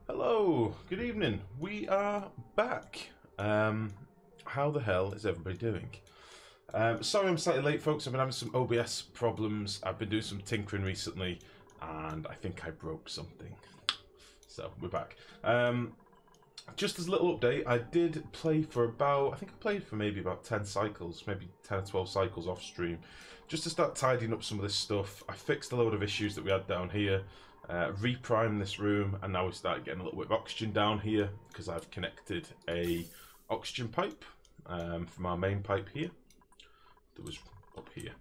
Hello, good evening. We are back. How the hell is everybody doing? Sorry I'm slightly late, folks. I've been having some OBS problems. I've been doing some tinkering recently, and I think I broke something. So, we're back. Just as a little update, I did play for about, I think I played for maybe about 10 cycles, maybe 10 or 12 cycles off stream, just to start tidying up some of this stuff. I fixed a load of issues that we had down here. Reprimed this room, and now we start getting a little bit of oxygen down here because I've connected a oxygen pipe from our main pipe here that was up here.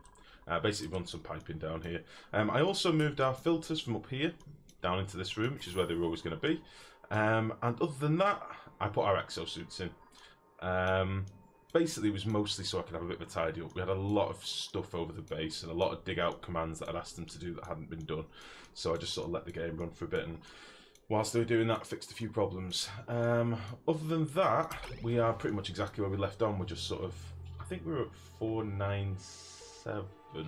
Basically run some piping down here. I also moved our filters from up here down into this room, which is where they were always going to be. And other than that, I put our exosuits in. Basically, it was mostly so I could have a bit of a tidy up. We had a lot of stuff over the base and a lot of dig out commands that I'd asked them to do that hadn't been done. So I just sort of let the game run for a bit, and whilst they were doing that, fixed a few problems. Other than that, we are pretty much exactly where we left on. We're just sort of, I think we were at 497. So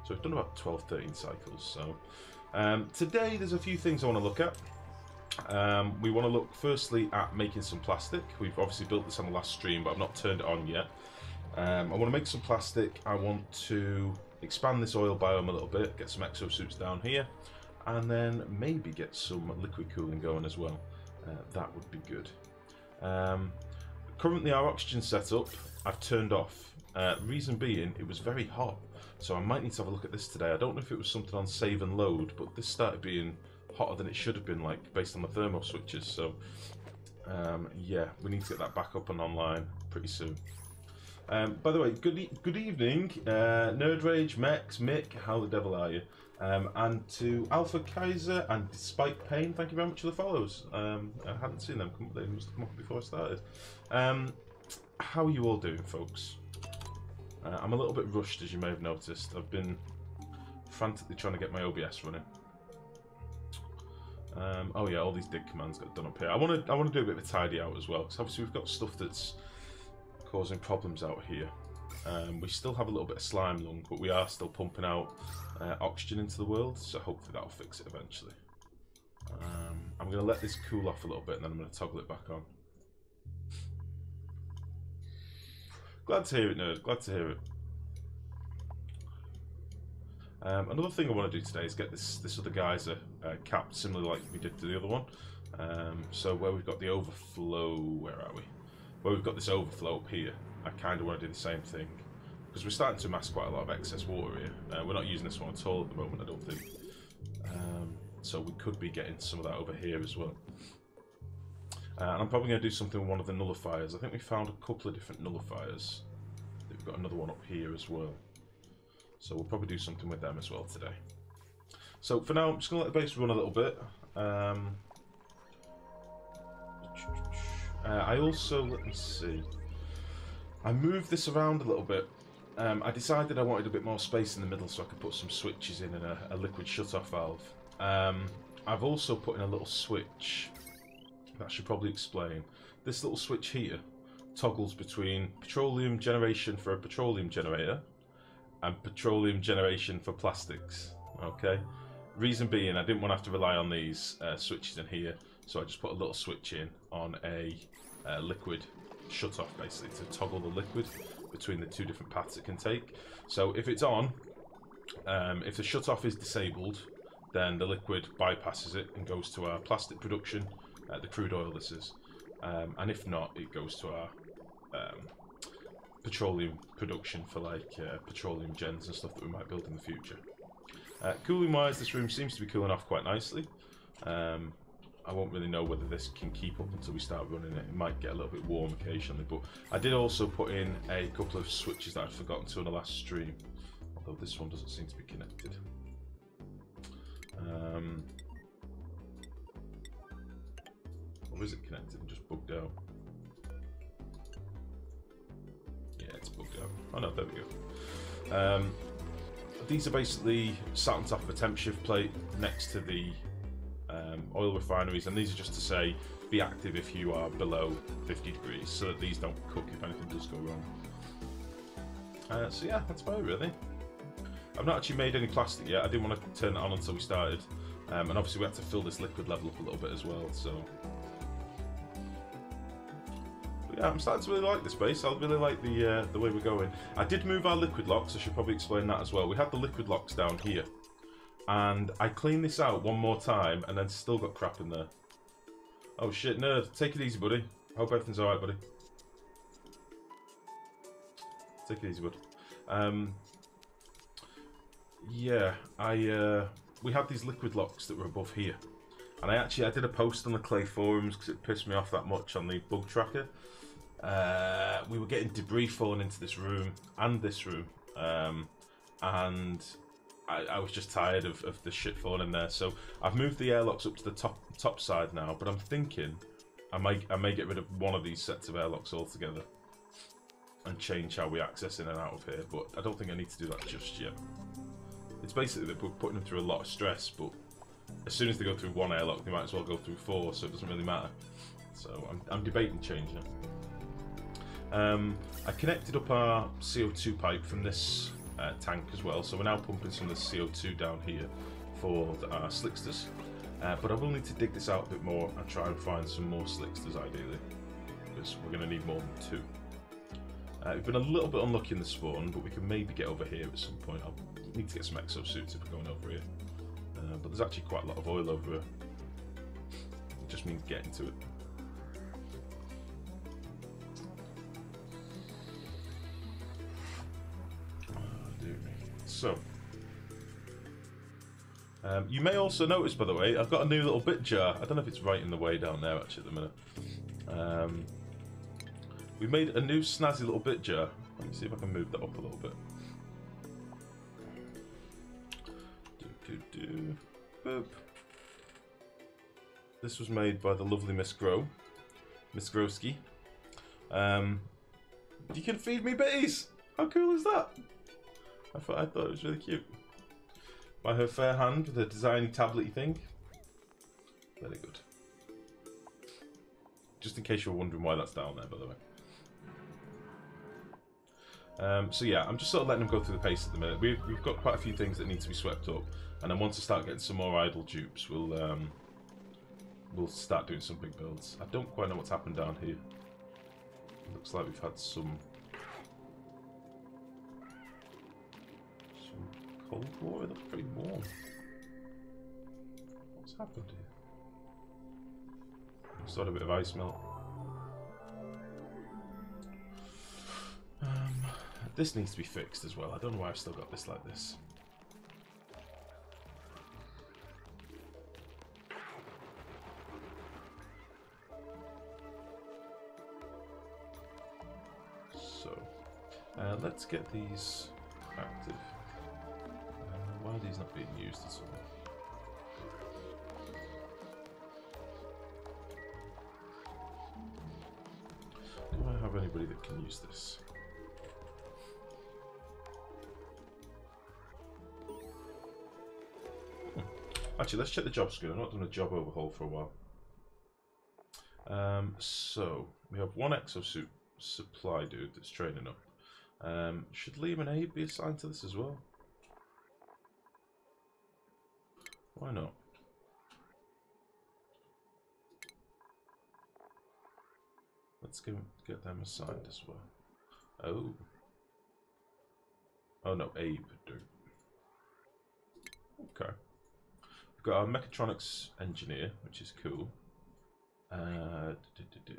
we've done about 12, 13 cycles. So today there's a few things I want to look at. We want to look firstly at making some plastic. We've obviously built this on the last stream, but I've not turned it on yet. I want to make some plastic. I want to expand this oil biome a little bit, get some exosuits down here, and then maybe get some liquid cooling going as well. That would be good. Currently our oxygen setup I've turned off. Reason being, it was very hot, so I might need to have a look at this today. I don't know if it was something on save and load, but this started being hotter than it should have been, like based on the thermo switches. So yeah, we need to get that back up and online pretty soon. By the way, good evening, Nerd Rage, Mex, Mick, how the devil are you? And to Alpha Kaiser and Despite Pain, thank you very much for the follows. I hadn't seen them, they must have come up before I started. How are you all doing, folks? I'm a little bit rushed, as you may have noticed. I've been frantically trying to get my OBS running. Oh yeah, all these dig commands got done up here. I want to do a bit of a tidy out as well, because obviously we've got stuff that's causing problems out here. We still have a little bit of slime lung, but we are still pumping out oxygen into the world, so hopefully that'll fix it eventually. I'm going to let this cool off a little bit, and then I'm going to toggle it back on. Glad to hear it, nerd. Glad to hear it. Another thing I want to do today is get this other geyser capped, similar like we did to the other one. So where we've got the overflow, where are we? Where we've got this overflow up here, I kind of want to do the same thing, because we're starting to amass quite a lot of excess water here. We're not using this one at all at the moment, I don't think. So we could be getting some of that over here as well. And I'm probably going to do something with one of the nullifiers. I think we found a couple of different nullifiers. We've got another one up here as well. So we'll probably do something with them as well today. So for now, I'm just going to let the base run a little bit. I also, let me see. I moved this around a little bit. I decided I wanted a bit more space in the middle so I could put some switches in and a liquid shut-off valve. I've also put in a little switch. That should probably explain. This little switch here toggles between petroleum generation for a petroleum generator and petroleum generation for plastics. Okay, reason being, I didn't want to have to rely on these switches in here, so I just put a little switch in on a liquid shut-off, basically, to toggle the liquid between the two different paths it can take. So if it's on, if the shut-off is disabled, then the liquid bypasses it and goes to our plastic production, the crude oil this is, and if not, it goes to our petroleum production for like petroleum gens and stuff that we might build in the future. Cooling wise, this room seems to be cooling off quite nicely. I won't really know whether this can keep up until we start running it. It might get a little bit warm occasionally, but I did also put in a couple of switches that I'd forgotten to on the last stream, although this one doesn't seem to be connected. Or is it connected and just bugged out? Yeah, it's bugged out. Oh no, there we go. These are basically sat on top of a temp shift plate next to the oil refineries, and these are just to say be active if you are below 50 degrees, so that these don't cook if anything does go wrong. So yeah, that's about it really. I've not actually made any plastic yet. I didn't want to turn it on until we started. And obviously we had to fill this liquid level up a little bit as well, so... But yeah, I'm starting to really like this base. I really like the way we're going. I did move our liquid locks, I should probably explain that as well. We had the liquid locks down here. And I cleaned this out one more time, and then still got crap in there. Oh shit, nerd, take it easy, buddy. Hope everything's alright, buddy. Take it easy, bud. Yeah, we had these liquid locks that were above here. And I did a post on the Clay forums because it pissed me off that much on the bug tracker. We were getting debris falling into this room and this room. And I was just tired of the shit falling in there. So I've moved the airlocks up to the top side now, but I'm thinking I may get rid of one of these sets of airlocks altogether and change how we access in and out of here, but I don't think I need to do that just yet. It's basically that we're putting them through a lot of stress, but as soon as they go through one airlock, they might as well go through 4, so it doesn't really matter. So I'm debating changing it. I connected up our CO2 pipe from this tank as well, so we're now pumping some of the CO2 down here for our slicksters. But I will need to dig this out a bit more and try and find some more slicksters ideally, because we're going to need more than 2. We've been a little bit unlucky in the spawn, but we can maybe get over here at some point. I'll need to get some exosuits if we're going over here. But there's actually quite a lot of oil over here. It just means getting to it. So, you may also notice, by the way, I've got a new little bit jar. I don't know if it's right in the way down there actually at the minute. We made a new snazzy little bit jar. Let me see if I can move that up a little bit. Boop. This was made by the lovely Miss Grow. Miss Growski. You can feed me bitties! How cool is that? I thought it was really cute. By her fair hand with a designy tablet-y thing. Very good. Just in case you were wondering why that's down there, by the way. So yeah, I'm just sort of letting them go through the pace at the minute. We've got quite a few things that need to be swept up, and then once I start getting some more idle dupes, we'll start doing some big builds. I don't quite know what's happened down here. It looks like we've had some cold water. It looks pretty warm. What's happened here? Just had a bit of ice melt. This needs to be fixed as well. I don't know why I've still got this like this. So, let's get these active. Why are these not being used at all? Do I have anybody that can use this? Actually, let's check the job screen. I've not done a job overhaul for a while. So, we have one exosuit supply dude that's training up. Should Liam and Abe be assigned to this as well? Why not? Let's get them assigned as well. Oh. Oh no, Abe do. Okay. We've got our mechatronics engineer, which is cool. And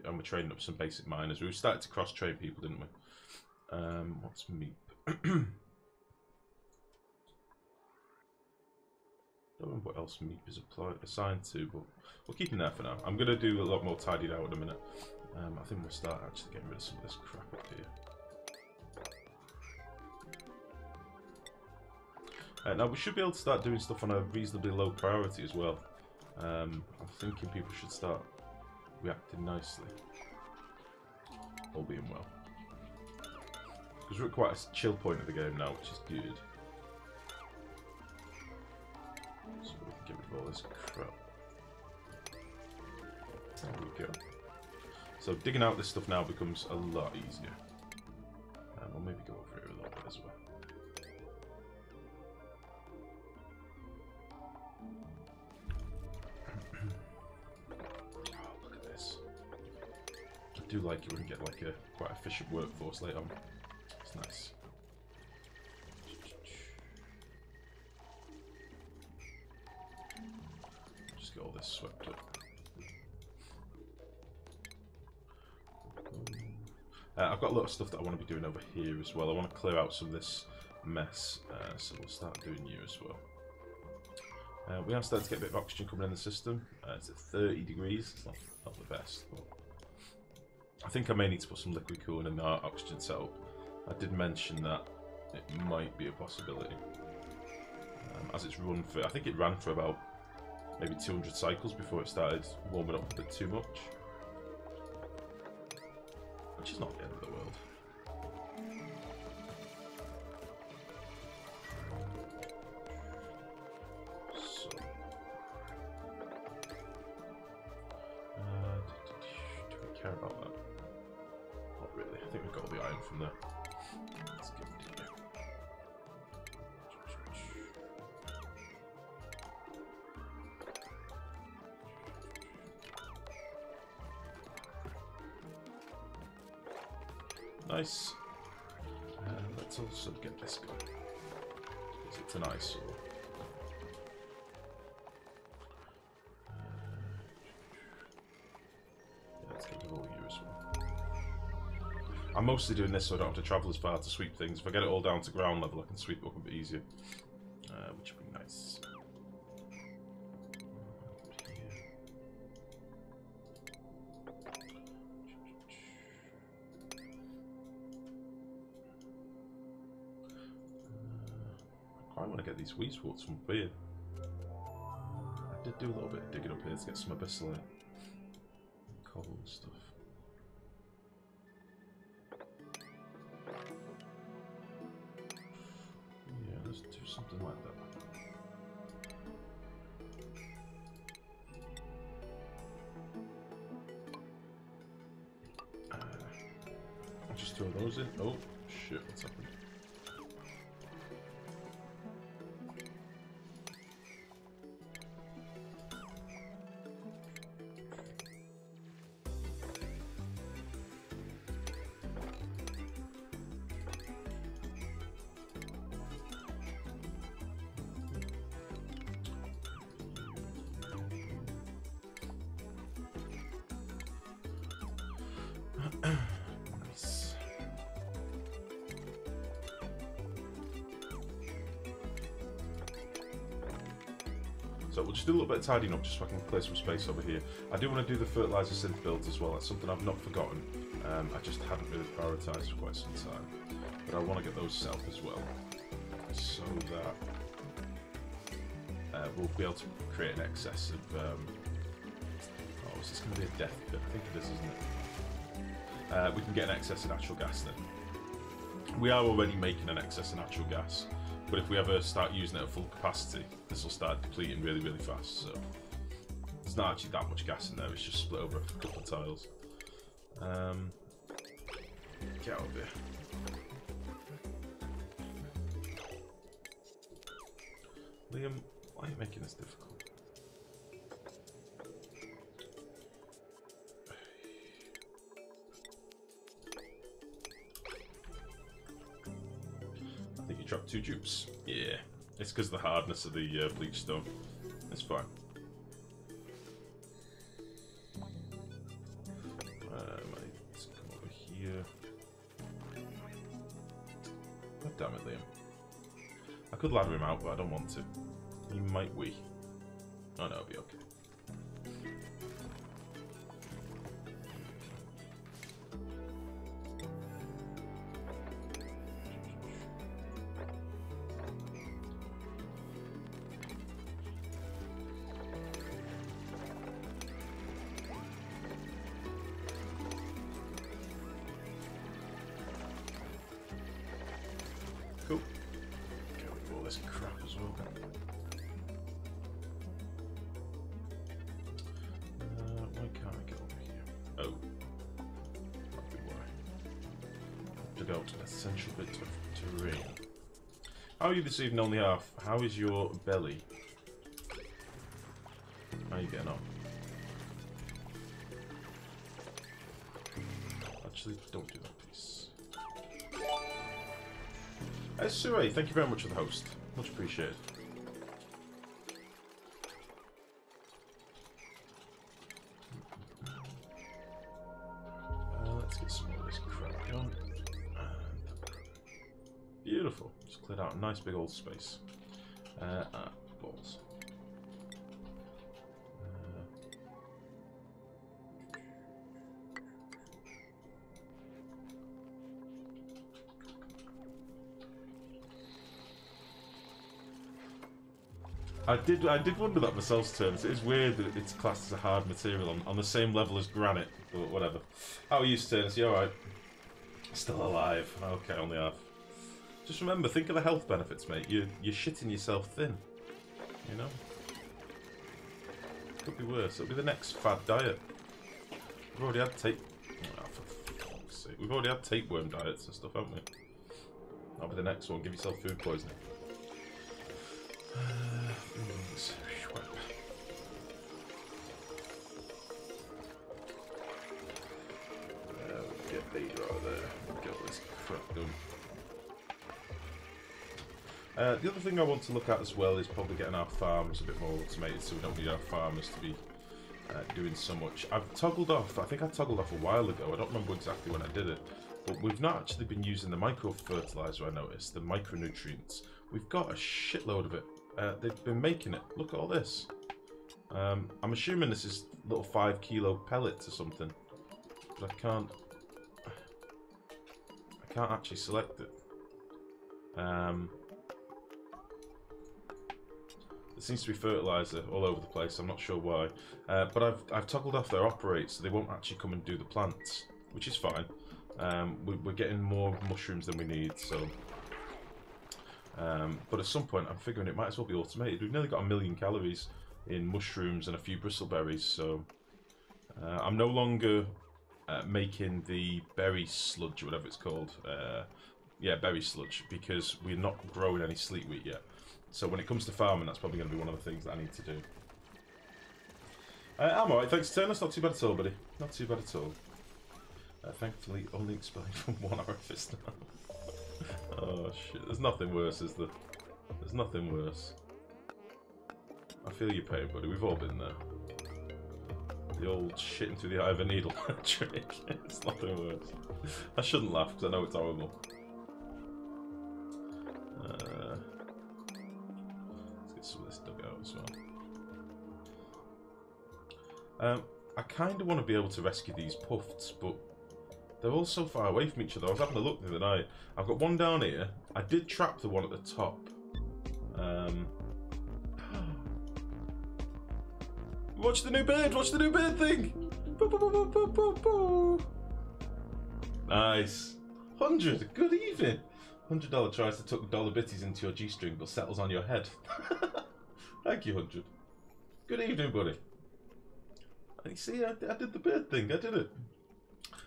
we're training up some basic miners. We started to cross-train people, didn't we? What's Meep? Don't remember what else Meep is assigned to, but we'll keep him there for now. I'm going to do a lot more tidied out in a minute. I think we'll start actually getting rid of some of this crap up here. Now we should be able to start doing stuff on a reasonably low priority as well. I'm thinking people should start reacting nicely. All being well. Because we're at quite a chill point of the game now, which is good. So we can get rid of all this crap. There we go. So digging out this stuff now becomes a lot easier. We'll maybe go over here a little bit as well. do like it when you get like a quite efficient workforce later on. It's nice. Just get all this swept up. I've got a lot of stuff that I want to be doing over here as well. I want to clear out some of this mess, so we'll start doing you as well. We are starting to get a bit of oxygen coming in the system. It's at 30 degrees. It's not the best, but I think I may need to put some liquid cooling in our oxygen setup. I did mention that it might be a possibility. As it's run for, I think it ran for about maybe 200 cycles before it started warming up a bit too much. Which is not the end of the world. So, do we care about that? Not really. I think we've got all the iron from there. Let's give it a go. Nice. Let's also get this going. Because it's an eyesore. Yeah, let's get rid of all you as well. I'm mostly doing this so I don't have to travel as far to sweep things. If I get it all down to ground level, I can sweep it up a bit easier. Which would be nice. I want to get these weed swats from up here. I did do a little bit of digging up here to get some abyssal cobble and stuff. Yeah, let's do something like that. I'll just throw those in. Oh, shit, what's happened? Nice. So we'll just do a little bit of tidying up just so I can clear some space over here. I do want to do the fertilizer synth builds as well. That's something I've not forgotten. I just hadn't really prioritised for quite some time. But I want to get those set up as well. So that we'll be able to create an excess of... oh, is this going to be a death bit? I think it is, isn't it? We can get an excess of natural gas then. We are already making an excess of natural gas, but if we ever start using it at full capacity, this will start depleting really, really fast. So there's not actually that much gas in there, it's just split over a couple of tiles. Get out of here. Liam, why are you making this difficult? I think you dropped 2 dupes. Yeah, it's because of the hardness of the bleach stone. It's fine. Let's come over here. God damn it, Liam. I could ladder him out, but I don't want to. He might wee. Oh no, it'll be okay. Cool. Get rid of all this crap as well. Why can't I get over here? Oh. That'd be why. Dug out an essential bit of terrain. How are you this evening, only half? How is your belly? How are you getting on? actually, don't do that piece. Sue, thank you very much for the host. Much appreciated. Let's get some more of this crap going. Beautiful. Just cleared out a nice big old space. Balls. I did wonder that myself, Terms. It is weird that it's classed as a hard material on the same level as granite, but whatever. How are you, Terms? You alright? Still alive. Okay, only half. Just remember, think of the health benefits, mate. You're shitting yourself thin. You know? Could be worse. It'll be the next fad diet. We've already had for fuck's sake. We've already had tapeworm diets and stuff, haven't we? That'll be the next one. Give yourself food poisoning. Get Vader out of there. Get all this crap done. The other thing I want to look at as well is probably getting our farms a bit more automated, so we don't need our farmers to be doing so much. I've toggled off, I think I toggled off a while ago, I don't remember exactly when I did it, but we've not actually been using the micro-fertilizer, I noticed, the micronutrients. We've got a shitload of it. They've been making it. Look at all this. I'm assuming this is little 5 kilo pellets or something, but I can't actually select it. There seems to be fertilizer all over the place. I'm not sure why, but I've toggled off their operate, so they won't actually come and do the plants, which is fine. We're getting more mushrooms than we need, so. But at some point, I'm figuring it might as well be automated. We've nearly got 1 million calories in mushrooms and a few bristleberries, so I'm no longer making the berry sludge, or whatever it's called. Yeah, berry sludge, because we're not growing any sleet wheat yet. So when it comes to farming, that's probably going to be one of the things that I need to do. I'm alright, thanks, Turn. That's not too bad at all, buddy. Not too bad at all. Thankfully, only explained from one orifice now. Oh shit, there's nothing worse, is there? There's nothing worse. I feel your pain, buddy. We've all been there. The old shitting through the eye of a needle trick. It's nothing worse. I shouldn't laugh because I know it's horrible. Let's get some of this dug out as well. I kind of want to be able to rescue these puffs, but they're all so far away from each other. I was having a look the other night. I've got one down here. I did trap the one at the top. Watch the new bird! Watch the new bird thing! Boo, boo, boo, boo, boo, boo, boo. Nice. 100. Good evening. $100 tries to tuck dollar bitties into your G-string but settles on your head. Thank you, 100. Good evening, buddy. You see, I did the bird thing. I did it.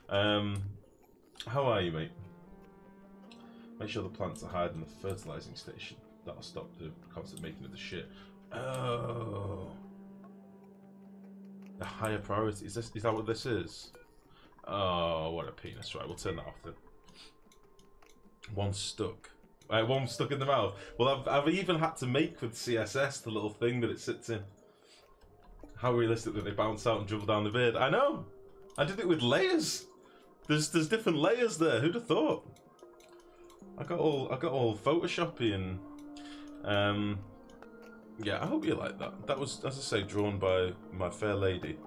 How are you, mate? Make sure the plants are hiding in the fertilizing station. That'll stop the constant making of the shit. Oh. The higher priority. Is that what this is? Oh, what a penis. Right, we'll turn that off then. One stuck. One stuck in the mouth. Well, I've even had to make with CSS the little thing that it sits in. How realistic that they bounce out and dribble down the beard. I know! I did it with layers! There's different layers there, who'd have thought? I got all Photoshopy and yeah, I hope you like that. That was, as I say, drawn by my fair lady.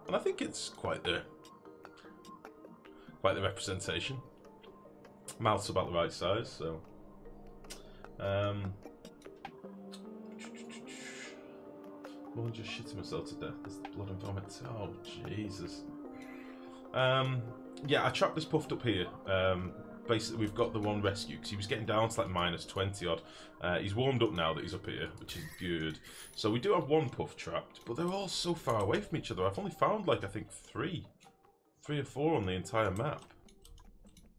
And I think it's quite the representation. Mouth's about the right size, so more than just shitting myself to death. There's the blood and vomit. Oh Jesus. Yeah, I trapped this puffed up here. Basically, we've got the one rescue because he was getting down to like -20 odd. He's warmed up now that he's up here, which is good. So we do have one puff trapped, but they're all so far away from each other. I've only found like I think three or four on the entire map,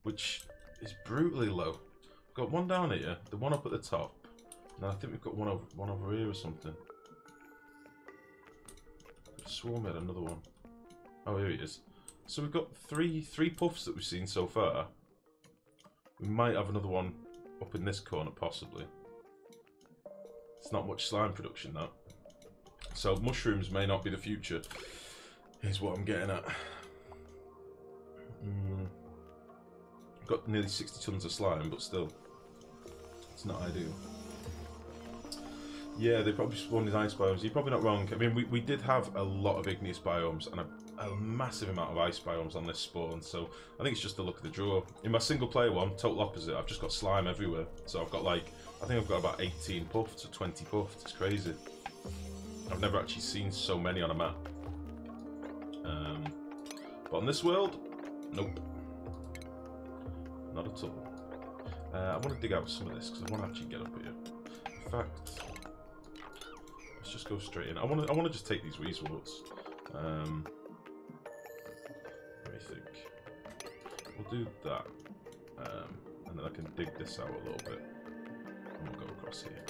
which is brutally low. We've got one down here, the one up at the top, and I think we've got one over here or something. I swore we had another one. Oh, here he is. So we've got three puffs that we've seen so far. We might have another one up in this corner, possibly. It's not much slime production, that. So mushrooms may not be the future. Here's what I'm getting at. Got nearly 60 tons of slime, but still, it's not ideal. Yeah, they probably spawned in ice biomes. You're probably not wrong. I mean, we did have a lot of igneous biomes and a massive amount of ice biomes on this spawn, so I think it's just the luck of the draw. In my single player one, total opposite, I've just got slime everywhere. So I've got like, I think I've got about 18 puffs or 20 puffs. It's crazy. I've never actually seen so many on a map. But on this world, nope. Not at all. I want to dig out some of this because I want to actually get up here. In fact, let's just go straight in. I want to just take these weezeworts. Let me think. We'll do that, and then I can dig this out a little bit, and we'll go across here.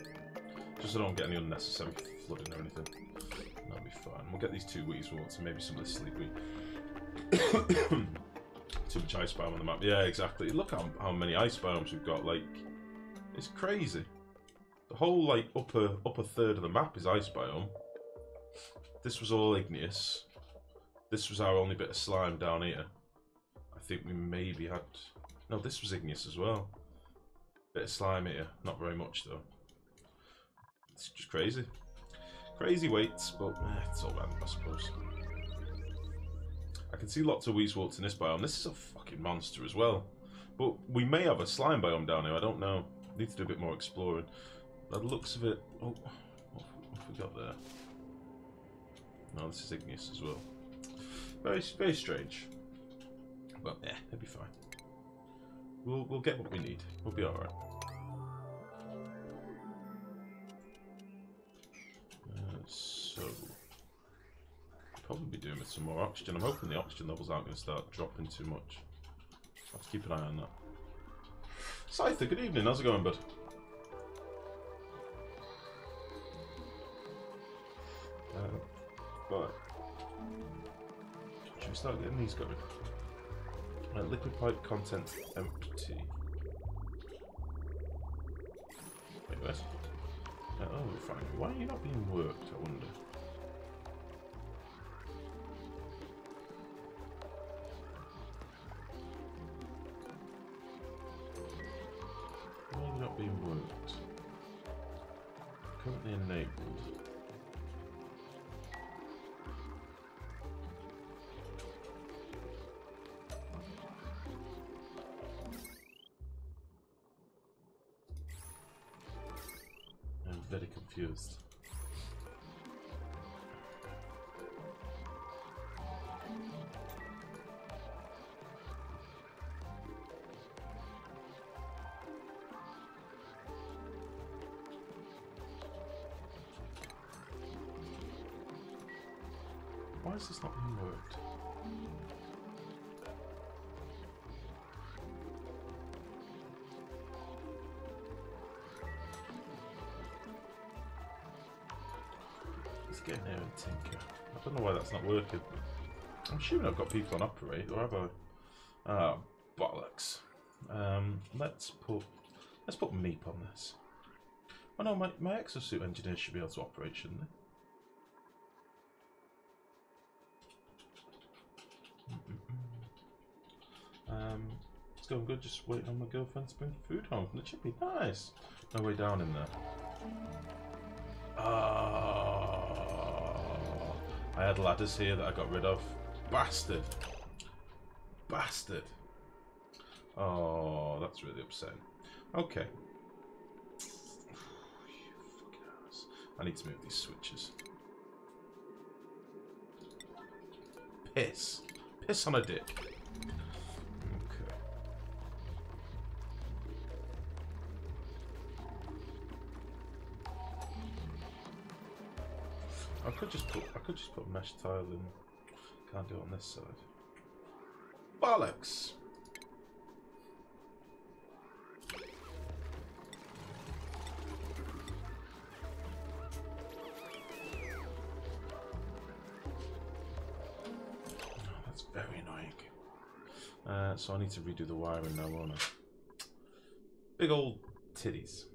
Just so I don't get any unnecessary flooding or anything. That'll be fine. We'll get these 2 weezeworts and maybe some of this sleepweed. Too much ice biome on the map. Yeah, exactly. Look how many ice biomes we've got. Like, it's crazy. The whole like upper third of the map is ice biome. This was all igneous. This was our only bit of slime down here. I think we maybe had... No, this was igneous as well. Bit of slime here. Not very much though. It's just crazy. Crazy weights, but it's all random, I suppose. I can see lots of weezeworts in this biome. This is a fucking monster as well. But we may have a slime biome down here, I don't know. Need to do a bit more exploring. By the looks of it... Oh, what have we got there? No, this is igneous as well. Very, very strange. But yeah, it'll be fine. We'll get what we need. We'll be alright. So... probably be doing with some more oxygen. I'm hoping the oxygen levels aren't going to start dropping too much. I'll have to keep an eye on that. Scyther, good evening. How's it going, bud? Right. Should we start getting these going? Liquid pipe content empty. Wait, what? Oh, fine. Why are you not being worked, I wonder? Why are you not being worked? Currently enabled. I'm very confused. Why is this not being worked? Let's get in there and tinker. I don't know why that's not working. I'm assuming I've got people on operate, or have I? Ah, bollocks. Let's put Meep on this. Oh no, my exosuit engineers should be able to operate, shouldn't they? It's going good, just waiting on my girlfriend to bring food home from the chippy. Nice! No way down in there. Oh, I had ladders here that I got rid of. Bastard! Bastard! Oh, that's really upsetting. Okay. I need to move these switches. Piss. Piss on a dick. Okay. I could just put mesh tile in. Can't do it on this side. Bollocks! Very annoying. So I need to redo the wiring now, won't I? Big old titties.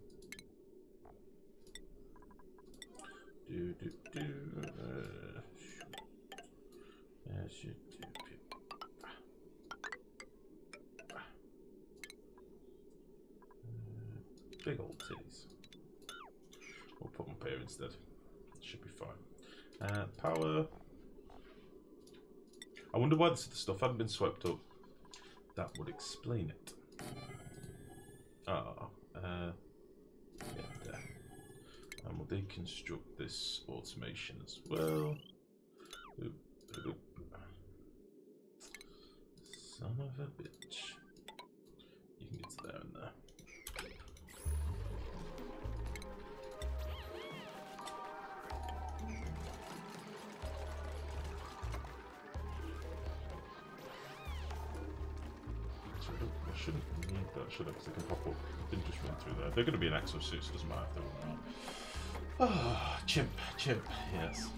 Big old titties. We'll put them up here instead. Should be fine. Power. I wonder why this stuff hadn't been swept up. That would explain it. Yeah, there. And we'll deconstruct this automation as well. Son of a bitch. You can get to there and there. I shouldn't need that, should I? Because they can pop up. They can just run through there. They're going to be an exosuit, so it doesn't matter if they're running. Oh, chimp, yes.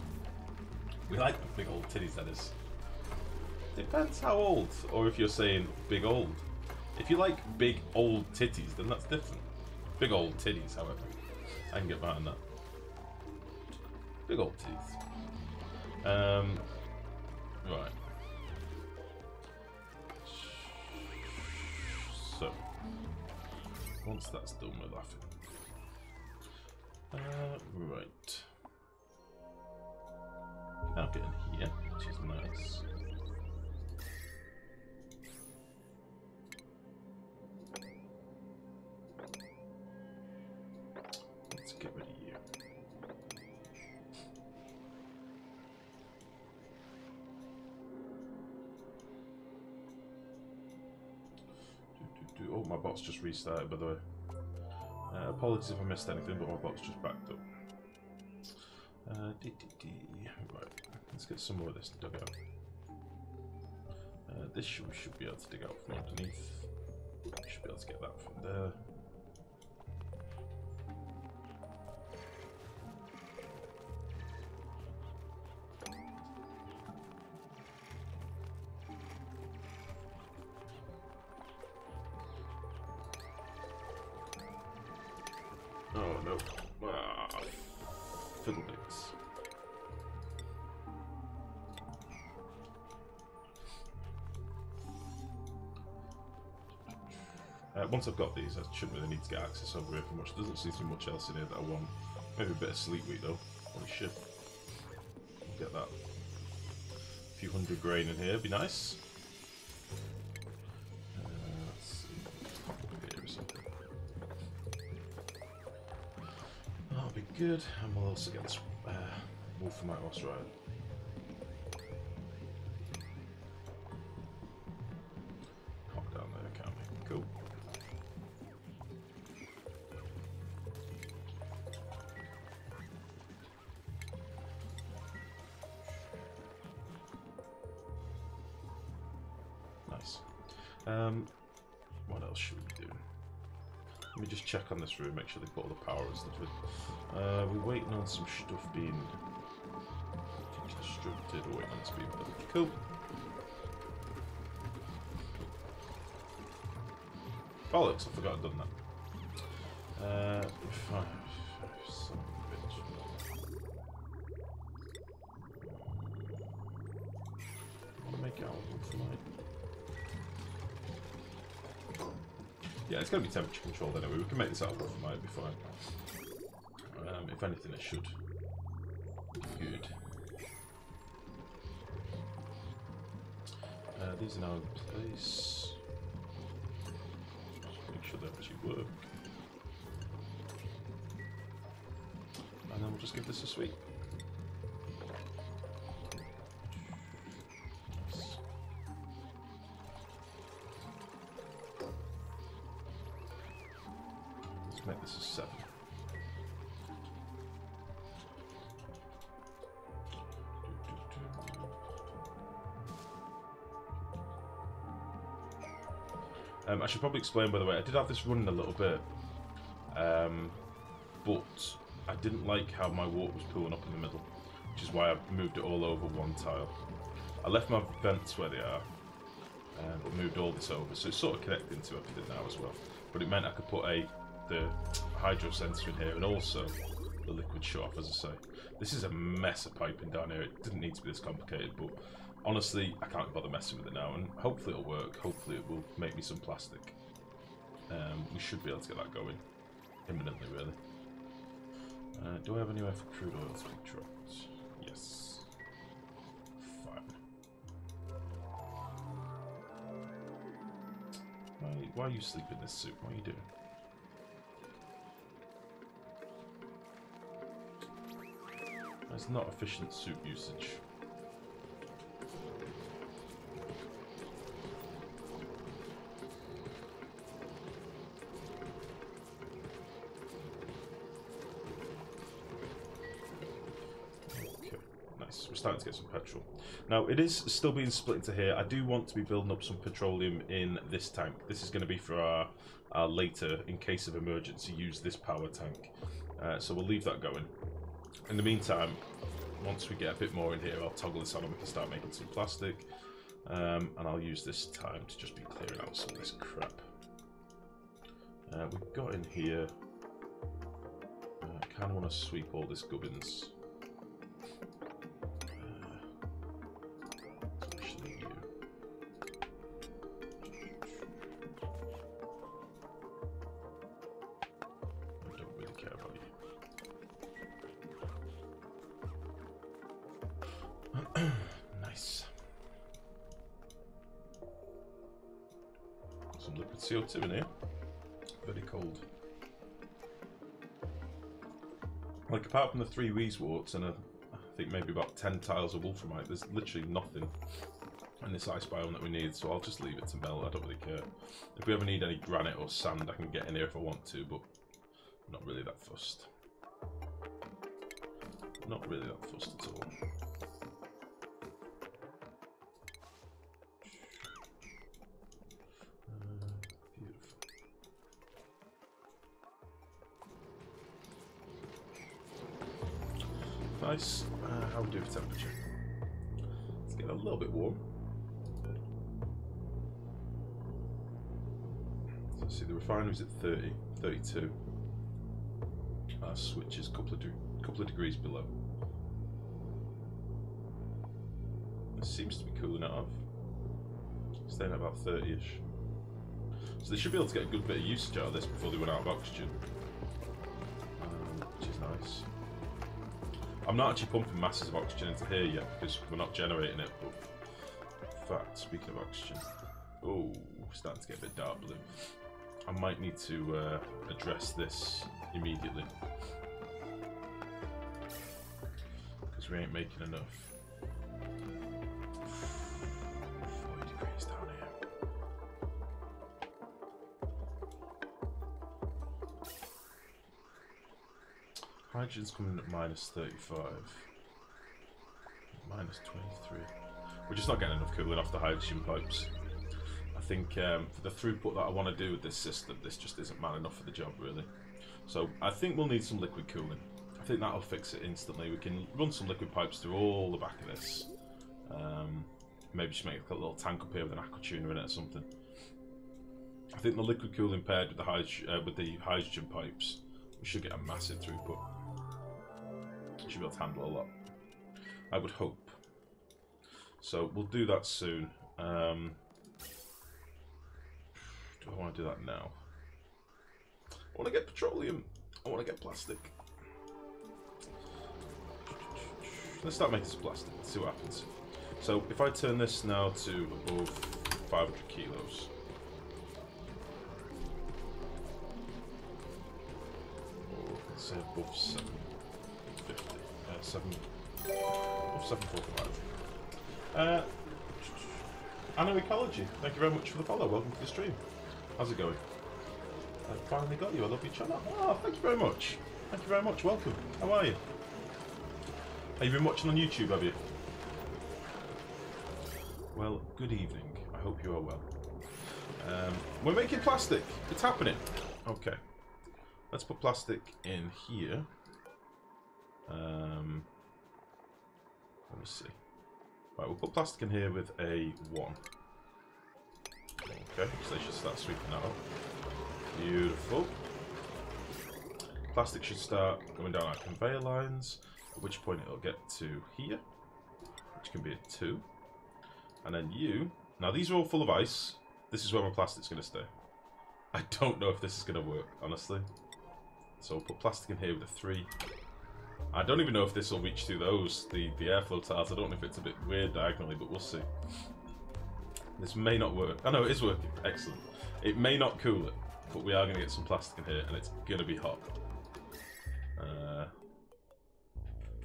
We like the big old titties, that is. Depends how old, or if you're saying big old. If you like big old titties, then that's different. Big old titties, however. I can get behind that. Big old titties. Right. So, once that's done, we're laughing. Right. Now get in here, which is nice. Let's get rid of you. Oh, my bot's just restarted, by the way. Apologies if I missed anything, but my bot's just backed up. Right, let's get some more of this dug out. This we should be able to dig out from underneath. Should be able to get that from there. Oh no. Fiddledicks. Once I've got these, I shouldn't really need to get access over here for much. There doesn't seem to be much else in here that I want. Maybe a bit of sleep wheat though. Holy shit. Get that. A few hundred grain in here, be nice. Let's see. Here or something. That'll be good. And we'll also get this wolf from my horse rider. Hop down there, can't we? Cool. Nice. What else should we be doing? Let me just check on this room, make sure they put all the power and stuff in. We're waiting on some stuff being constructed. We're waiting on this being built. Cool. Bollocks, I forgot I'd done that. Son of a bitch. I want to make it out of light. Yeah, it's going to be temperature controlled anyway. We can make this out of wolframite, it'll be fine. If anything, it should be good. These are now in place. Make sure they actually work. And then we'll just give this a sweep. Make this a 7. I should probably explain, by the way, I did have this running a little bit, but I didn't like how my water was pooling up in the middle, which is why I moved it all over one tile. I left my vents where they are, but moved all this over, so it's sort of connected to everything now as well. But it meant I could put the hydro sensor in here and also the liquid shut off, as I say. This is a mess of piping down here. It didn't need to be this complicated, but honestly, I can't bother messing with it now, and hopefully it'll work. Hopefully it will make me some plastic. We should be able to get that going imminently, really. Do I have anywhere for crude oil to be dropped? Yes. Fine. Why are you sleeping in this suit? What are you doing? That's not efficient suit usage. Okay, nice. We're starting to get some petrol. Now, it is still being split into here. I do want to be building up some petroleum in this tank. This is going to be for our later, in case of emergency, use this power tank. So we'll leave that going. In the meantime, once we get a bit more in here, I'll toggle this on and we can start making some plastic. And I'll use this time to just be clearing out some of this crap. We've got in here... I kind of want to sweep all this gubbins. Especially you. I don't really care about you. Nice. Some liquid CO2 in here. Very cold. Like, apart from the 3 Weezeworts and I think maybe about 10 tiles of wolframite, there's literally nothing in this ice biome that we need, so I'll just leave it to melt. I don't really care. If we ever need any granite or sand, I can get in here if I want to, but I'm not really that fussed. Not really that fussed at all. Nice. How we do for temperature? Let's get a little bit warm. So see, the refinery's at 30, 32. Our switch is a couple of degrees below. It seems to be cooling it off. Staying at about 30-ish. So they should be able to get a good bit of usage out of this before they run out of oxygen. Which is nice. I'm not actually pumping masses of oxygen into here yet because we're not generating it, but in fact, speaking of oxygen, oh, we're starting to get a bit dark blue. I might need to address this immediately because we ain't making enough. 40 degrees down here. Hydrogen's coming in at minus 35. Minus 23. We're just not getting enough cooling off the hydrogen pipes. I think for the throughput that I want to do with this system, this just isn't man enough for the job, really. So I think we'll need some liquid cooling. I think that'll fix it instantly. We can run some liquid pipes through all the back of this. Maybe just make a little tank up here with an aqua tuner in it or something. I think the liquid cooling paired with the hydrogen pipes, we should get a massive throughput. Should be able to handle a lot, I would hope. So we'll do that soon. Do I want to do that now? I want to get petroleum. I want to get plastic. Let's start making some plastic. Let's see what happens. So if I turn this now to above 500 kilos. Or let's say above 750. Above 745. Anno Ecology, thank you very much for the follow. Welcome to the stream. How's it going? I finally got you. I love your channel. Oh, thank you very much. Thank you very much. Welcome. How are you? Have you been watching on YouTube, have you? Well, good evening. I hope you are well. We're making plastic. It's happening. Okay. Let's put plastic in here. Let me see. Right, we'll put plastic in here with a 1. Okay, so they should start sweeping that up. Beautiful. Plastic should start going down our conveyor lines, at which point it'll get to here, which can be a 2. And then you... Now these are all full of ice. This is where my plastic's going to stay. I don't know if this is going to work, honestly. So we'll put plastic in here with a 3. I don't even know if this will reach through those, the airflow tiles. I don't know if it's a bit weird diagonally, but we'll see. This may not work. Oh no, it is working. Excellent. It may not cool it, but we are going to get some plastic in here, and it's going to be hot.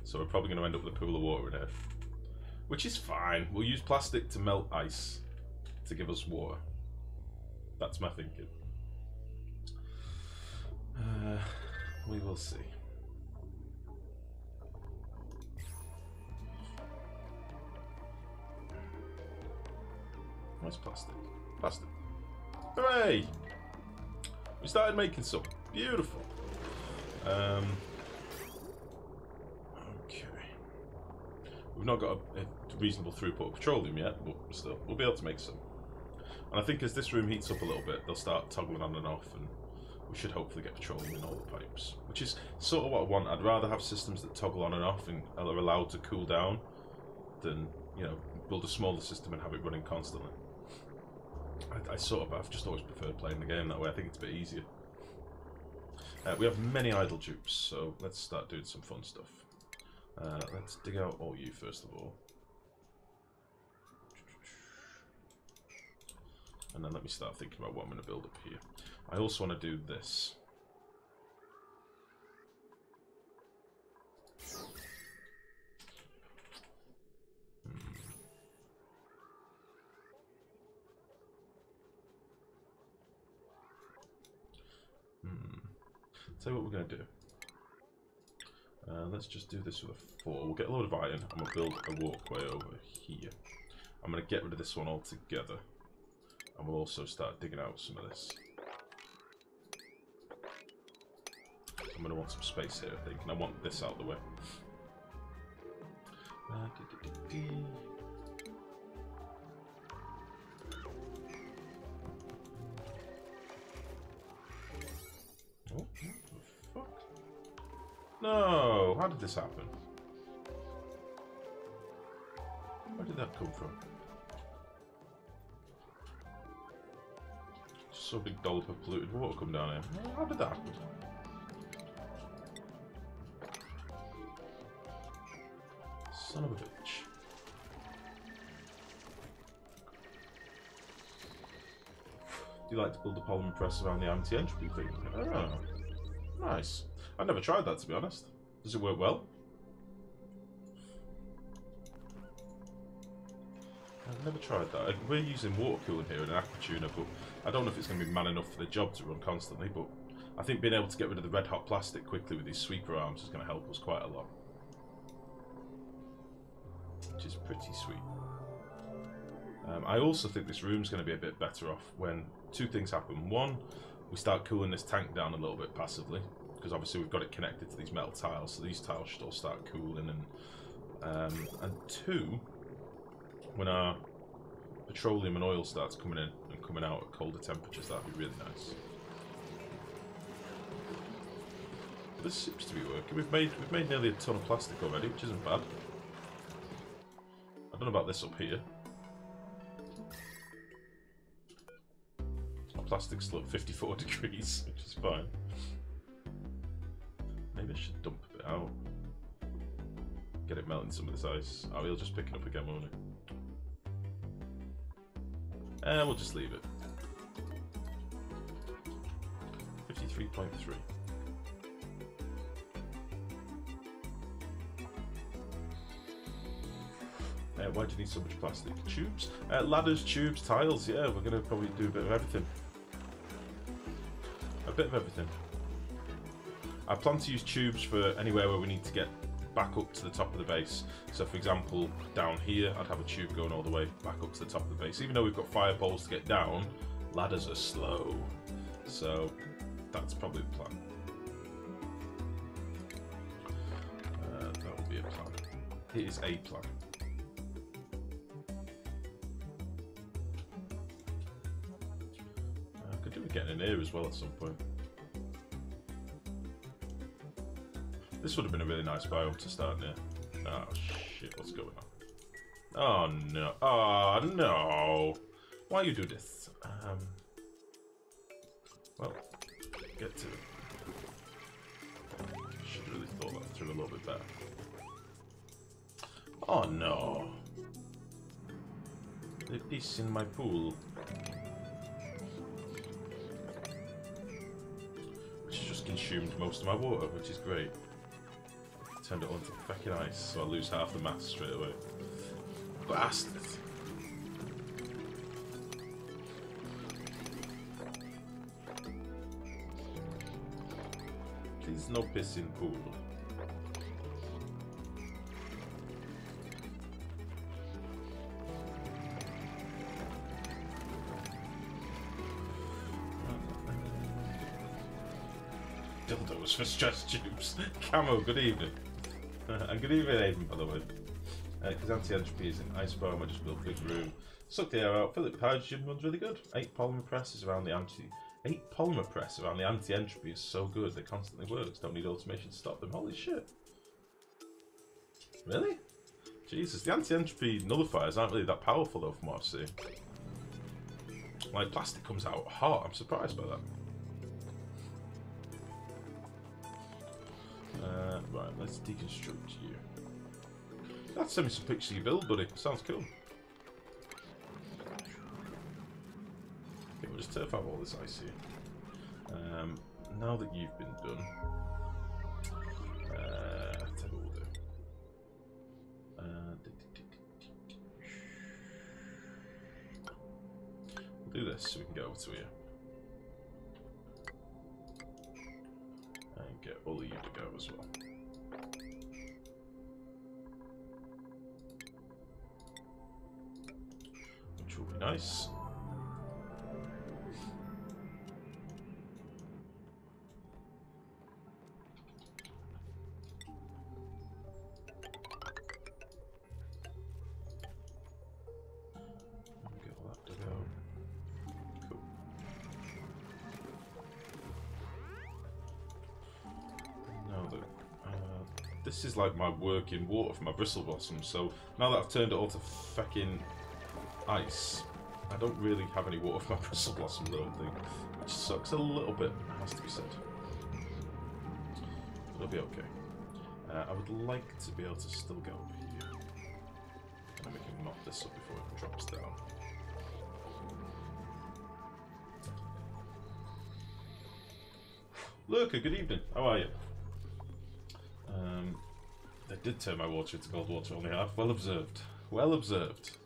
So we're probably going to end up with a pool of water in here. Which is fine. We'll use plastic to melt ice to give us water. That's my thinking. We will see. Where's plastic? Plastic. Hooray! We started making some. Beautiful. Okay. We've not got a reasonable throughput of petroleum yet, but still, we'll be able to make some. And I think as this room heats up a little bit, they'll start toggling on and off, and we should hopefully get petroleum in all the pipes. Which is sort of what I want. I'd rather have systems that toggle on and off and are allowed to cool down than, you know, build a smaller system and have it running constantly. I've just always preferred playing the game that way. I think it's a bit easier. We have many idle dupes, so let's start doing some fun stuff. Let's dig out all you first of all. And then let me start thinking about what I'm going to build up here. I also want to do this. Tell you what we're going to do. Let's just do this with a 4. We'll get a load of iron. I'm going to build a walkway over here. I'm going to get rid of this one altogether. And we'll also start digging out some of this. I'm going to want some space here, I think. And I want this out of the way. Oh, what the fuck? No! How did this happen? Where did that come from? Just saw a big dollop of polluted water come down here. How did that happen? Son of a bitch. Do you like to build a polymer press around the anti-entropy thing? Oh, nice. I've never tried that, to be honest. Does it work well? I've never tried that. We're using water cooling here in an aqua tuner, but I don't know if it's going to be man enough for the job to run constantly, but I think being able to get rid of the red hot plastic quickly with these sweeper arms is going to help us quite a lot. Which is pretty sweet. I also think this room's going to be a bit better off when two things happen. One, we start cooling this tank down a little bit passively, because obviously we've got it connected to these metal tiles, so these tiles should all start cooling. And two, when our petroleum and oil starts coming in and coming out at colder temperatures, that'd be really nice. But this seems to be working. We've made nearly a ton of plastic already, which isn't bad. I don't know about this up here. Our plastic's still at 54 degrees, which is fine. Maybe I should dump a bit out. Get it melting some of this ice. Oh, he'll just pick it up again, won't he? We'll just leave it. 53.3. Why do you need so much plastic? Tubes? Ladders, tubes, tiles, yeah, we're going to probably do a bit of everything. A bit of everything. I plan to use tubes for anywhere where we need to get back up to the top of the base. So for example, down here, I'd have a tube going all the way back up to the top of the base. Even though we've got fire poles to get down, ladders are slow. So that's probably the plan. That would be a plan. It is a plan. getting in here as well at some point. This would have been a really nice biome to start near. Oh shit, what's going on? Oh no. Oh no. Why you do this? Well, get to it. Should have really thought that through a little bit better. Oh no. The piece in my pool. Which has just consumed most of my water, which is great. Turned it onto fucking ice, so I lose half the mass straight away. Bastard! Please no pissing pool. Dildos for stress tubes. Camo, good evening. And good evening, Aiden, by the way. Because anti-entropy is in ice biome, I just built a big room. Suck the air out, fill it with hydrogen, runs really good. 8 polymer presses around the anti-entropy is so good, they constantly works. Don't need automation to stop them. Holy shit. Really? Jesus, the anti-entropy nullifiers aren't really that powerful though from what I've seen. Like, plastic comes out hot, I'm surprised by that. Right, let's deconstruct you. Let's send me some pictures of your build, buddy. Sounds cool. Okay, we'll just turf out all this ice here. Now that you've been done, tell you what we'll do. We'll do this so we can get over to here. And get all of you to go as well. Which will be nice. Get all that to go. Cool. Now that this is like my working water for my bristle blossoms, so now that I've turned it all to fucking ice, I don't really have any water for my bristle blossoms, I don't think, which sucks a little bit, has to be said. It'll be okay. I would like to be able to still get over here. And then we can knock this up before it drops down. Lurker, good evening. How are you? They did turn my water into gold water, only half. Well observed. Well observed.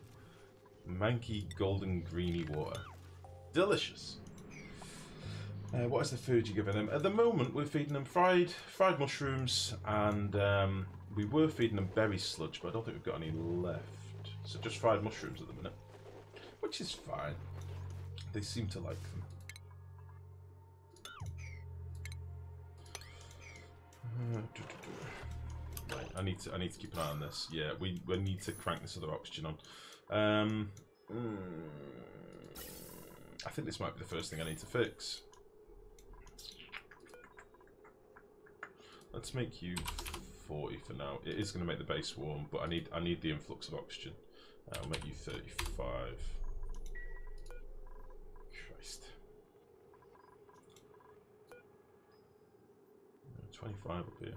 Manky golden greeny water. Delicious. What is the food you're giving them? At the moment, we're feeding them fried mushrooms, and we were feeding them berry sludge, but I don't think we've got any left. So just fried mushrooms at the minute, which is fine. They seem to like them. Right, I need to keep an eye on this. Yeah, we need to crank this other oxygen on. I think this might be the first thing I need to fix. Let's make you 40 for now. It is going to make the base warm, but I need the influx of oxygen. I'll make you 35. Christ. 25 up here.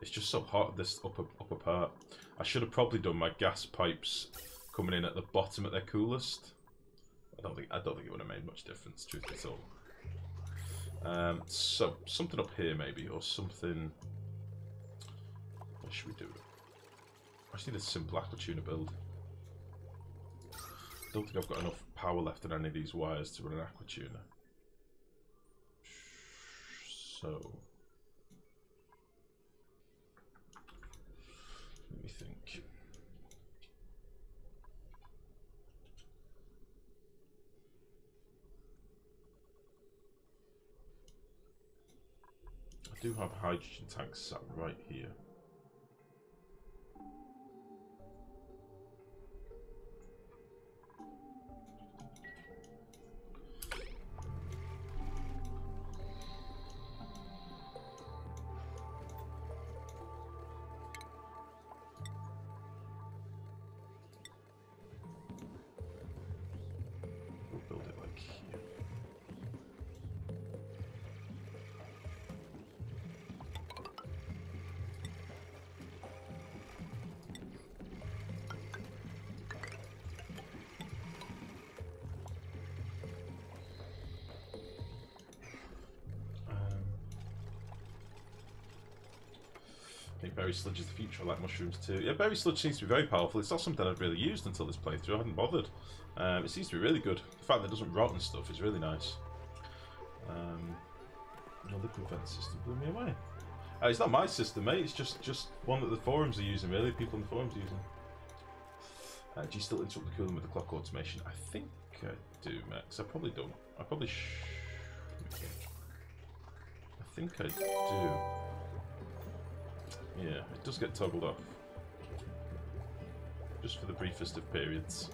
It's just so hot, this upper part. I should have probably done my gas pipes coming in at the bottom at their coolest. I don't think it would have made much difference, truth be told. So something up here maybe, or something. What should we do? I just need a simple aquatuner build. I don't think I've got enough power left in any of these wires to run an aquatuner. So let me think. I do have hydrogen tanks sat right here. think berry sludge is the future. I like mushrooms too. Yeah, berry sludge seems to be very powerful. It's not something I've really used until this playthrough. I hadn't bothered. It seems to be really good. The fact that it doesn't rot and stuff is really nice. The liquid vent system blew me away. It's not my system, mate. It's just one that the forums are using, really. People in the forums are using. Do you still interrupt the cooling with the clock automation? I think I do, Max. I probably don't. I probably I think I do. Yeah, it does get toggled off. Just for the briefest of periods.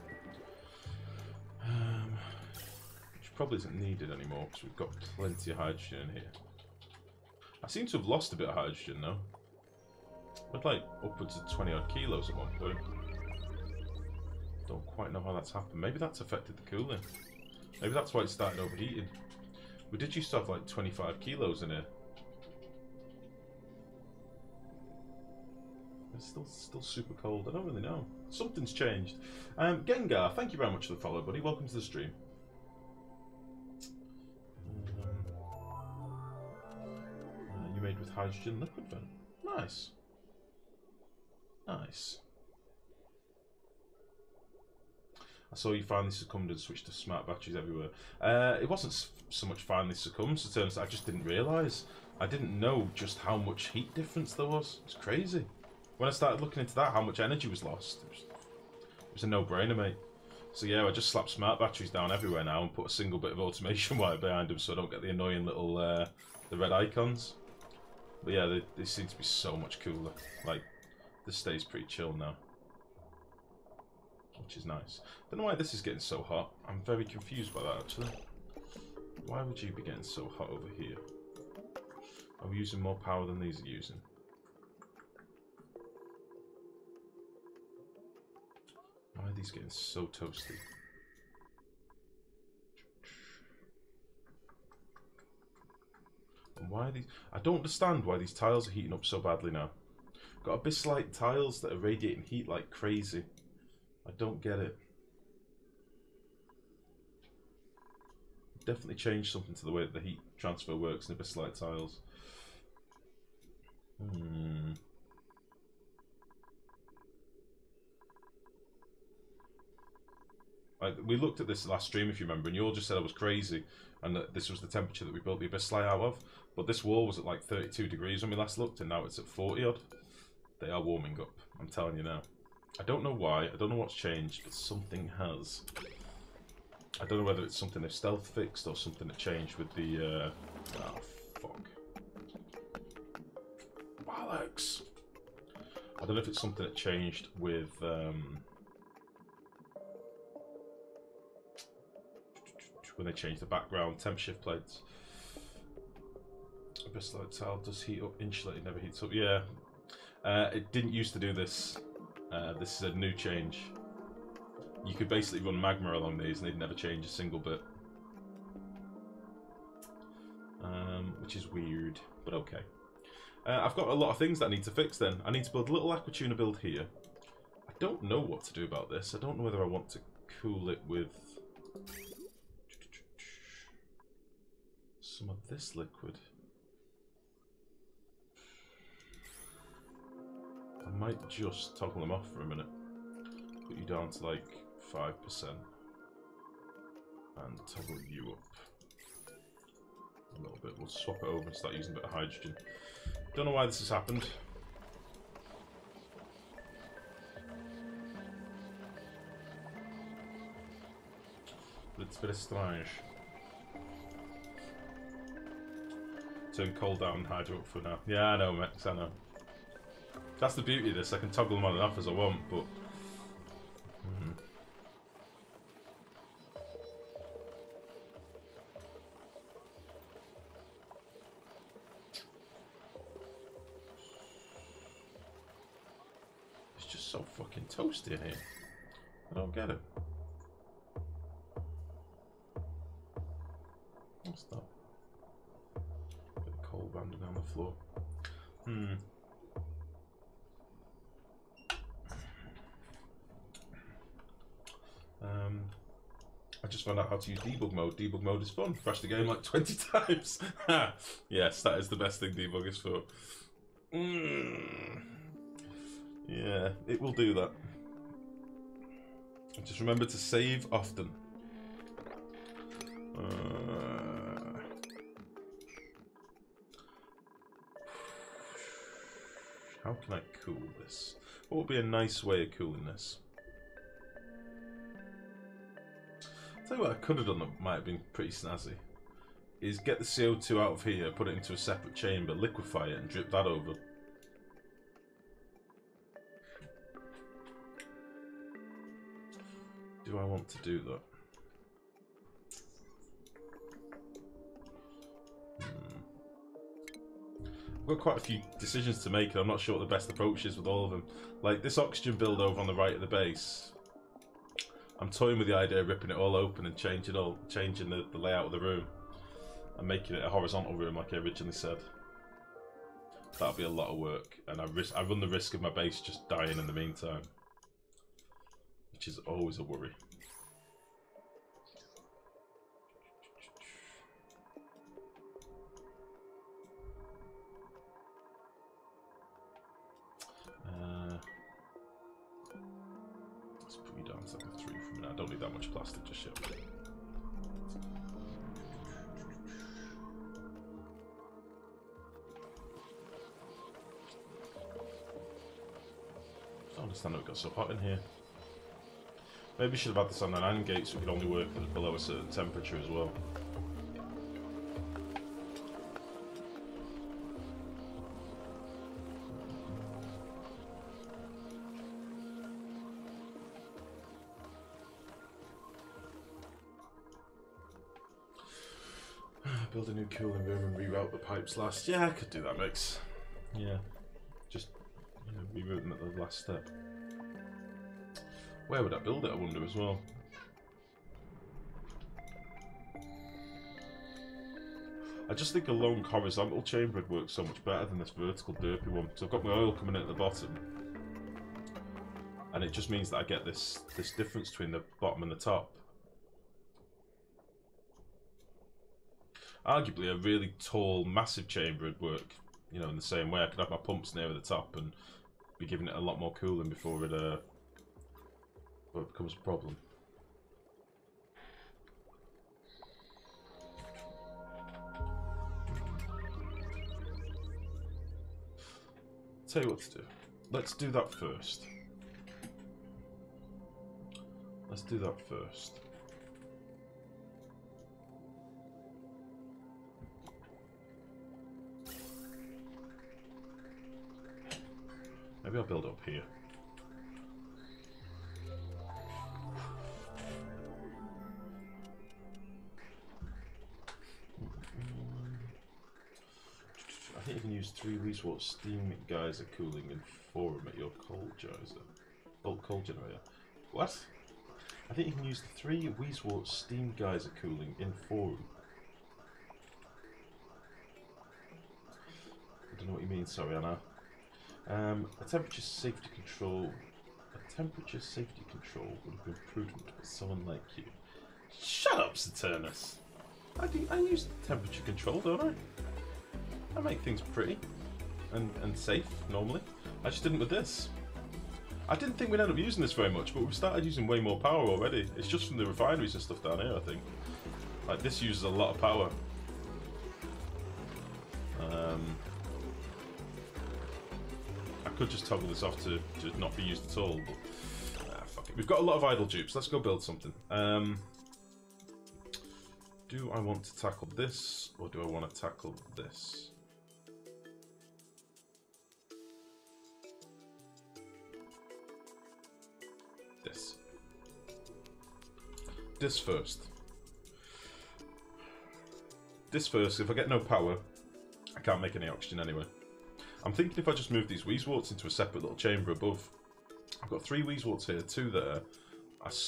Which probably isn't needed anymore, because we've got plenty of hydrogen in here. I seem to have lost a bit of hydrogen, though. I had like upwards of 20 odd kilos at one point. Don't quite know how that's happened. Maybe that's affected the cooling. Maybe that's why it started overheating. We did used to have like 25 kilos in here. It's still super cold. I don't really know. Something's changed. Gengar, thank you very much for the follow, buddy. Welcome to the stream. You made with hydrogen liquid vent. Nice. Nice. I saw you finally succumbed and switched to smart batteries everywhere. It wasn't so much finally succumbed, so it turns out I just didn't realise. I didn't know just how much heat difference there was. It's crazy. When I started looking into that, how much energy was lost, it was a no-brainer, mate. So yeah, I just slapped smart batteries down everywhere now and put a single bit of automation wire behind them so I don't get the annoying little the red icons. But yeah, they seem to be so much cooler. Like, this stays pretty chill now, which is nice. Don't know why this is getting so hot. I'm very confused by that, actually. Why would you be getting so hot over here? Are we using more power than these are using? Why are these getting so toasty? And why are these... I don't understand why these tiles are heating up so badly now. Got abyssite tiles that are radiating heat like crazy. I don't get it. Definitely changed something to the way that the heat transfer works in abyssite tiles. We looked at this last stream, if you remember, and you all just said I was crazy, and that this was the temperature that we built the abyssite out of. But this wall was at like 32 degrees when we last looked, and now it's at 40 odd. They are warming up, I'm telling you now. I don't know why, I don't know what's changed, but something has. I don't know whether it's something they've stealth fixed or something that changed with the, oh, fuck. Alex! I don't know if it's something that changed with, when they changed the background temp shift plates. Abyssite tile does heat up, insulated never heats up. Yeah, it didn't used to do this. This is a new change. You could basically run magma along these and they'd never change a single bit. Which is weird, but okay. I've got a lot of things that I need to fix then. I need to build a little Aquatuner build here. I don't know what to do about this. I don't know whether I want to cool it with some of this liquid. I might just toggle them off for a minute. Put you down to like 5%. And toggle you up a little bit. We'll swap it over and start using a bit of hydrogen. Don't know why this has happened. But it's a bit strange. Turn cold down and hydro up for now. Yeah, I know, Max, I know. That's the beauty of this. I can toggle them on and off as I want, but... It's just so fucking toasty in here. I don't get it. What's that? Bit of coal banding down the floor. I just found out how to use debug mode. Debug mode is fun. Crash the game like 20 times. Yes, that is the best thing debug is for. Yeah, it will do that. Just remember to save often. How can I cool this? What would be a nice way of cooling this? I'll tell you what I could have done that might have been pretty snazzy. Is get the CO2 out of here, put it into a separate chamber, liquefy it and drip that over. Do I want to do that? I've got quite a few decisions to make and I'm not sure what the best approach is with all of them. Like this oxygen build over on the right of the base. I'm toying with the idea of ripping it all open and changing the layout of the room. And making it a horizontal room like I originally said. That'll be a lot of work. And I run the risk of my base just dying in the meantime. Which is always a worry. Let's put you down to like a 3 from now. I don't need that much plastic just yet. I don't understand how it got so hot in here. Maybe we should have had this on an AND gate so we could only work below a certain temperature as well. Build a new cooling room and reroute the pipes last. Yeah, I could do that, Mix. Yeah. Just, you know, reroute them at the last step. Where would I build it, I wonder, as well? I just think a long horizontal chamber would work so much better than this vertical derpy one. So I've got my oil coming in at the bottom. And it just means that I get this difference between the bottom and the top. Arguably, a really tall, massive chamber would work, you know, in the same way. I could have my pumps near the top and be giving it a lot more cooling before it becomes a problem. Tell you what to do. Let's do that first. Let's do that first. Maybe I'll build up here. I think you can use 3 wastewater steam geyser cooling in forum at your coal geyser. Bulk coal generator. What? I think you can use the 3 wastewater steam geyser cooling in forum. I don't know what you mean, sorry Anna. A temperature safety control would have been prudent with someone like you. Shut up, Saturnus! I use temperature control, don't I? I make things pretty and safe normally. I just didn't with this. I didn't think we'd end up using this very much, but we've started using way more power already. It's just from the refineries and stuff down here, I think. Like, this uses a lot of power. I could just toggle this off to not be used at all, but fuck it. We've got a lot of idle dupes. Let's go build something. Do I want to tackle this, or do I want to tackle this? This first. This first, if I get no power, I can't make any oxygen anyway. I'm thinking if I just move these Weezeworts into a separate little chamber above. I've got 3 Weezeworts here, 2 there.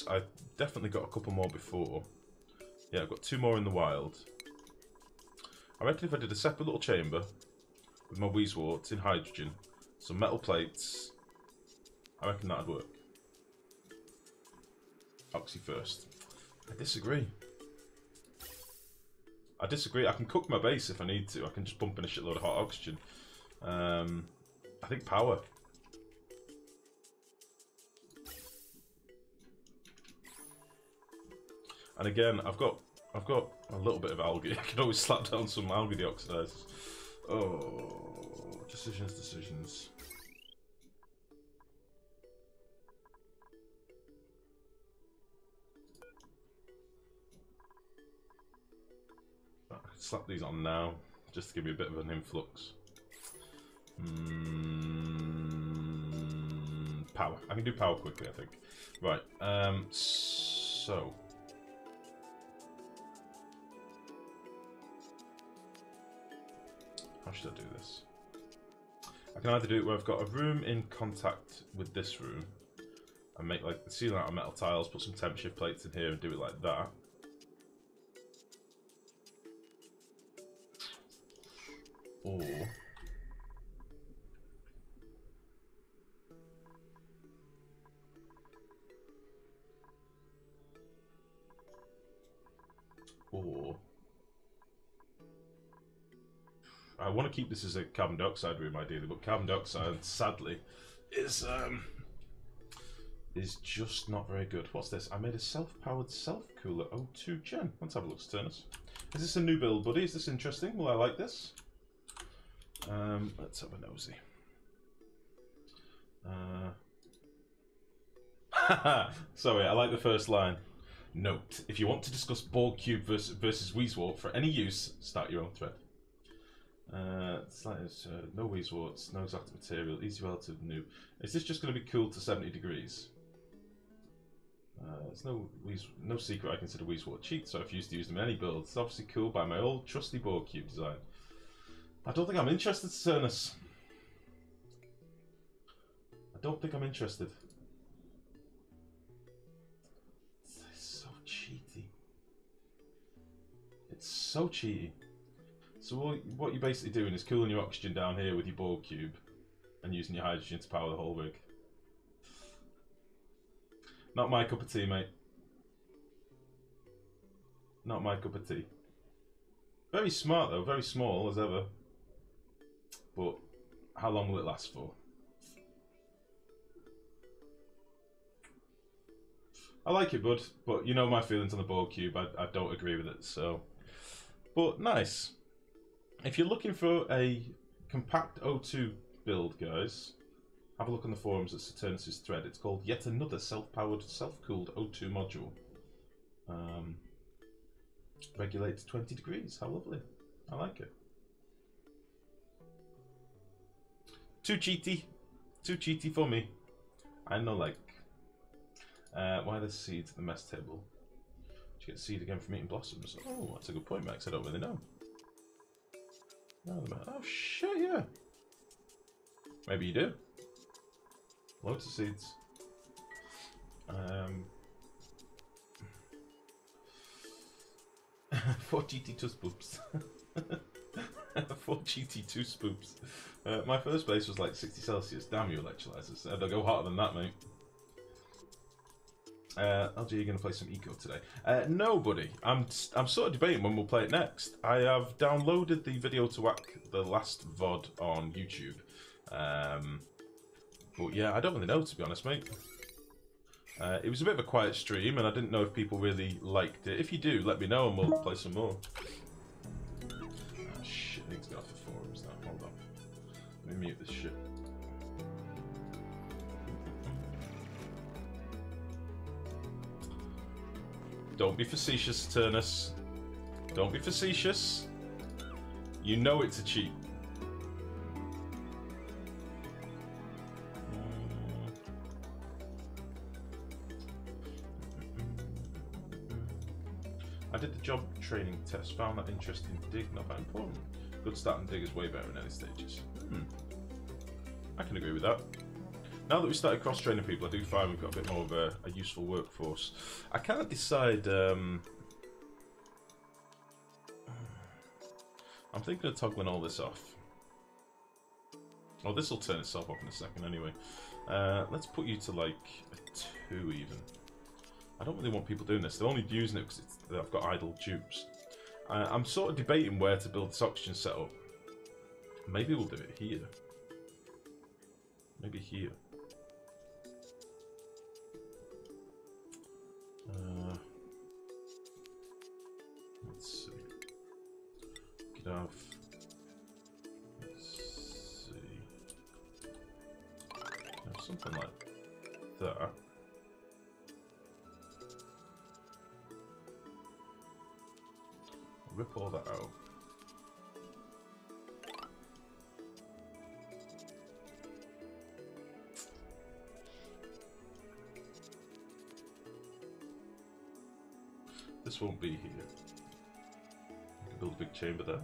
I definitely got a couple more before. Yeah, I've got 2 more in the wild. I reckon if I did a separate little chamber with my Weezeworts in hydrogen, some metal plates, I reckon that'd work. Oxy first. I disagree. I disagree. I can cook my base if I need to. I can just pump in a shitload of hot oxygen. I think power. And again, I've got a little bit of algae. I can always slap down some algae deoxidizers. Oh, decisions. I can slap these on now, just to give me a bit of an influx. Power. I can do power quickly, I think. Right. So. How should I do this? I can either do it where I've got a room in contact with this room and make like the ceiling out of metal tiles, put some temp shift plates in here and do it like that. Or I want to keep this as a carbon dioxide room ideally, but carbon dioxide sadly is just not very good. What's this? I made a self-powered self-cooler O2 gen. Let's have a look, Turnus. Is this a new build, buddy? Is this interesting? Will I like this? Let's have a nosy. Sorry, I like the first line. Note, if you want to discuss Borg Cube versus Weezewort for any use, start your own thread. No Weezeworts, no exact material, easy relative new. Is this just going to be cool to 70 degrees? There's no secret I consider Weezewort cheat, so I refuse to use them in any build. It's obviously cool by my old trusty Borg Cube design. I don't think I'm interested, Cernus. I don't think I'm interested. It's so cheaty. It's so cheaty. So what you're basically doing is cooling your oxygen down here with your Borg Cube and using your hydrogen to power the whole rig. Not my cup of tea, mate. Not my cup of tea. Very smart though, very small as ever. But how long will it last for? I like it, bud, but you know my feelings on the Borg Cube. I don't agree with it, so. But nice. If you're looking for a compact O2 build, guys, have a look on the forums at Saturnus' thread. It's called Yet Another Self-Powered, Self-Cooled O2 Module. Regulates 20 degrees. How lovely. I like it. Too cheaty. Too cheaty for me. I know, like... why the seeds at the mess table? Did you get seed again from eating blossoms? Oh, that's a good point, Max. I don't really know. Oh, shit, yeah. Maybe you do. Loads of seeds. 4 GT2 spoops. 4 GT2 spoops. My first base was like 60 Celsius. Damn you, electrolyzers. They'll go hotter than that, mate. LG, you're going to play some Eco today? No, buddy. I'm sort of debating when we'll play it next. I have downloaded the video to whack the last VOD on YouTube. But yeah, I don't really know, to be honest, mate. It was a bit of a quiet stream, and I didn't know if people really liked it. If you do, let me know, and we'll play some more. Oh, shit, I need to get off the forums now. Hold on. Let me mute this shit. Don't be facetious, Turnus. Don't be facetious. You know it's a cheat. I did the job training test, found that interesting. Dig not that important. Good start and dig is way better in early stages. I can agree with that. Now that we started cross-training people, I do find we've got a bit more of a useful workforce. I can't decide... I'm thinking of toggling all this off. Oh, this will turn itself off in a second anyway. Let's put you to like a 2 even. I don't really want people doing this. They're only using it because I've got idle tubes. I'm sort of debating where to build this oxygen setup. Maybe we'll do it here. Maybe here. have... Let's see... something like that. Rip all that out. This won't be here. I can build a big chamber there.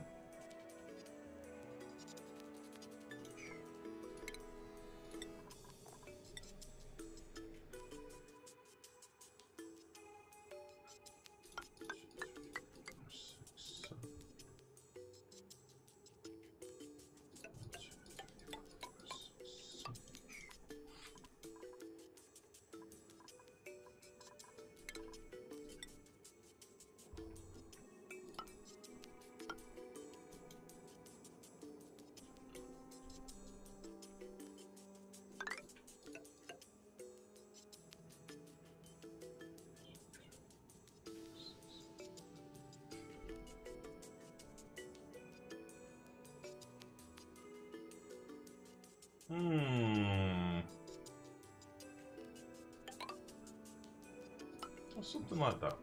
Or something like that.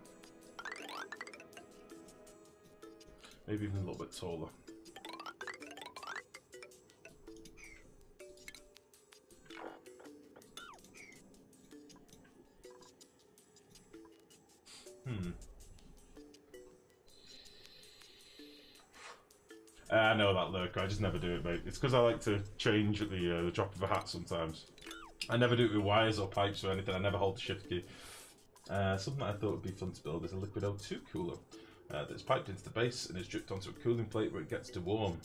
Maybe even a little bit taller. I know that lurker, I just never do it, mate. It's because I like to change at the drop of a hat sometimes. I never do it with wires or pipes or anything, I never hold the shift key. Something that I thought would be fun to build is a liquid O2 cooler that's piped into the base and is dripped onto a cooling plate where it gets to warm.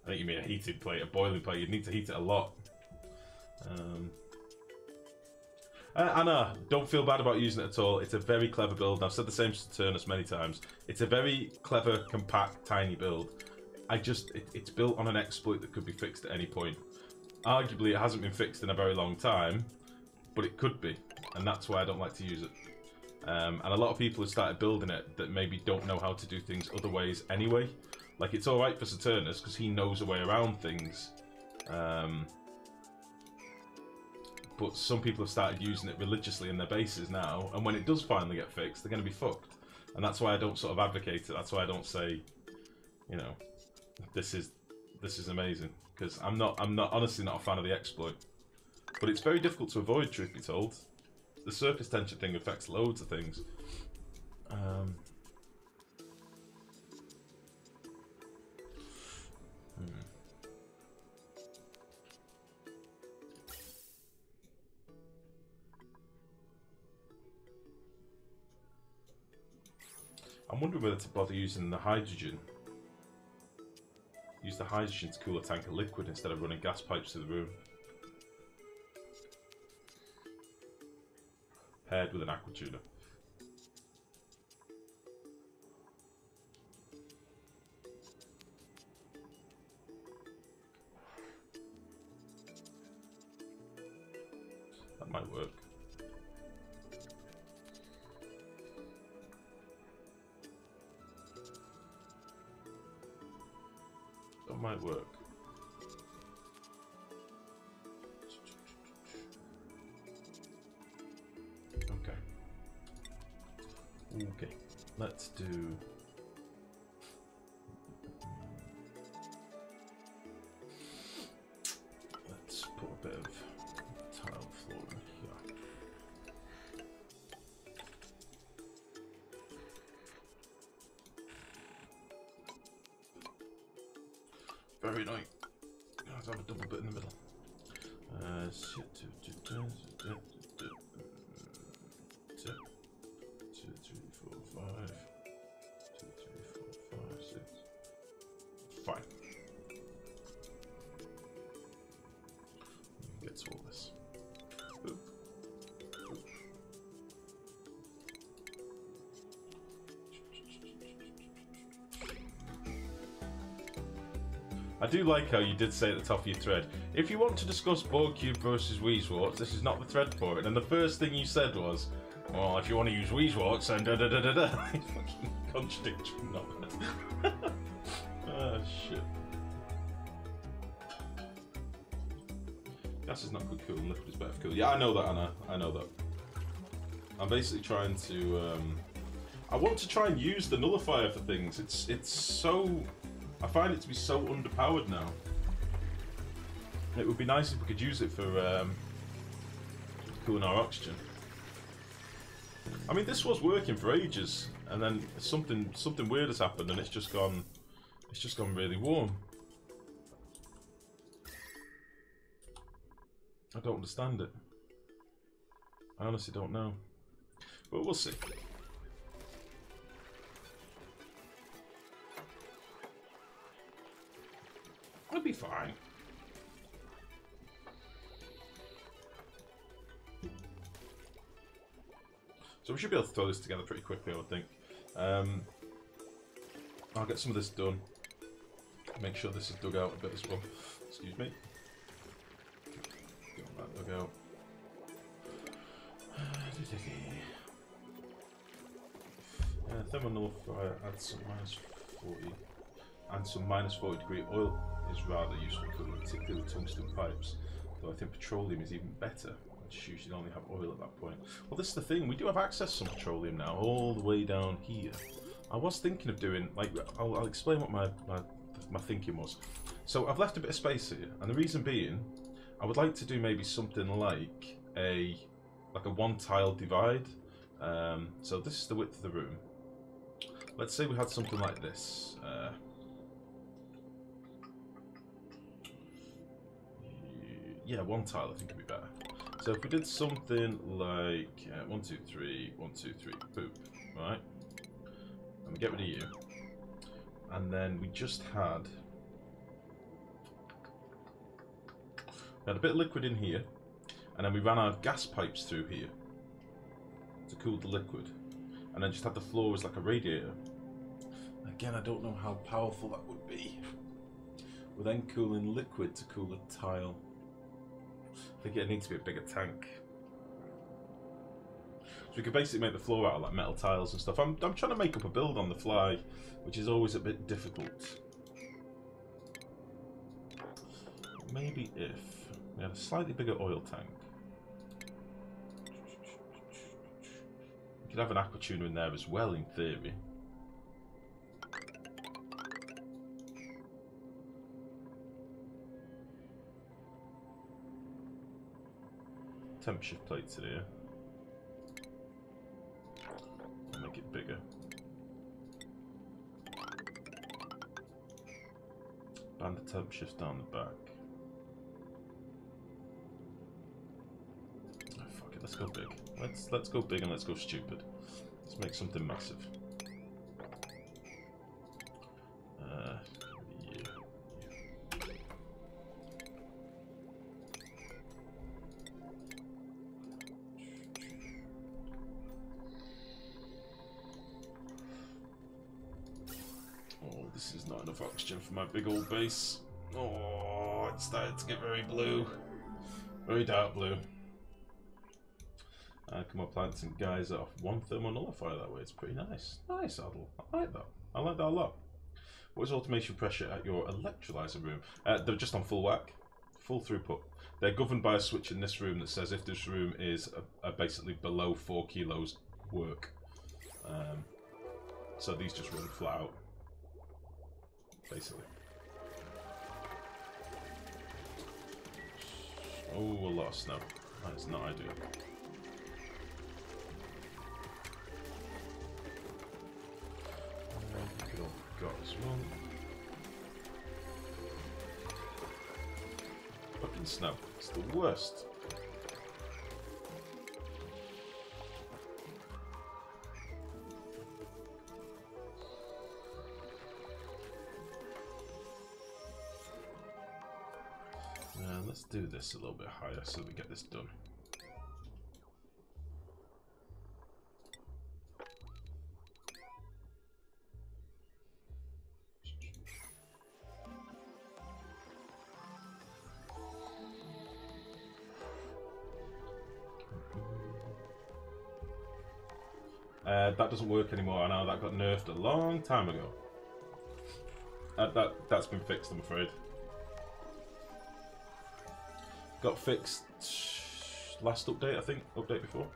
I think you mean a heated plate, a boiling plate, you'd need to heat it a lot. Anna, don't feel bad about using it at all. It's a very clever build. I've said the same to Turnus many times. It's a very clever, compact, tiny build. It's built on an exploit that could be fixed at any point. Arguably, it hasn't been fixed in a very long time, but it could be, and that's why I don't like to use it. And a lot of people have started building it that maybe don't know how to do things other ways anyway. Like, it's alright for Saturnus, because he knows a way around things. But some people have started using it religiously in their bases now, and when it does finally get fixed, they're going to be fucked. And that's why I don't sort of advocate it. That's why I don't say, you know, this is amazing, because I'm honestly not a fan of the exploit. But it's very difficult to avoid, truth be told. The surface tension thing affects loads of things. I'm wondering whether to bother using the hydrogen. Use the hydrogen to cool a tank of liquid instead of running gas pipes to the room. Paired with an aqua tuner. That might work. That might work. Okay, let's do... Let's put a bit of tile floor in here. Very nice. Let's have a double bit in the middle. 2, 3, 4, 5. 2, 3, 4, 5, 6. Fine. Get to all this. Oop. Oop. I do like how you did say at the top of your thread, if you want to discuss Borg-Cube versus Weezwarts, this is not the thread for it. And the first thing you said was, well, if you want to use Weezwarts, then da da da da da. It's fucking contradictory, not bad. Ah, shit. Gas is not good cooling, liquid is better for cooling. Yeah, I know that, Anna. I know that. I'm basically trying to... I want to try and use the nullifier for things. It's so... I find it to be so underpowered now. It would be nice if we could use it for cooling our oxygen. I mean, this was working for ages, and then something weird has happened, and it's just gone really warm. I don't understand it. I honestly don't know. But we'll see. It'll be fine. So we should be able to throw this together pretty quickly, I would think. I'll get some of this done. Make sure this is dug out a bit as well. Excuse me. Get that dug out. Thermal nullifier adds some -40 and some -40-degree oil is rather useful for particularly tungsten pipes. Though I think petroleum is even better, which usually only have oil at that point. Well, this is the thing. We do have access to some petroleum now, all the way down here. I was thinking of doing, like, I'll explain what my thinking was. So I've left a bit of space here, and the reason being, I would like to do maybe something like a one-tile divide. So this is the width of the room. Let's say we had something like this. Yeah, one tile I think would be better. So if we did something like 1, 2, 3, 1, 2, 3, boop, right? And we get rid of you. And then we just had a bit of liquid in here, and then we ran our gas pipes through here to cool the liquid, and then just had the floor as like a radiator. Again, I don't know how powerful that would be. We're then cooling liquid to cool a tile. I think it needs to be a bigger tank. So we could basically make the floor out of like metal tiles and stuff. I'm trying to make up a build on the fly, which is always a bit difficult. Maybe if we had a slightly bigger oil tank. We could have an aqua tuner in there as well, in theory. Temp shift plates in here. I'll make it bigger. Band the temp shifts down the back. Oh, fuck it, let's go big. Let's go big and let's go stupid. Let's make something massive. This is not enough oxygen for my big old base. Oh, it's starting to get very blue. Very dark blue. Come on, plant some guys off. One thermal nullifier that way. It's pretty nice. Nice, Adel. I like that. I like that a lot. What is automation pressure at your electrolyzer room? They're just on full whack. Full throughput. They're governed by a switch in this room that says if this room is basically below 4 kilos work. So these just run flat out. Basically. Oh, a lot of snow. That is not ideal. Look at all we've got as well. Fucking snow. It's the worst. Let's do this a little bit higher so we get this done. That doesn't work anymore. I know that got nerfed a long time ago. That's been fixed, I'm afraid. Got fixed last update, I think. Update before.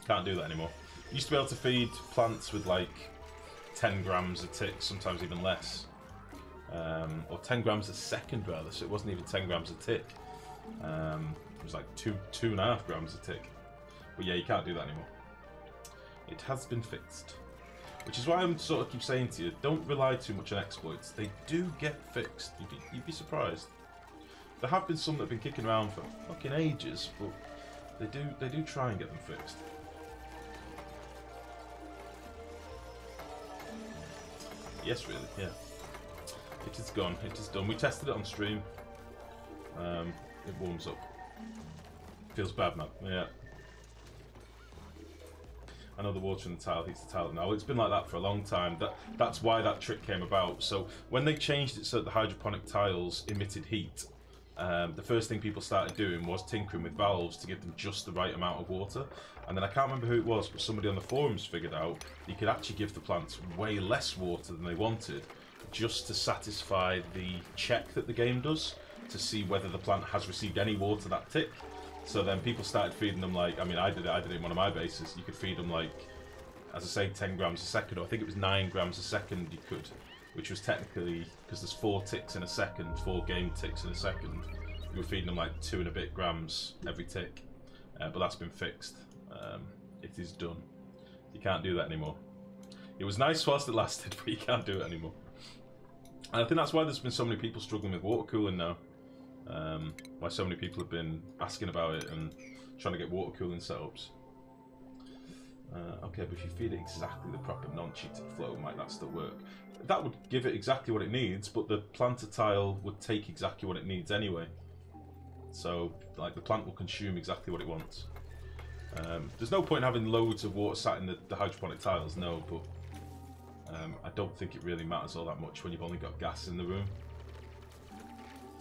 Can't do that anymore. Used to be able to feed plants with like 10 grams a tick, sometimes even less. Or 10 grams a second rather, so it wasn't even 10 grams a tick. It was like 2.5 grams a tick. But yeah, you can't do that anymore. It has been fixed. Which is why I'm sort of keep saying to you, don't rely too much on exploits. They do get fixed. You'd be surprised. There have been some that have been kicking around for fucking ages, but they do try and get them fixed. Yes, really, yeah. It is gone. It is done. We tested it on stream. It warms up. Feels bad, man. Yeah. I know the water in the tile heats the tile now. It's been like that for a long time. That's why that trick came about. So when they changed it so that the hydroponic tiles emitted heat, the first thing people started doing was tinkering with valves to give them just the right amount of water. And then I can't remember who it was, but somebody on the forums figured out you could actually give the plants way less water than they wanted, just to satisfy the check that the game does to see whether the plant has received any water that tick. So then people started feeding them like, I mean, I did it in one of my bases. You could feed them like, as I say, 10 grams a second, or I think it was 9 grams a second you could, which was technically, because there's 4 ticks in a second, 4 game ticks in a second, you were feeding them like 2 and a bit grams every tick. But that's been fixed. It is done. You can't do that anymore. It was nice whilst it lasted, but you can't do it anymore. And I think that's why there's been so many people struggling with water cooling now. Why so many people have been asking about it and trying to get water cooling setups. Okay, but if you feed it exactly the proper non-cheated flow, might that still work? That would give it exactly what it needs, but the planter tile would take exactly what it needs anyway. So, like, the plant will consume exactly what it wants. There's no point in having loads of water sat in the hydroponic tiles, no, but I don't think it really matters all that much when you've only got gas in the room.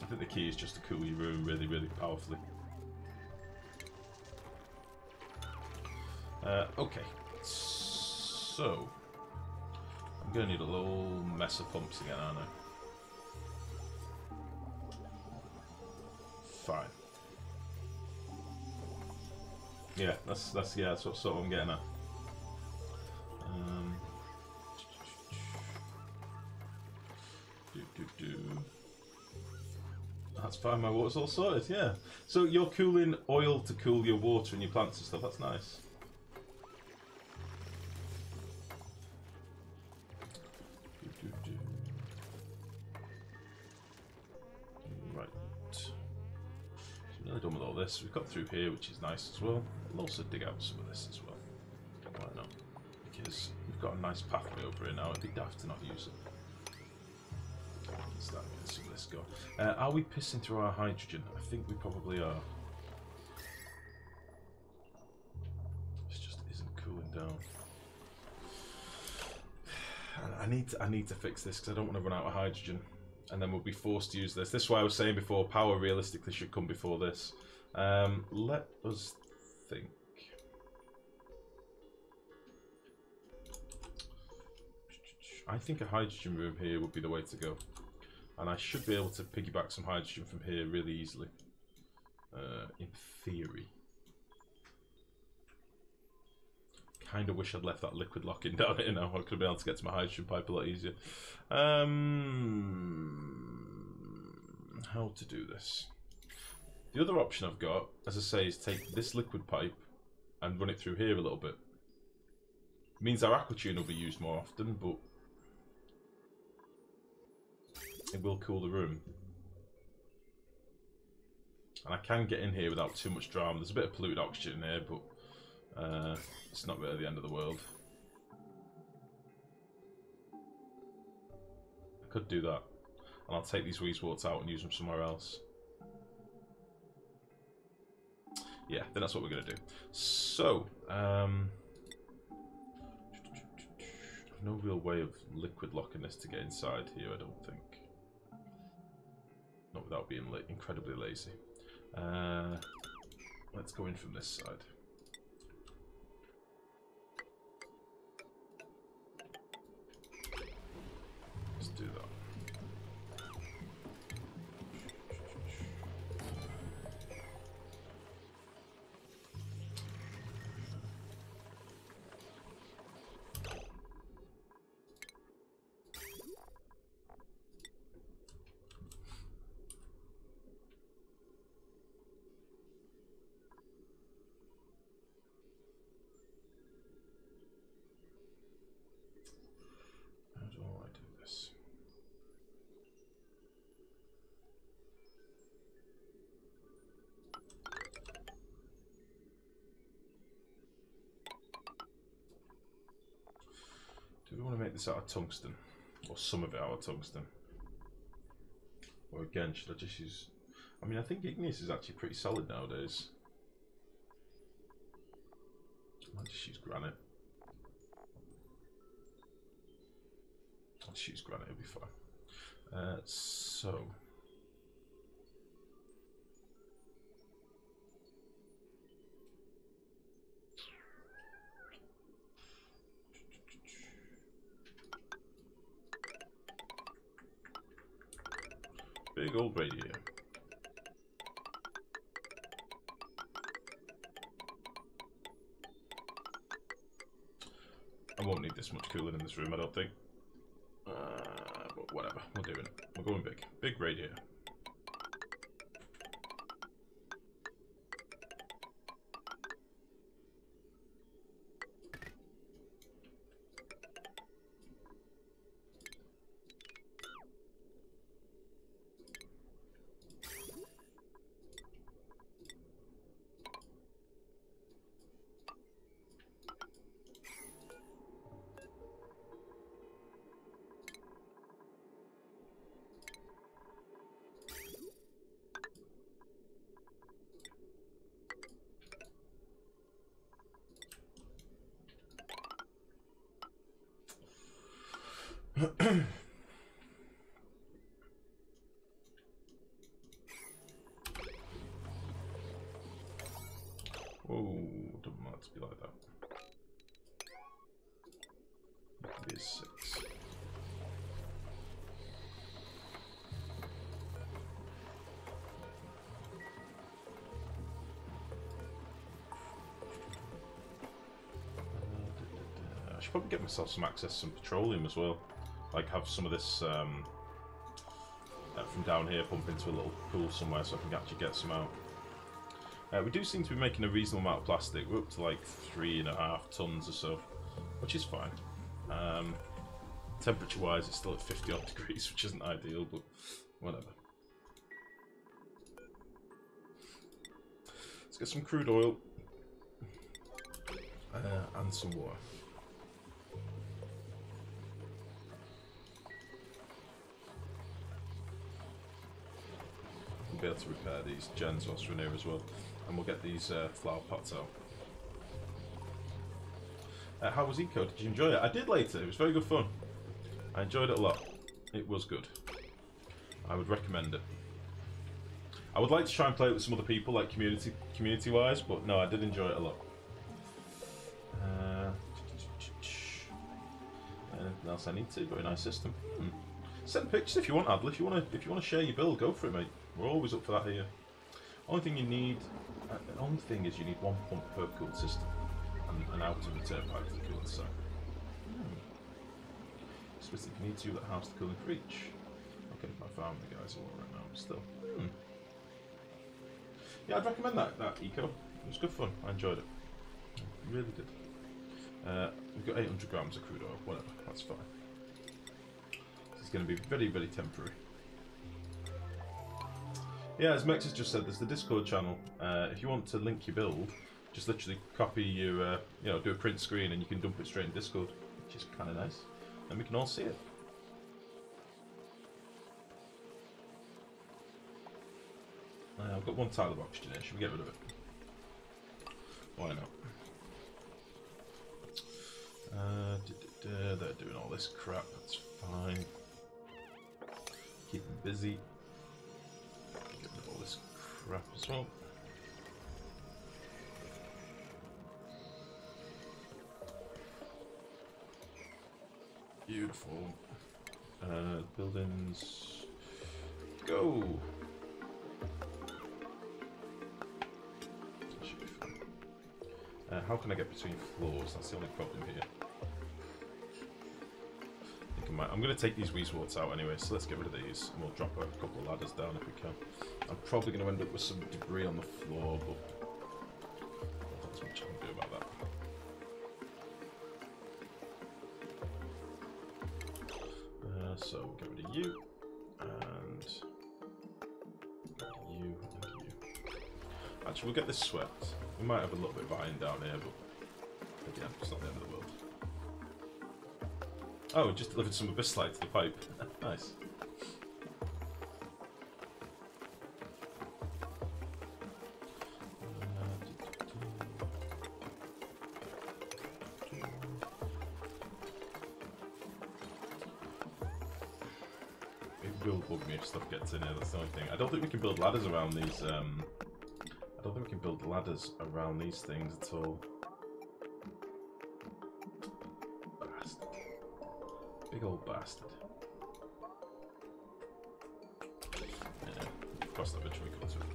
I think the key is just to cool your room really, really powerfully. Okay, so I'm going to need a little mess of pumps again, aren't I? Fine. Yeah, that's what I'm getting at. That's fine, my water's all sorted, yeah. So you're cooling oil to cool your water and your plants and stuff, that's nice. Right. So I'm nearly done with all this. We've got through here, which is nice as well. We'll also dig out some of this as well. Why not? Because we've got a nice pathway over here now. It'd be daft to not use it. Start getting some of this going. Are we pissing through our hydrogen? I think we probably are. This just isn't cooling down. I need to fix this because I don't want to run out of hydrogen, and then we'll be forced to use this. This is why I was saying before, power realistically should come before this. Let us think. I think a hydrogen room here would be the way to go. And I should be able to piggyback some hydrogen from here really easily. In theory. Kind of wish I'd left that liquid lock-in down here now. I could have been able to get to my hydrogen pipe a lot easier. How to do this? The other option I've got, as I say, is take this liquid pipe and run it through here a little bit. It means our aquatune will be used more often, but it will cool the room. And I can get in here without too much drama. There's a bit of polluted oxygen in here, but it's not really the end of the world. I could do that. And I'll take these weezeworts out and use them somewhere else. Yeah, then that's what we're going to do. So, no real way of liquid locking this to get inside here, I don't think. Not without being incredibly lazy. Let's go in from this side. Let's do that. want to make this out of tungsten, or some of it out of tungsten. Or again, should I just use... I mean, I think igneous is actually pretty solid nowadays. I might just use granite. I'll just use granite, it'll be fine. So... Big old radiator. I won't need this much cooling in this room, I don't think. But whatever, we're doing it. We're going big. Big radiator. Whoa, don't want it to be like that. It could be a 6. I should probably get myself some access to some petroleum as well. Like have some of this from down here pump into a little pool somewhere so I can actually get some out. We do seem to be making a reasonable amount of plastic. We're up to like 3.5 tons or so, which is fine. Temperature wise it's still at 50 odd degrees, which isn't ideal, but whatever. Let's get some crude oil and some water. Be able to repair these gens whilst we're in here as well, and we'll get these flower pots out. How was Eco? Did you enjoy it? I did later. It was very good fun. I enjoyed it a lot. It was good. I would recommend it. I would like to try and play it with some other people, like community wise, but no, I did enjoy it a lot. Anything else I need to? Very nice system. Send pictures if you want, Adler. If you want to share your build, go for it, mate. We're always up for that here. Only thing you need, the only thing is you need 1 pump per cooled system, and an out of return pipe for the cooling side. Specifically, you need to that house to cooling for each. Okay, my farm the guys are all right now, but still. Yeah, I'd recommend that Eco. It was good fun. I enjoyed it. Really did. We've got 800 grams of crude oil. Whatever, that's fine. It's going to be very, very temporary. Yeah, as Mex has just said, there's the Discord channel. If you want to link your build, just literally copy your, do a print screen and you can dump it straight in Discord, which is kind of nice. And we can all see it. I've got 1 tile of oxygen here. Should we get rid of it? Why not? They're doing all this crap. That's fine. Keep them busy. Get rid of all this crap as well. Beautiful. Buildings. Go! That should be fun. How can I get between floors? That's the only problem here. I'm going to take these Weezeworts out anyway, so let's get rid of these and we'll drop a couple of ladders down if we can. I'm probably going to end up with some debris on the floor, but not as much I can do about that. So we'll get rid of you, and you, and you. Actually, we'll get this swept. We might have a little bit of iron down here, but again, it's not the end of the world. Oh, it just delivered some abyssite to the pipe. Nice. It will bug me if stuff gets in here, that's the only thing. I don't think we can build ladders around these, I don't think we can build ladders around these things at all. Bastard. Big old bastard. Yeah, cross that bridge when we come to it.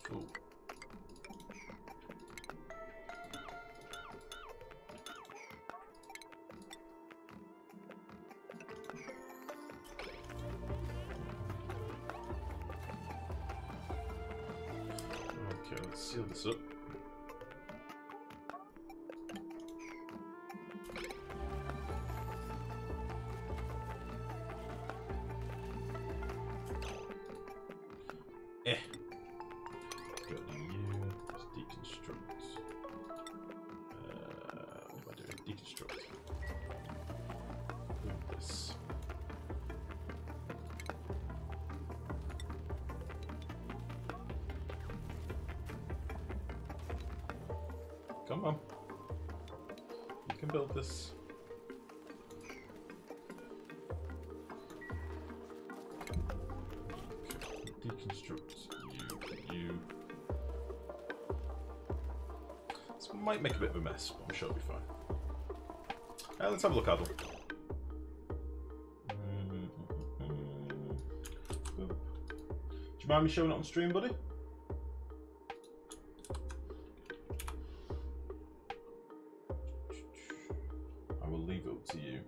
Cool. Okay, let's seal this up. Come on. You can build this. Okay. Deconstruct you. This might make a bit of a mess, but I'm sure it'll be fine. Let's have a look, Adel. Do you mind me showing it on stream, buddy? To you.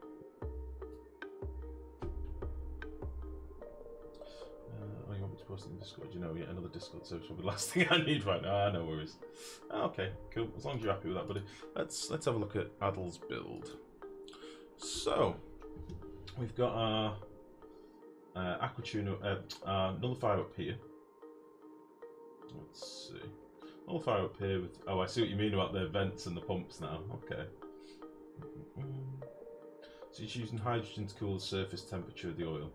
Oh, you want me to post it in Discord? You know, yeah, another Discord service will be the last thing I need right now. No worries. Okay, cool. As long as you're happy with that, buddy. Let's have a look at Adel's build. So we've got our nullifier up here. Let's see. Nullifier up here with. Oh, I see what you mean about the vents and the pumps now. Okay. So it's using hydrogen to cool the surface temperature of the oil.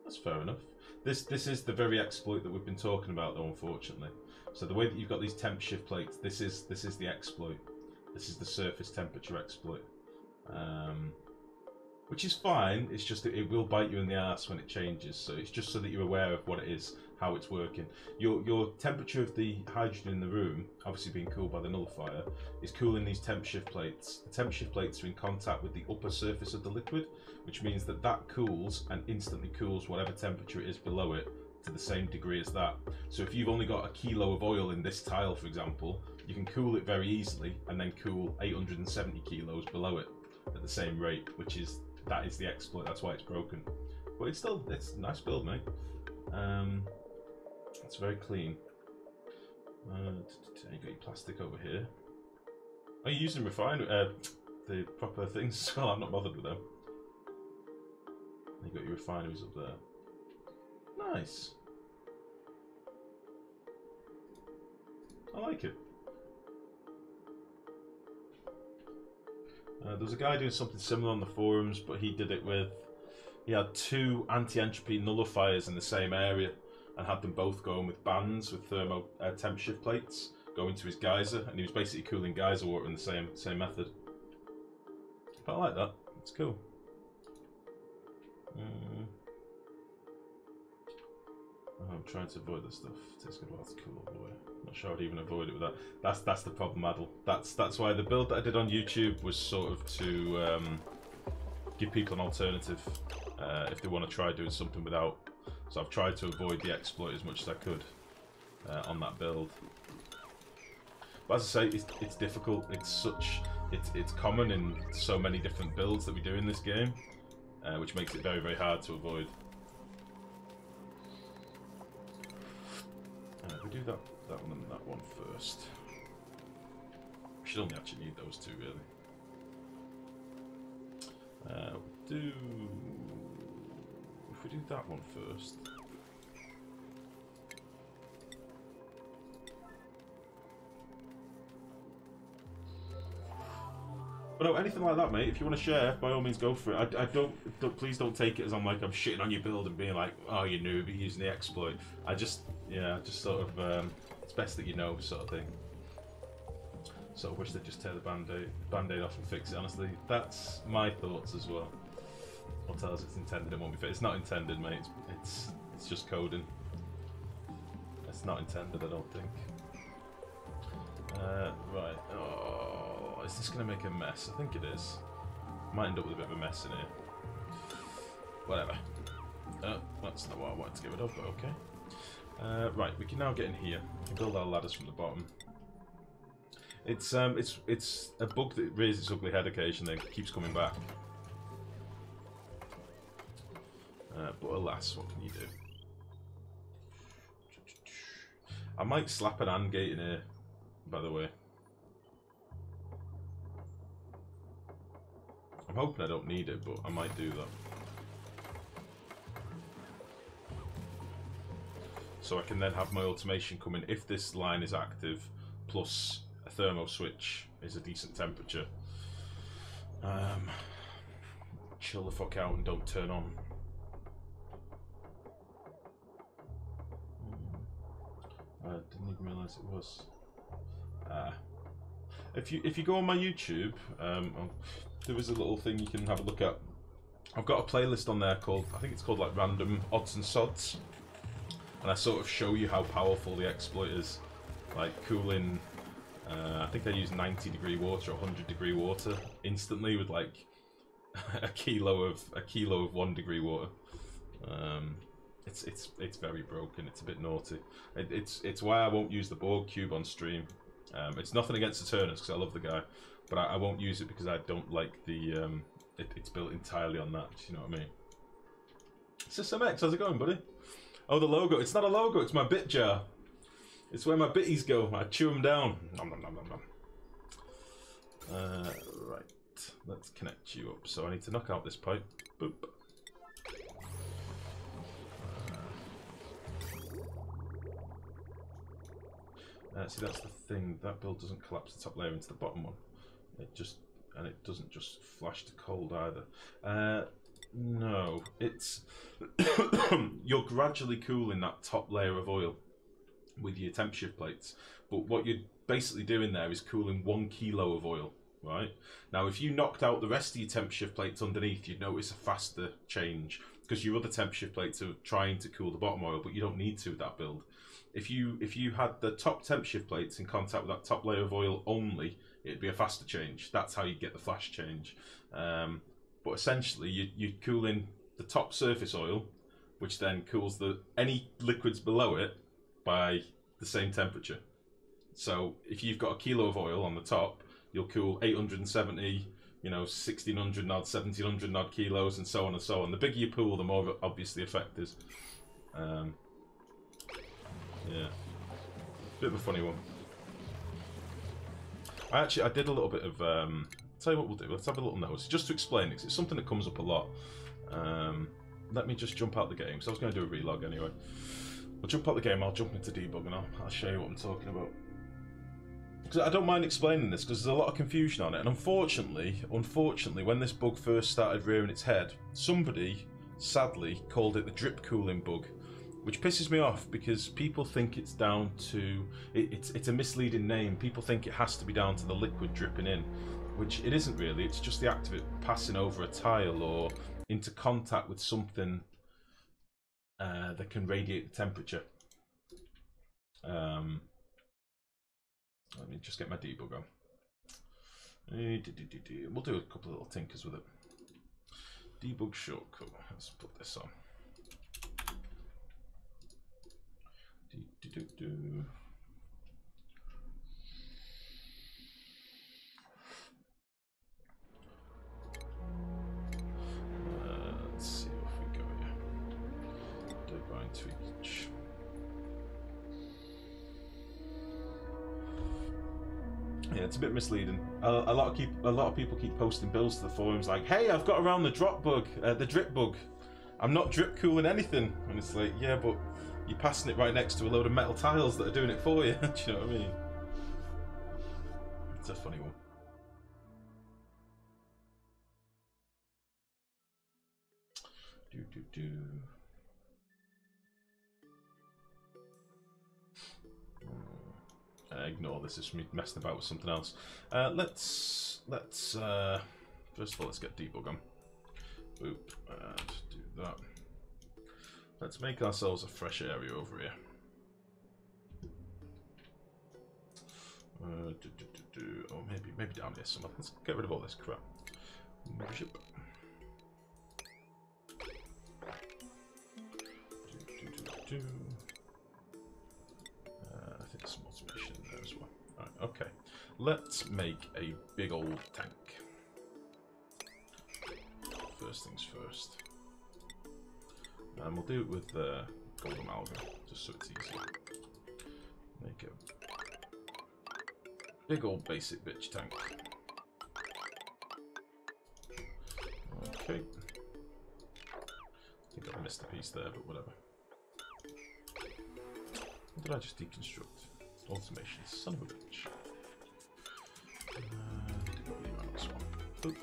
That's fair enough. This is the very exploit that we've been talking about, though, unfortunately. So the way that you've got these temp shift plates, this is the exploit. This is the surface temperature exploit, which is fine. It's just that it will bite you in the ass when it changes. So it's just so that you're aware of what it is, how it's working. Your temperature of the hydrogen in the room, obviously being cooled by the nullifier, is cooling these temp shift plates. The temp shift plates are in contact with the upper surface of the liquid, which means that that cools and instantly cools whatever temperature it is below it to the same degree as that. So if you've only got a kilo of oil in this tile, for example, you can cool it very easily and then cool 870 kilos below it at the same rate, that is the exploit. That's why it's broken. But it's a nice build, mate. It's very clean. You got your plastic over here. Are you using the proper things as well? I'm not bothered with them. You got your refineries up there. Nice. I like it. There was a guy doing something similar on the forums, but he did it with... He had two anti-entropy nullifiers in the same area and had them both going with bands with thermo temp shift plates going to his geyser, and he was basically cooling geyser water in the same method. But I like that. It's cool. Oh, I'm trying to avoid this stuff. It takes a good while to cool all the way. Not sure I'd even avoid it with that. That's the problem, Adel. That's why the build that I did on YouTube was sort of to give people an alternative if they want to try doing something without. So I've tried to avoid the exploit as much as I could on that build. But as I say, it's difficult. It's common in so many different builds that we do in this game, which makes it very, very hard to avoid. We do that one and that one first. We should only actually need those two, really. If we do that one first. But no, anything like that, mate. If you want to share, by all means, go for it. Please don't take it as I'm shitting on your build and being like, oh, you noob, you're using the exploit. Just sort of, it's best that you know, sort of thing. So I wish they'd just tear the band-aid off and fix it. Honestly, that's my thoughts as well. Or tell us it's intended and won't be fixed. It's not intended, mate. It's just coding. It's not intended, I don't think. Right. Oh, is this going to make a mess? I think it is. Might end up with a bit of a mess in here. Whatever. That's not what I wanted to get rid of, but okay. Right, we can now get in here. We can build our ladders from the bottom. It's a bug that raises its ugly head occasionally. It keeps coming back. But alas, what can you do? I might slap an AND gate in here, by the way. I'm hoping I don't need it, but I might do that. So I can then have my automation come in if this line is active, plus a thermo switch is a decent temperature. Chill the fuck out and don't turn on. I didn't even realise it was. If you go on my YouTube, there is a little thing you can have a look at. I've got a playlist on there called, I think it's called like Random Odds and Sods, and I sort of show you how powerful the exploit is, like cooling. I think I use 90-degree water or 100-degree water instantly with like a kilo of 1-degree water. It's very broken. It's a bit naughty. It's why I won't use the Borg cube on stream. It's nothing against the Turners because I love the guy, but I won't use it because I don't like the it's built entirely on that. You know what I mean? System X, how's it going, buddy? Oh, the logo. It's not a logo. It's my bit jar. It's where my bitties go. I chew them down. Nom, nom, nom, nom, nom. Right. Let's connect you up. So I need to knock out this pipe. Boop. See, that's the thing. That build doesn't collapse the top layer into the bottom one. It doesn't just flash to cold either. No, it's you're gradually cooling that top layer of oil with your temp shift plates. But what you're basically doing there is cooling 1 kilo of oil, right? Now, if you knocked out the rest of your temp shift plates underneath, you'd notice a faster change because your other temp shift plates are trying to cool the bottom oil, but you don't need to with that build. If you had the top temp shift plates in contact with that top layer of oil only, it'd be a faster change. That's how you get the flash change. But essentially, you're cooling the top surface oil, which then cools any liquids below it by the same temperature. So if you've got a kilo of oil on the top, you'll cool 870, 1600 odd, 1700 odd kilos, and so on and so on. The bigger you pool, the more obvious the effect is. Yeah, bit of a funny one. I did a little bit of. Tell you what we'll do. Let's have a little nose just to explain it, 'cause it's something that comes up a lot. Let me just jump out the game. So I was going to do a relog anyway. I'll jump out the game. I'll jump into debug and I'll show you what I'm talking about. Because I don't mind explaining this because there's a lot of confusion on it. And unfortunately, when this bug first started rearing its head, somebody sadly called it the drip cooling bug. Which pisses me off because people think it's down to it's a misleading name. People think it has to be down to the liquid dripping in, which it isn't really. It's just the act of it passing over a tile or into contact with something that can radiate the temperature. Let me just get my debug on. We'll do a couple of little tinkers with it. Debug shortcut. Let's put this on. Let's see if we go here. Divine to each. Yeah, it's a bit misleading. A lot of people keep posting bills to the forums like, "Hey, I've got around the drip bug. I'm not drip cooling anything," and it's like, yeah, but you're passing it right next to a load of metal tiles that are doing it for you. Do you know what I mean? It's a funny one. Ignore this. It's me messing about with something else. Let's first of all, let's get debug on. Boop, and do that. Let's make ourselves a fresh area over here. Oh, maybe down here somewhere. Let's get rid of all this crap. I think some automation in there as well. Alright, okay. Let's make a big old tank. First things first. And we'll do it with gold amalgam, just so it's easier. Make a big old basic bitch tank. Okay. I think I missed a piece there, but whatever. What did I just deconstruct? Automation, son of a bitch. Leave out this one. Oop.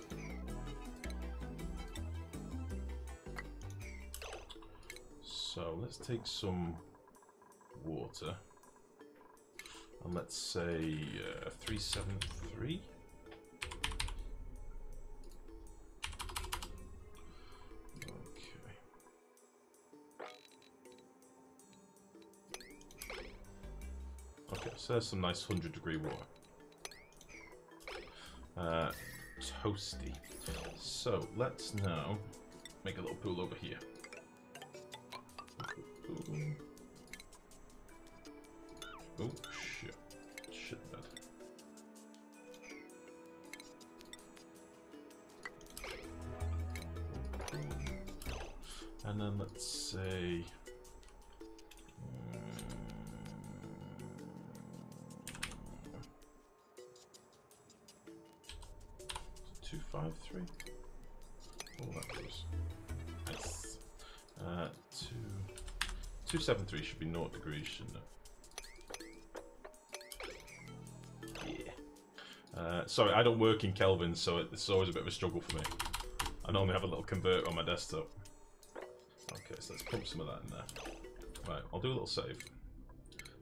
So let's take some water, and let's say 373. Okay, so there's some nice 100-degree water. Toasty. So let's now make a little pool over here. Oh shit. Shit bed. And then let's say 253. Oh, that goes. Nice. 273 should be 0 degrees, shouldn't it? Yeah. Sorry, I don't work in Kelvin, so it's always a bit of a struggle for me. I normally have a little converter on my desktop. Okay, so let's pump some of that in there. Right, I'll do a little save,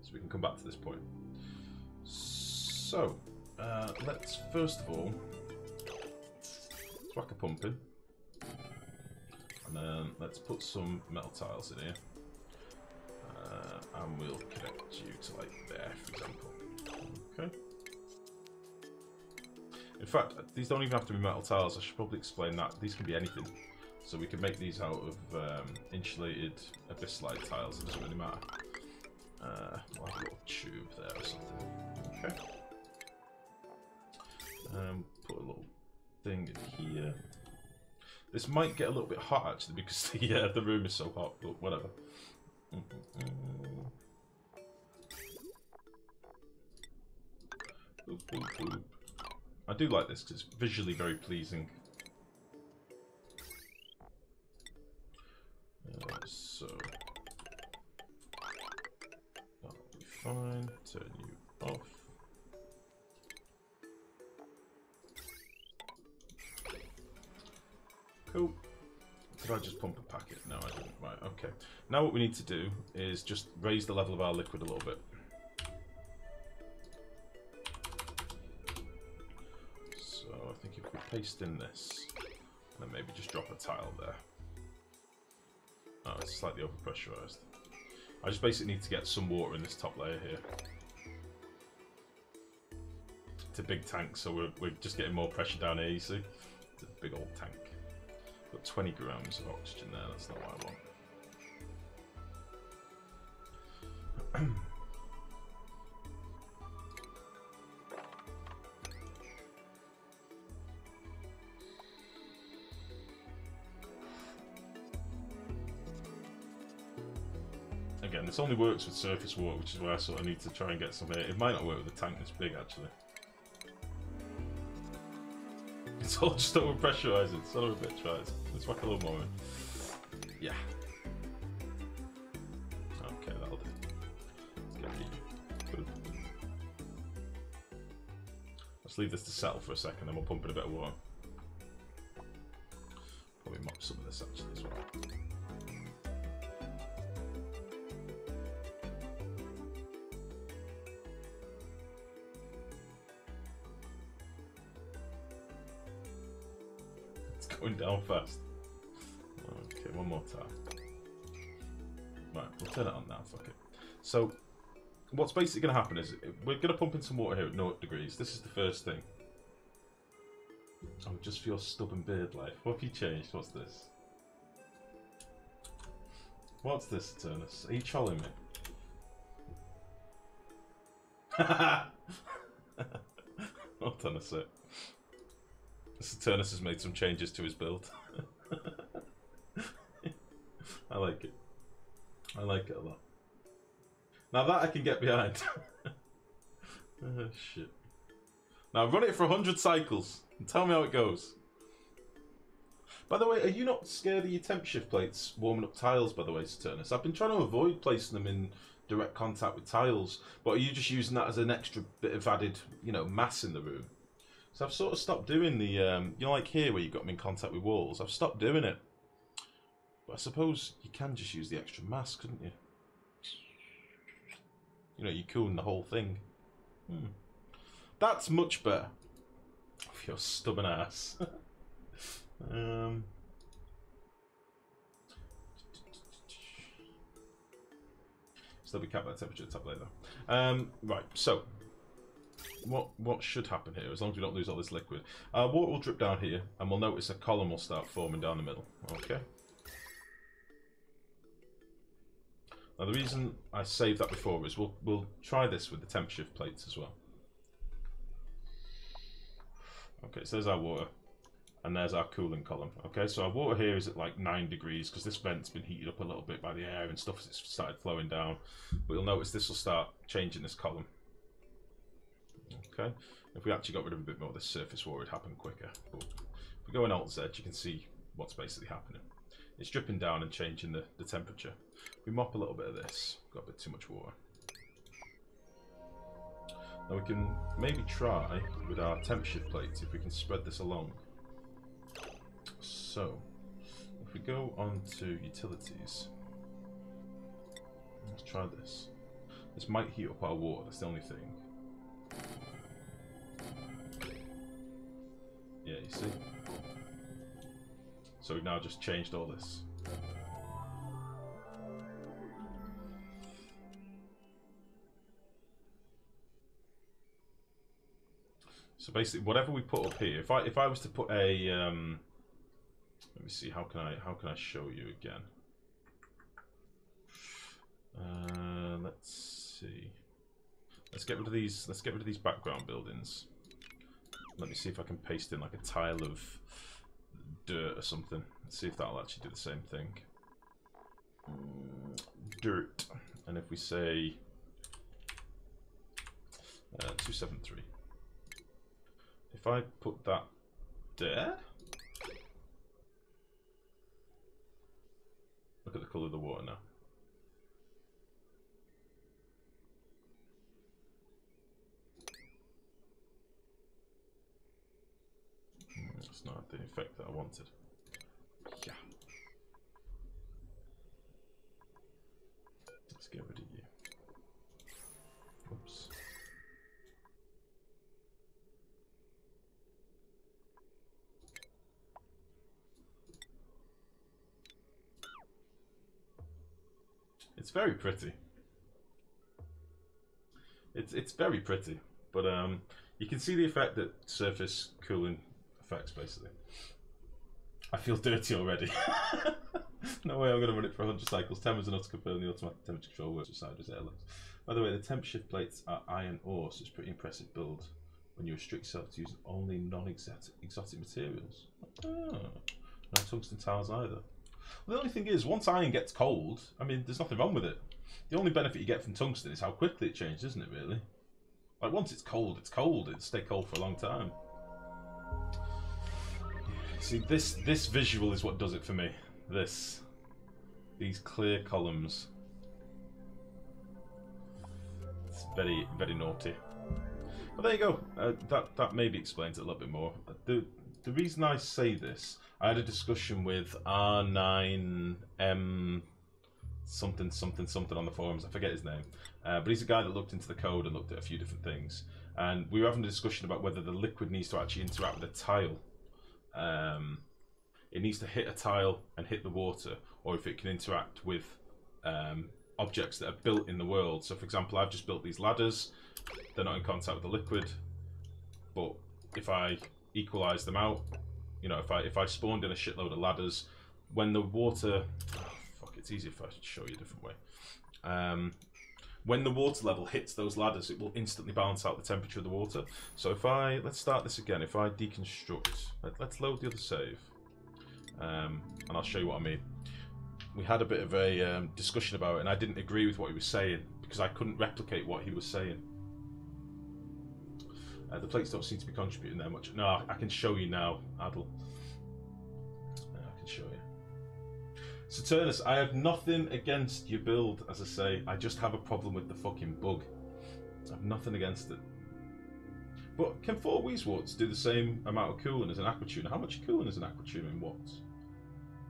so we can come back to this point. So, let's first of all whack a pump in, and then let's put some metal tiles in here, and we'll connect you to like there, for example. Okay. In fact, these don't even have to be metal tiles. I should probably explain that. These can be anything. So we can make these out of insulated abyssalite tiles. It doesn't really matter. We'll have a little tube there or something. Okay. Put a little thing in here. This might get a little bit hot actually because the room is so hot, but whatever. Boop, boop, boop. I do like this because it's visually very pleasing. So that'll be fine. Turn you off. Cool. Did I just pump a packet? No, I didn't. Right, okay. Now what we need to do is just raise the level of our liquid a little bit. So I think if we paste in this, and then maybe just drop a tile there. Oh, it's slightly overpressurized. I just basically need to get some water in this top layer here. It's a big tank, so we're just getting more pressure down here, you see? It's a big old tank. Got 20 grams of oxygen there, that's not what I want. Again, this only works with surface water, which is why I sort of need to try and get some here. It might not work with a tank this big, actually. It's all just overpressurizing, son of a bitch, right? Let's whack a little more in. Yeah. Okay, that'll do. Let's get the... Good. Let's leave this to settle for a second, then we'll pump in a bit of water. Probably mop some of this actually as well. Going down fast. Okay, one more time. Right, we'll turn it on now, fuck it. So, what's basically going to happen is, we're going to pump in some water here at 0 degrees. This is the first thing. Oh, just for your stubborn beard life. What have you changed? What's this? What's this, Turnus? Are you trolling me? Hold on a sec. Turnus has made some changes to his build. I like it. I like it a lot. Now that I can get behind. Oh, shit. Now run it for 100 cycles and tell me how it goes. By the way, are you not scared of your temp shift plates warming up tiles, by the way, Saturnus? I've been trying to avoid placing them in direct contact with tiles, but are you just using that as an extra bit of added, you know, mass in the room? So I've sort of stopped doing the, you know, like here where you've got them in contact with walls. I've stopped doing it. But I suppose you can just use the extra mass, couldn't you? You know, you're cooling the whole thing. That's much better. For your stubborn ass. Still be capped by temperature top later. Right, so what should happen here, as long as we don't lose all this liquid? Water will drip down here, and we'll notice a column will start forming down the middle. Okay. Now the reason I saved that before is we'll try this with the temp shift plates as well. Okay, so there's our water, and there's our cooling column. Okay, so our water here is at like 9 degrees because this vent's been heated up a little bit by the air and stuff as it's started flowing down. But you'll notice this will start changing this column. Okay, if we actually got rid of a bit more of this surface water, it'd happen quicker. But if we go in Alt Z, you can see what's basically happening. It's dripping down and changing the temperature. We mop a little bit of this. Got a bit too much water. Now we can maybe try with our temp shift plates if we can spread this along. So, if we go on to utilities, let's try this. This might heat up our water, that's the only thing. Yeah, you see? So we've now just changed all this. So basically, whatever we put up here, if I was to put a, let me see, how can I show you again? Let's see. Let's get rid of these. Let's get rid of these background buildings. Let me see if I can paste in like a tile of dirt or something. Let's see if that'll actually do the same thing. Dirt, and if we say 273. If I put that there, look at the colour of the water now. That's not the effect that I wanted. Yeah. Let's get rid of you. Oops. It's very pretty. It's very pretty, but you can see the effect that surface cooling affects basically. I feel dirty already. No way I'm going to run it for 100 cycles. 10 was enough to confirm the automatic temperature control works beside as it looks. By the way, the temp shift plates are iron ore, so it's a pretty impressive build when you restrict yourself to using only non-exotic materials. Oh, no tungsten tiles either. Well, the only thing is, once iron gets cold, I mean, there's nothing wrong with it. The only benefit you get from tungsten is how quickly it changes, isn't it, really? Like, once it's cold, it's cold. It'll stay cold for a long time. See, this visual is what does it for me. These clear columns. It's very, very naughty. But there you go. That maybe explains it a little bit more. The reason I say this, I had a discussion with R9M something on the forums. I forget his name, but he's a guy that looked into the code and looked at a few different things. And we were having a discussion about whether the liquid needs to actually interact with a tile. It needs to hit a tile and hit the water, or if it can interact with objects that are built in the world. So for example, I've just built these ladders. They're not in contact with the liquid, but if I equalize them out, you know, if I spawned in a shitload of ladders, when the water, it's easier if I show you a different way. When the water level hits those ladders, it will instantly balance out the temperature of the water. So if let's start this again. If I deconstruct, let's load the other save, and I'll show you what I mean. We had a bit of a discussion about it, and I didn't agree with what he was saying because I couldn't replicate what he was saying. The plates don't seem to be contributing that much. No, I can show you now, Adel. I can show you. Saturnus, I have nothing against your build, as I say. I just have a problem with the fucking bug. I have nothing against it. But can 4 Weezewarts do the same amount of cooling as an Aquatuner? How much cooling is an Aquatuner in watts?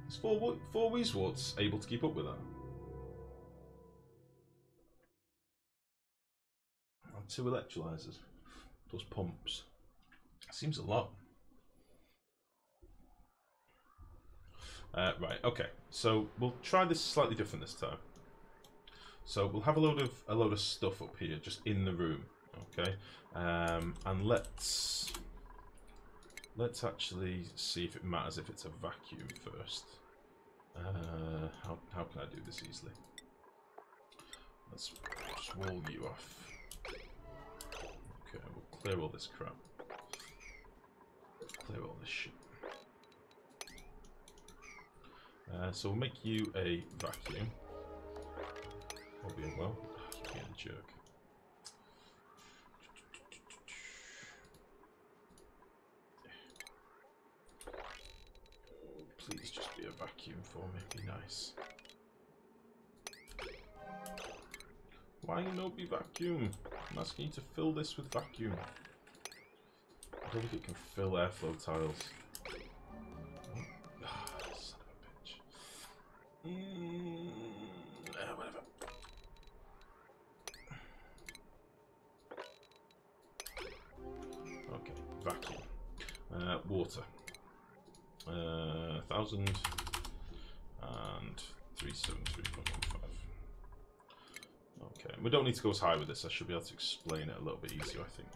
Is 4 Weezewarts able to keep up with that? And 2 electrolyzers plus pumps. Seems a lot. Right, okay. So we'll try this slightly different this time. So we'll have a load of stuff up here, just in the room, okay? And let's actually see if it matters if it's a vacuum first. How can I do this easily? Let's just wall you off. Okay, we'll clear all this crap. Clear all this shit. So we'll make you a vacuum. All being well. You're being a jerk. Please just be a vacuum for me. Be nice. Why not be vacuum? I'm asking you to fill this with vacuum. I don't think it can fill airflow tiles. Whatever. Okay, vacuum. Water. 1,000 and 373.15. Okay, we don't need to go as high with this. I should be able to explain it a little bit easier, I think.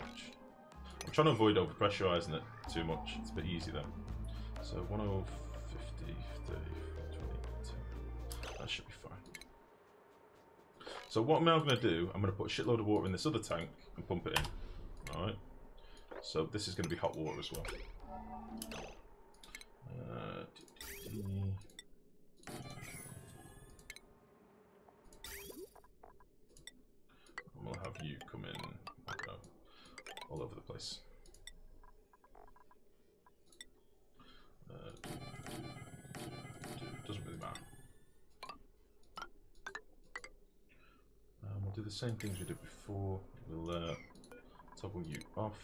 Much. I'm trying to avoid overpressurizing it too much. It's a bit easy though. So 1050, 30, 20. That should be fine. So what I'm now going to do, I'm going to put a shitload of water in this other tank and pump it in. Alright. So this is going to be hot water as well. And we'll have you come in. All over the place. Doesn't really matter. We'll do the same things we did before. We'll toggle you off.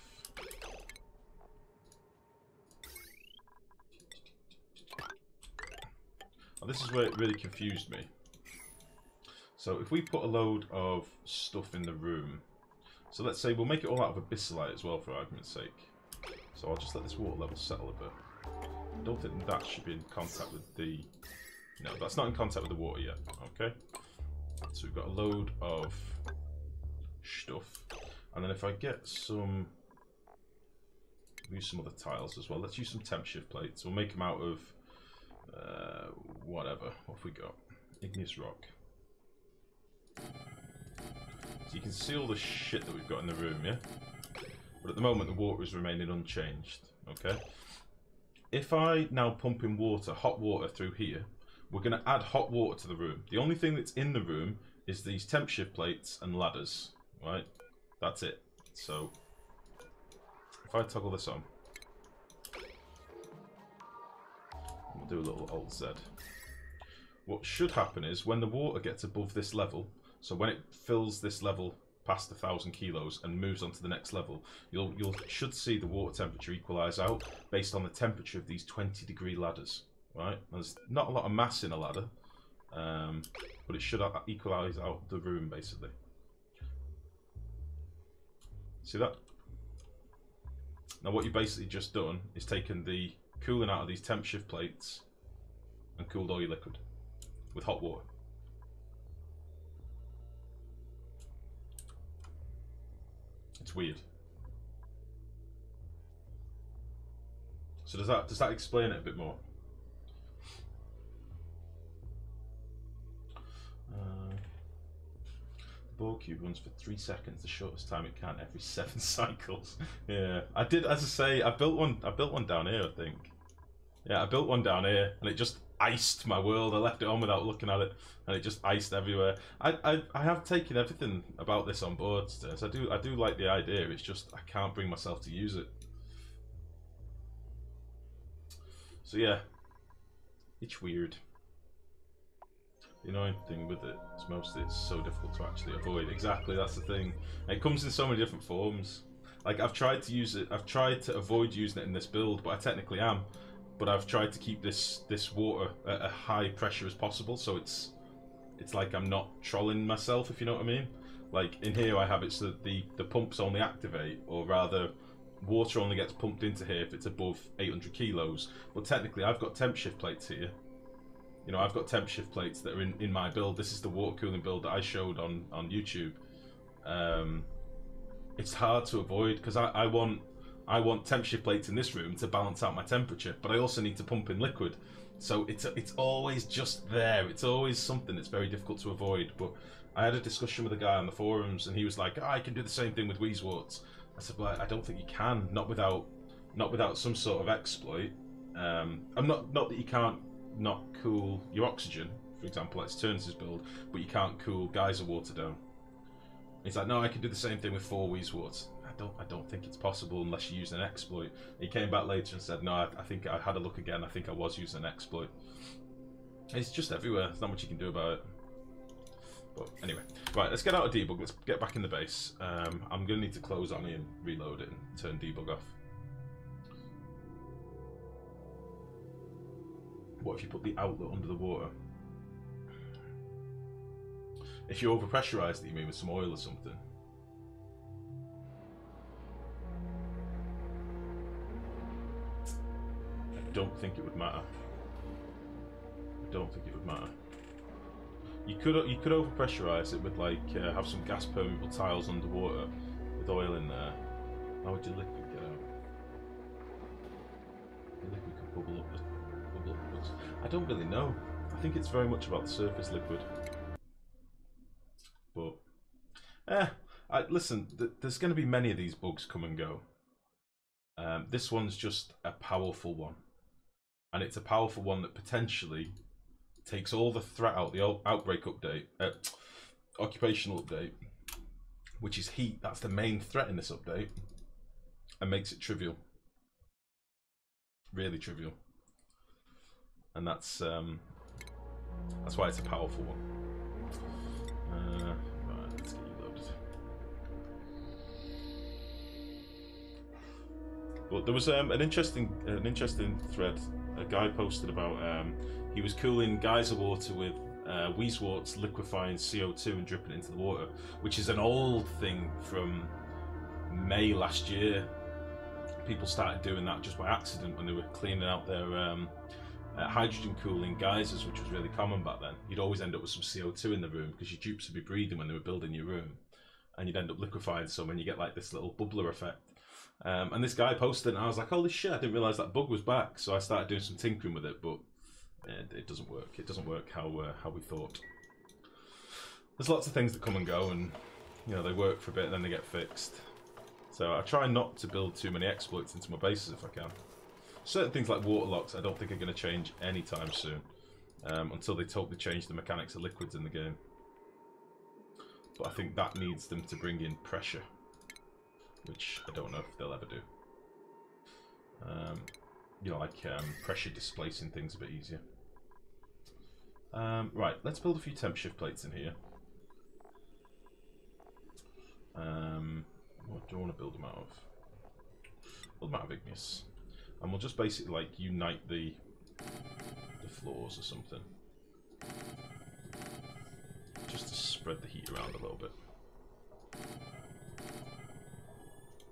Now, this is where it really confused me. So if we put a load of stuff in the room, So let's say we'll make it all out of abyssalite as well, for argument's sake. So I'll just let this water level settle a bit. I don't think that should be in contact with the... No, that's not in contact with the water yet. Okay. So we've got a load of stuff. And then if I get some... use some other tiles as well. Let's use some temp shift plates. We'll make them out of... whatever. What have we got? Igneous rock. So you can see all the shit that we've got in the room, yeah? But at the moment the water is remaining unchanged, okay? If I now pump in water, hot water through here, we're going to add hot water to the room. The only thing that's in the room is these temp shift plates and ladders, right? That's it. So, if I toggle this on, we'll do a little Alt-Z. What should happen is, when the water gets above this level, so when it fills this level past 1,000 kilos and moves on to the next level, you should see the water temperature equalise out based on the temperature of these 20-degree ladders. Right? There's not a lot of mass in a ladder, but it should equalise out the room basically. See that? Now what you've basically just done is taken the cooling out of these temp shift plates and cooled all your liquid with hot water. It's weird. So does that explain it a bit more? The ball cube runs for 3 seconds, the shortest time it can every 7 cycles. Yeah, I did. As I say, I built one down here, I think. Yeah, I built one down here, and it just iced my world. I left it on without looking at it, and it just iced everywhere. I have taken everything about this on board, so I do like the idea. It's just I can't bring myself to use it. So yeah, it's weird. The annoying thing with it is mostly it's so difficult to actually avoid. Exactly, that's the thing. And it comes in so many different forms. Like I've tried to use it. I've tried to avoid using it in this build, but I technically am. But I've tried to keep this water at a high pressure as possible, so it's like I'm not trolling myself, if you know what I mean. Like in here I have it so that the pumps only activate, or rather water only gets pumped into here if it's above 800 kilos. But technically I've got temp shift plates here. You know, I've got temp shift plates that are in my build. This is the water cooling build that I showed on YouTube. It's hard to avoid because I want temp shift plates in this room to balance out my temperature, but I also need to pump in liquid. So it's always just there. It's always something that's very difficult to avoid. But I had a discussion with a guy on the forums, and he was like, I can do the same thing with Weezewarts. I said, well, I don't think you can, not without some sort of exploit. I'm not that you can't not cool your oxygen, for example, let's turn his build, but you can't cool geyser water down. He's like, no, I can do the same thing with 4 Weezewarts. I don't think it's possible unless you use an exploit. He came back later and said, no, I think I had a look again. I think I was using an exploit. It's just everywhere. There's not much you can do about it. But anyway, right, let's get out of debug. Let's get back in the base. I'm going to need to close on me and reload it and turn debug off. What if you put the outlet under the water? If you overpressurize it, you mean with some oil or something? I don't think it would matter. I don't think it would matter. You could overpressurize it with like have some gas permeable tiles underwater with oil in there. How would your liquid get out? The liquid could bubble up. I don't really know. I think it's very much about the surface liquid. But listen, there's going to be many of these bugs come and go. This one's just a powerful one. And it's a powerful one that potentially takes all the threat out, the outbreak update, occupational update, which is heat. That's the main threat in this update, and makes it trivial. Really trivial. And that's why it's a powerful one. Right, let's get you loaded. But there was an interesting thread. A guy posted about he was cooling geyser water with Weezewarts liquefying CO2 and dripping it into the water, which is an old thing from May last year, people started doing that just by accident when they were cleaning out their hydrogen cooling geysers, which was really common back then. You'd always end up with some CO2 in the room because your dupes would be breathing when they were building your room, and you'd end up liquefying some, and you get like this little bubbler effect. And this guy posted it, and I was like, holy shit, I didn't realise that bug was back. So I started doing some tinkering with it, but it doesn't work. It doesn't work how we thought. There's lots of things that come and go, and you know, they work for a bit and then they get fixed. So I try not to build too many exploits into my bases if I can. Certain things like water locks I don't think are going to change anytime soon, until they totally change the mechanics of liquids in the game. But I think that needs them to bring in pressure, which I don't know if they'll ever do. You know, like pressure displacing things a bit easier. Right, let's build a few temp shift plates in here. What do I want to build them out of? Build them out of igneous. And we'll just basically like unite the floors or something. Just to spread the heat around a little bit.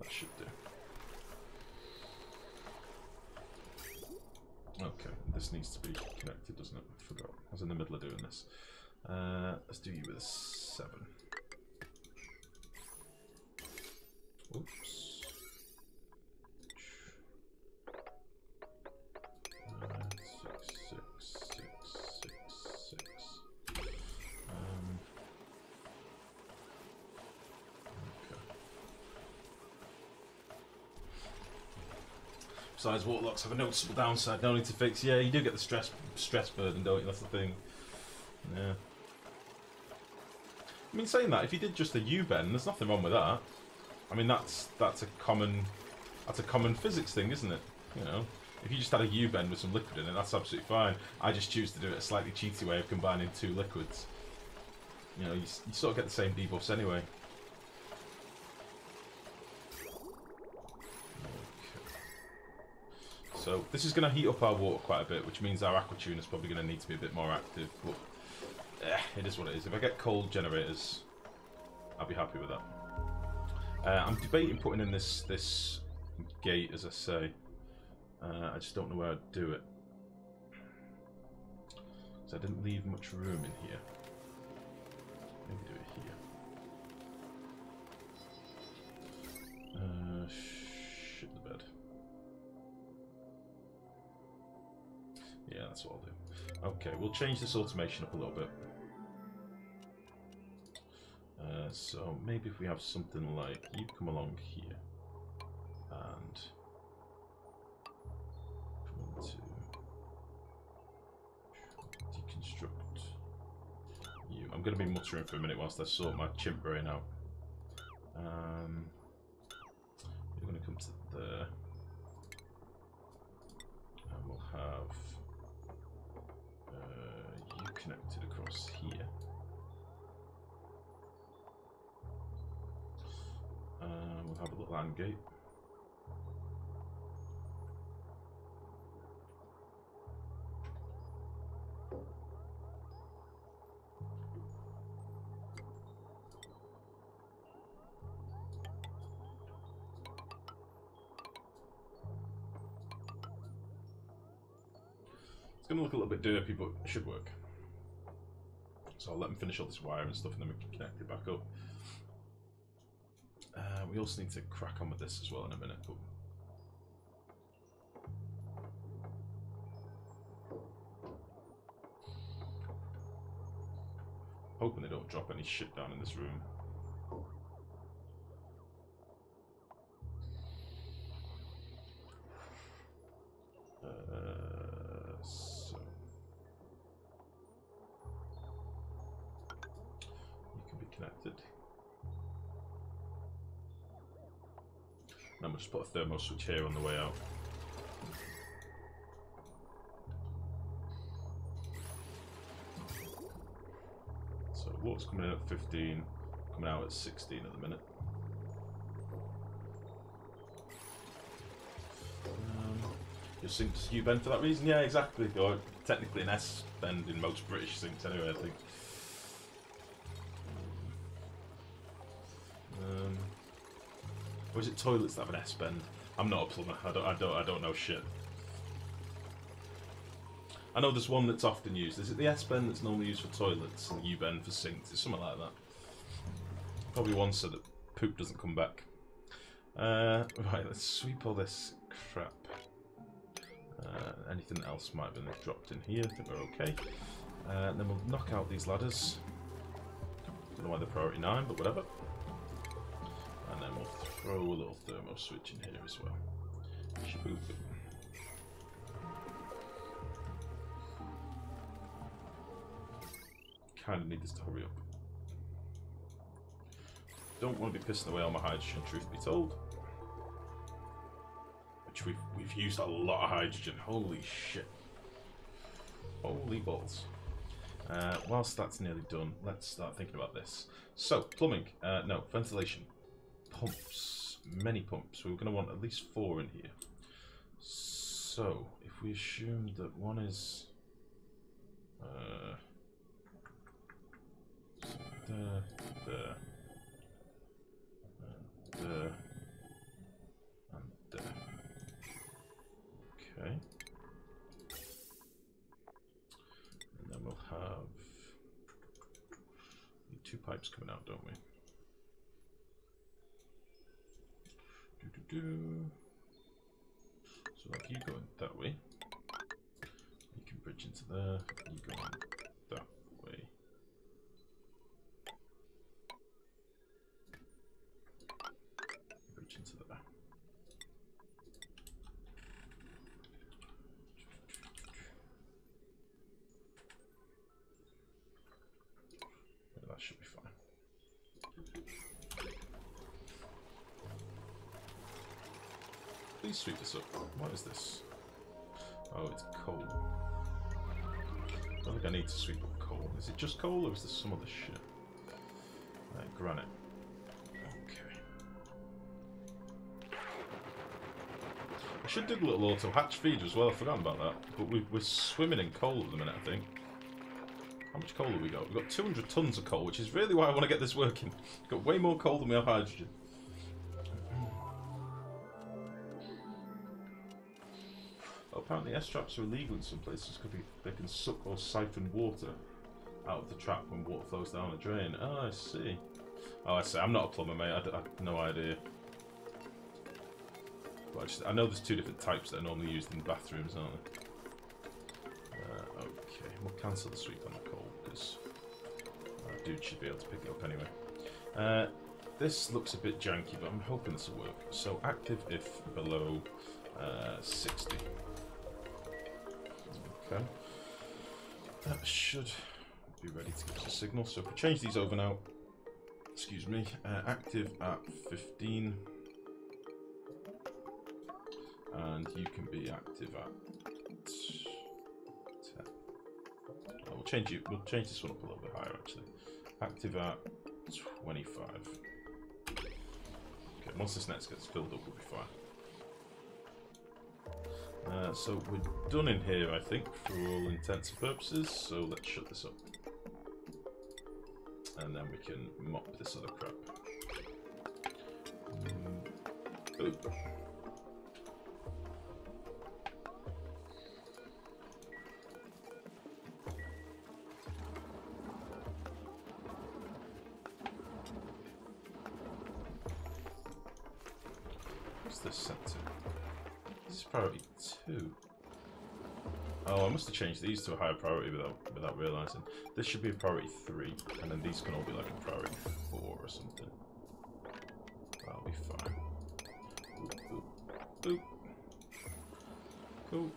That should do. Okay, this needs to be connected, doesn't it? I forgot. I was in the middle of doing this. Let's do you with a 7. Oops. 6, 6, 6, 6, 6. Okay. Besides, water locks have a noticeable downside. No need to fix. Yeah, you do get the stress burden, don't you? That's the thing. Yeah. I mean, saying that, if you did just a U-bend, there's nothing wrong with that. I mean, that's a common physics thing, isn't it? You know, if you just had a U-bend with some liquid in it, that's absolutely fine. I just choose to do it a slightly cheaty way of combining 2 liquids. You know, you sort of get the same debuffs anyway. So this is going to heat up our water quite a bit, which means our aqua tuner is probably going to need to be a bit more active. But it is what it is. If I get cold generators, I'll be happy with that. I'm debating putting in this gate, as I say. I just don't know where I'd do it. So I didn't leave much room in here. Maybe do it here. Shit the bed. Yeah, that's what I'll do. Okay, we'll change this automation up a little bit. So maybe if we have something like you come along here and come into deconstruct you. I'm going to be muttering for a minute whilst I sort my chimp brain out. You're going to come to there, and we'll have you connected across here. We'll have a little AND gate. It's going to look a little bit derpy, but it should work. So I'll let them finish all this wire and stuff, and then we can connect it back up. We also need to crack on with this as well in a minute. But hoping they don't drop any shit down in this room. So you can be connected. And I'm going to just put a thermo switch here on the way out. So water's coming in at 15, coming out at 16 at the minute. Your sink's U-bend for that reason? Yeah, exactly. Or technically an S-bend in most British sinks anyway, I think. Or is it toilets that have an S-bend? I'm not a plumber. I don't know shit. I know there's one that's often used. Is it the S-bend that's normally used for toilets and the U-bend for sinks? It's something like that. Probably one so that poop doesn't come back. Right, let's sweep all this crap. Anything else might have been dropped in here. I think we're okay. Then we'll knock out these ladders. Don't know why they're priority 9, but whatever. And then we'll throw a little thermo switch in here as well. Shaboom. Kind of need this to hurry up. Don't want to be pissing away all my hydrogen, truth be told. Which we've used a lot of hydrogen. Holy shit. Holy balls. Whilst that's nearly done, let's start thinking about this. So, plumbing. No, ventilation. Pumps. Many pumps. We're going to want at least 4 in here. So, if we assume that one is... there, and there. Okay. And then we'll have... need 2 pipes coming out, don't we? So like you going that way, you can bridge into there, you go on that way. Bridge into there. Yeah, that should be fine. Please sweep this up. What is this? Oh, it's coal. I don't think I need to sweep up coal. Is it just coal or is there some other shit? Granite. Okay. I should do a little auto hatch feeder as well. I forgot about that. But we're swimming in coal at the minute, I think. How much coal have we got? We've got 200 tons of coal, which is really why I want to get this working. We've got way more coal than we have hydrogen. Apparently S-traps are illegal in some places because they can suck or siphon water out of the trap when water flows down a drain. Oh, I see. Oh, I see. I'm not a plumber, mate. I have no idea. But I know there's 2 different types that are normally used in bathrooms, aren't they? Okay, we'll cancel the sweep on the coal because dude should be able to pick it up anyway. This looks a bit janky, but I'm hoping this will work. So active if below 60. Okay. That should be ready to give us a signal. So if we change these over now, excuse me, active at 15, and you can be active at 10. We'll change this one up a little bit higher actually. Active at 25. Okay, once this net gets filled up, we'll be fine. So we're done in here, I think, for all intents and purposes, so let's shut this up. And then we can mop this other crap. What's this set to? This is priority 2. Oh, I must have changed these to a higher priority without realising. This should be a priority 3, and then these can all be like a priority 4 or something. That'll be fine. Boop, boop, boop. Cool.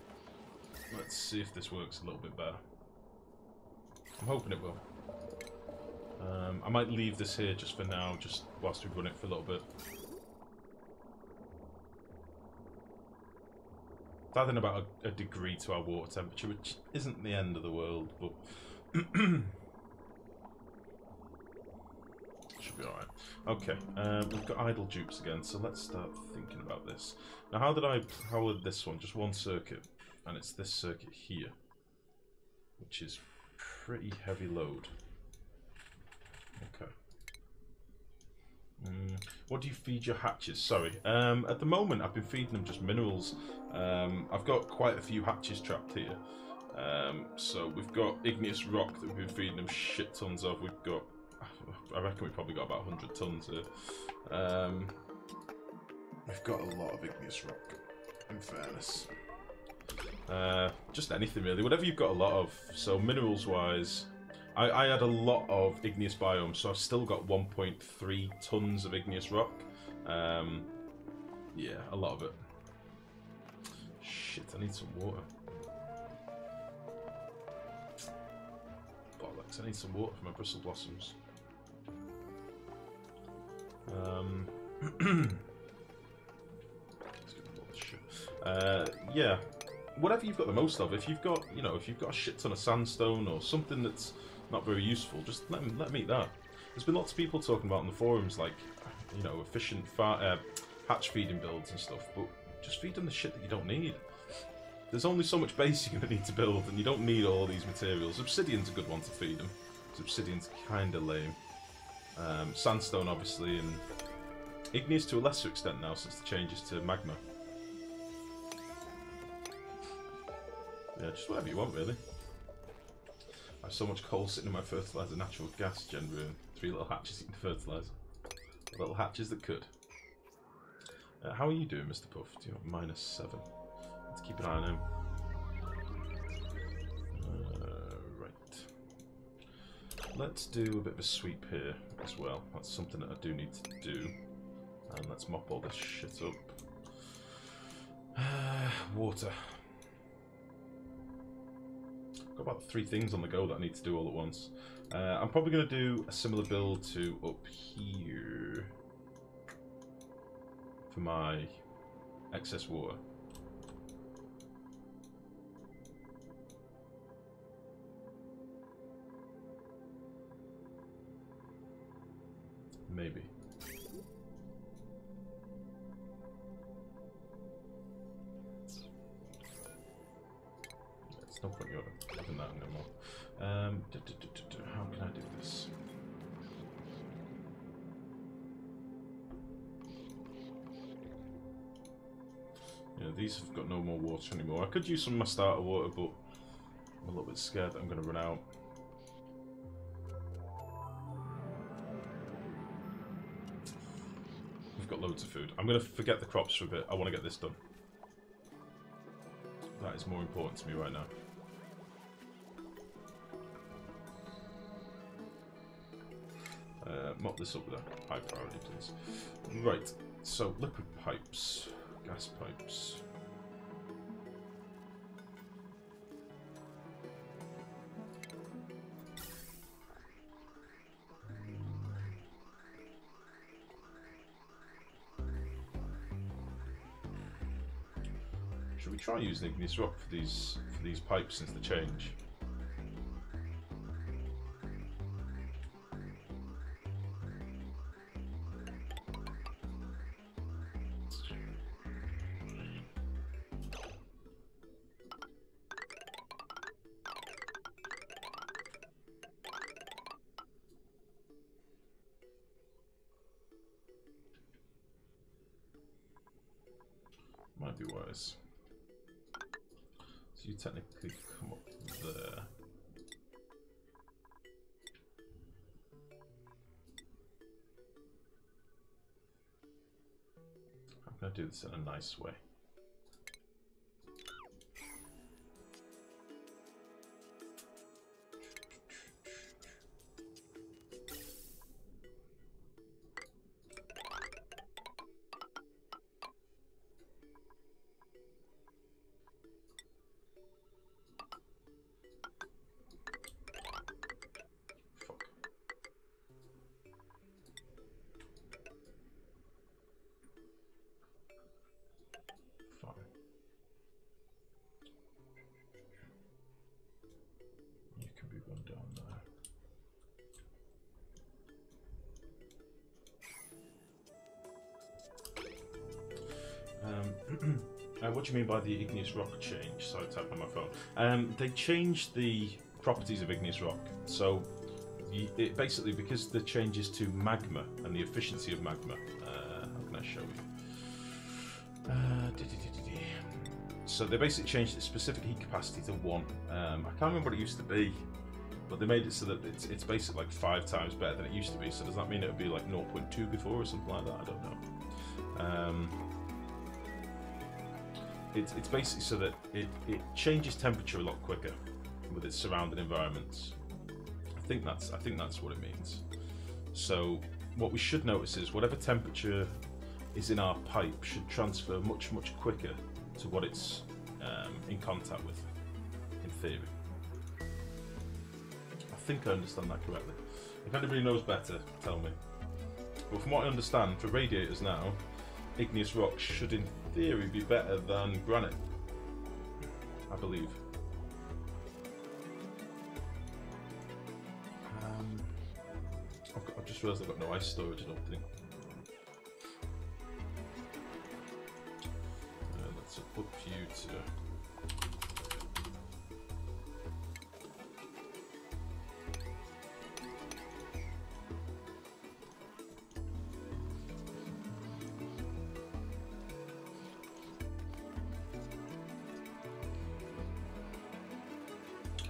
Let's see if this works a little bit better. I'm hoping it will. I might leave this here just for now, just whilst we run it for a little bit. It's adding about a degree to our water temperature, which isn't the end of the world, but should be alright. Okay, we've got idle dupes again, so let's start thinking about this. Now, how did I power this one? Just one circuit, and it's this circuit here, which is pretty heavy load. Okay. What do you feed your hatches? Sorry. At the moment, I've been feeding them just minerals. I've got quite a few hatches trapped here. So we've got igneous rock that we've been feeding them shit tons of. We've got, I reckon we've probably got about 100 tons here. We've got a lot of igneous rock, in fairness. Just anything really, whatever you've got a lot of. So minerals wise, I had a lot of igneous biome, so I've still got 1.3 tons of igneous rock. Yeah, a lot of it. Shit, I need some water. Bollocks, I need some water for my bristle blossoms. Yeah, whatever you've got the most of. If you've got, you know, if you've got a shit ton of sandstone or something that's not very useful, just let me eat that. There's been lots of people talking about on the forums, like, you know, efficient hatch feeding builds and stuff, but just feed them the shit that you don't need. There's only so much base you're going to need to build, and you don't need all these materials. Obsidian's a good one to feed them, because obsidian's kind of lame. Sandstone, obviously, and igneous to a lesser extent now, since the changes to magma. Yeah, just whatever you want, really. I have so much coal sitting in my fertilizer, natural gas gen room. 3 little hatches eating fertilizer. Little hatches that could. How are you doing, Mr. Puff? Do you have -7? Let's keep an eye on him. Right. Let's do a bit of a sweep here as well. That's something that I do need to do. And let's mop all this shit up. Water. Got about 3 things on the go that I need to do all at once. I'm probably going to do a similar build to up here for my excess water. Maybe. There's no point in having that anymore. How can I do this? Yeah, these have got no more water anymore. I could use some of my starter water, but I'm a little bit scared that I'm going to run out. We've got loads of food. I'm going to forget the crops for a bit. I want to get this done. That is more important to me right now. Mop this up with a high priority, please. Right, so liquid pipes, gas pipes. Should we try using igneous rock for these pipes since the change? Might be wise. So you technically come up there. I'm going to do this in a nice way. What do you mean by the igneous rock change? So I typed on my phone. They changed the properties of igneous rock. So it basically, because the changes to magma and the efficiency of magma. How can I show you? So they basically changed the specific heat capacity to 1. I can't remember what it used to be, but they made it so that it's basically like 5 times better than it used to be. So does that mean it would be like 0.2 before or something like that? I don't know. It's basically so that it changes temperature a lot quicker with its surrounding environments. I think that's what it means. So what we should notice is whatever temperature is in our pipe should transfer much quicker to what it's in contact with, in theory. I think I understand that correctly. If anybody knows better, tell me. But from what I understand, for radiators now, igneous rock should in theory be better than granite, I believe. I've just realised I've got no ice storage, I don't think. Let's up you to...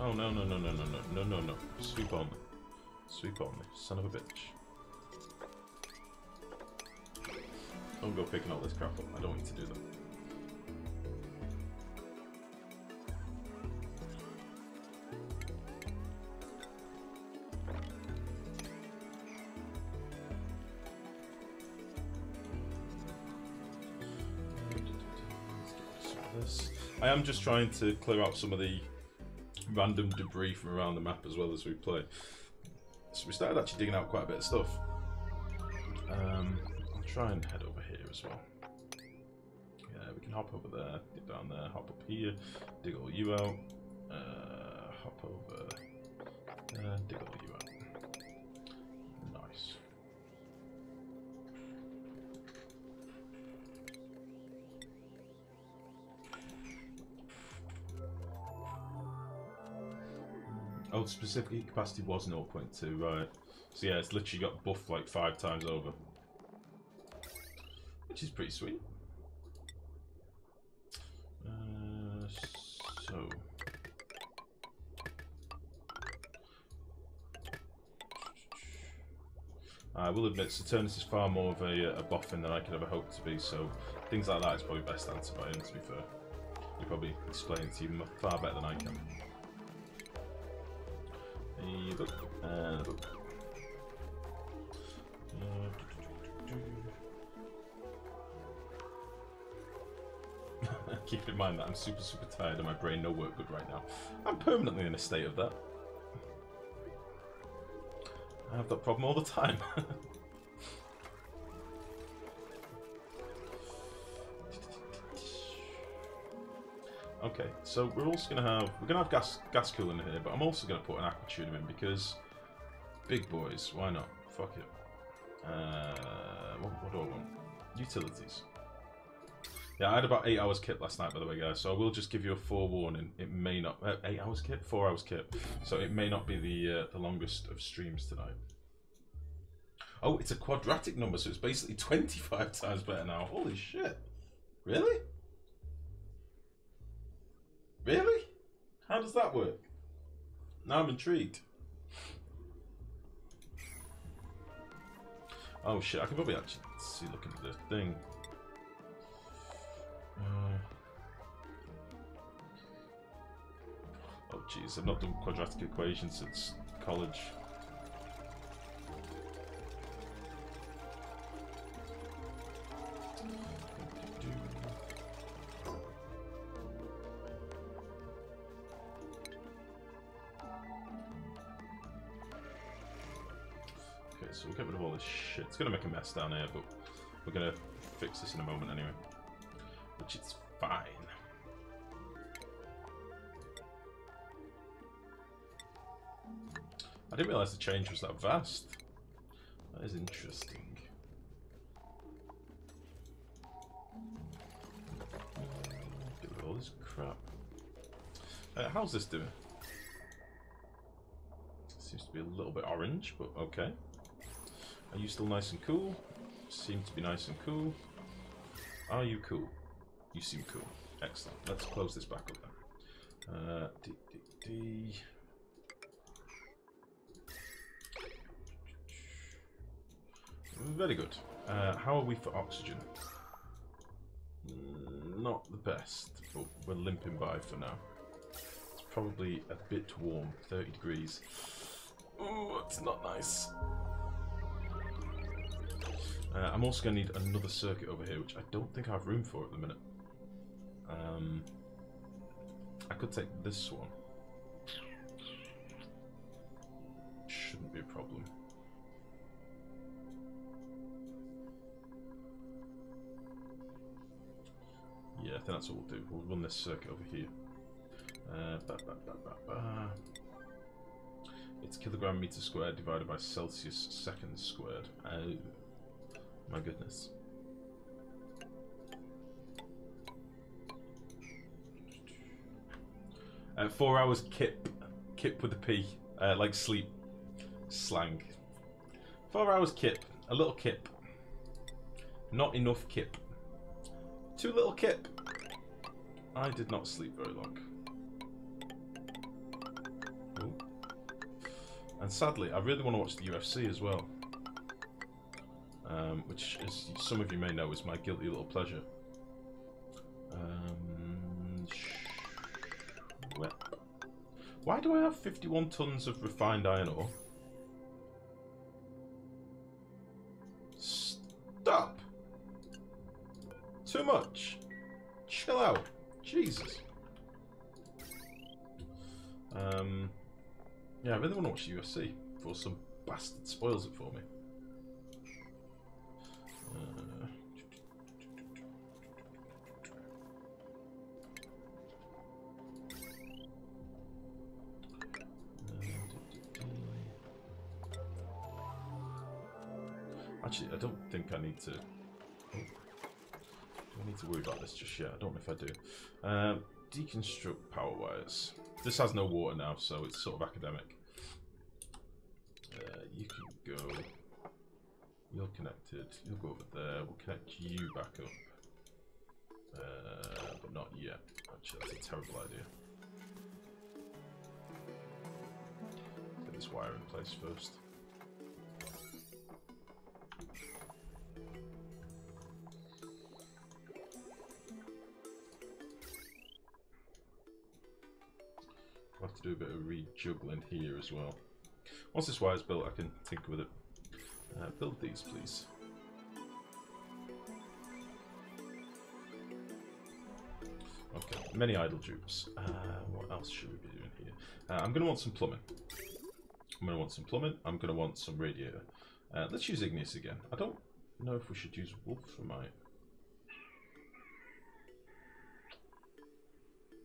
Oh, no. Sweep on me. Sweep on me, son of a bitch. Don't go picking all this crap up. I don't want you to do that. I am just trying to clear out some of the random debris from around the map as well as we play. So we started actually digging out quite a bit of stuff. I'll try and head over here as well. Yeah, we can hop over there, dig down there, hop up here, dig all you out, hop over there, dig all you out. Nice. Oh, specific heat capacity was 0.2, right. So yeah, it's literally got buffed like 5 times over. Which is pretty sweet. So... I will admit, Saturnus is far more of a boffin than I could ever hope to be, so things like that is probably best answered by him, to be fair. He'll probably explain it to you far better than I can. Book and a book. Keep in mind that I'm super tired and my brain no work good right now. I'm permanently in a state of that. I have that problem all the time. Okay, so we're also gonna have gas cooling in here, but I'm also gonna put an aqua tuner in because big boys, why not? Fuck it. What do I want? Utilities. Yeah, I had about 8 hours kit last night, by the way, guys. So I will just give you a forewarning. It may not 8 hours kit, 4 hours kit. So it may not be the longest of streams tonight. Oh, it's a quadratic number, so it's basically 25 times better now. Holy shit! Really? Really? How does that work? Now I'm intrigued. Oh shit, I can probably actually see looking at the thing. Oh jeez, I've not done quadratic equations since college. So we'll get rid of all this shit. It's going to make a mess down here, but we're going to fix this in a moment anyway. Which is fine. I didn't realise the change was that vast. That is interesting. Get rid of all this crap. How's this doing? Seems to be a little bit orange, but okay. Are you still nice and cool? Seem to be nice and cool. Are you cool? You seem cool. Excellent. Let's close this back up then. D. Very good. How are we for oxygen? Not the best, but we're limping by for now. It's probably a bit warm, 30 degrees. Oh, it's not nice. I'm also going to need another circuit over here, which I don't think I have room for at the minute. I could take this one. Shouldn't be a problem. Yeah, I think that's what we'll do. We'll run this circuit over here. It's kilogram meter squared divided by Celsius seconds squared. Oh, my goodness. 4 hours kip. Kip with a P. Like sleep. Slang. 4 hours kip. A little kip. Not enough kip. Too little kip. I did not sleep very long. Ooh. And sadly, I really want to watch the UFC as well. Which, as some of you may know, is my guilty little pleasure. Why do I have 51 tons of refined iron ore? Stop! Too much. Chill out. Jesus. Yeah, I really want to watch the UFC before some bastard spoils it for me. Actually, I don't think I need to... I need to worry about this just yet. I don't know if I do. Deconstruct power wires. This has no water now, so it's sort of academic. You can go. You're connected. You'll go over there. We'll connect you back up. But not yet. Actually, that's a terrible idea. Get this wire in place first. I'll have to do a bit of rejuggling here as well. Once this wire's built, I can tinker with it. Build these, please. Okay, many idle dupes. What else should we be doing here? I'm going to want some plumbing. I'm going to want some radiator. Let's use igneous again. I don't know if we should use wolframite.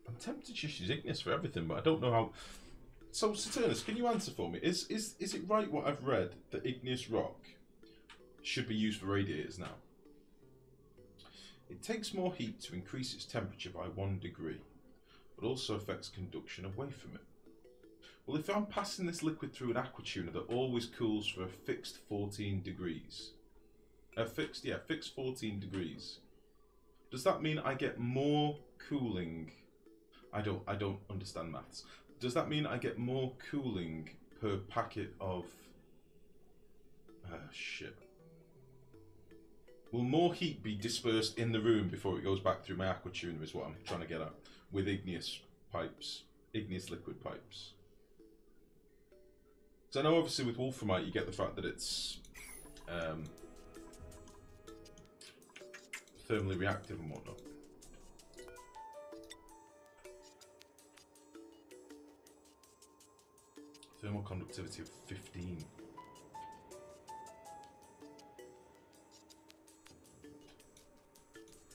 I'm tempted to just use igneous for everything, but I don't know how... So, Saturnus, can you answer for me? Is it right what I've read, that igneous rock should be used for radiators now? It takes more heat to increase its temperature by 1 degree, but also affects conduction away from it. Well, if I'm passing this liquid through an aqua tuner that always cools for a fixed 14 degrees... fixed 14 degrees. Does that mean I get more cooling... I don't understand maths. Does that mean I get more cooling per packet of... shit. Will more heat be dispersed in the room before it goes back through my aqua tuner is what I'm trying to get at. With igneous pipes. Igneous liquid pipes. So I know obviously with wolframite you get the fact that it's... thermally reactive and whatnot. Thermal conductivity of 15.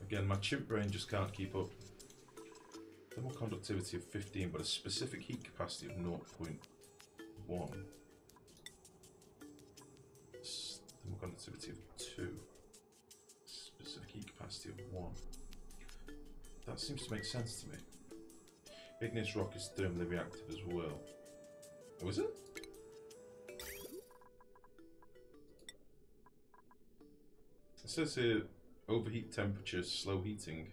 Again, my chimp brain just can't keep up. Thermal conductivity of 15, but a specific heat capacity of 0.1. Thermal conductivity of 2. Specific heat capacity of 1. That seems to make sense to me. Igneous rock is thermally reactive as well. Oh, is it? says here, overheat temperature, slow heating.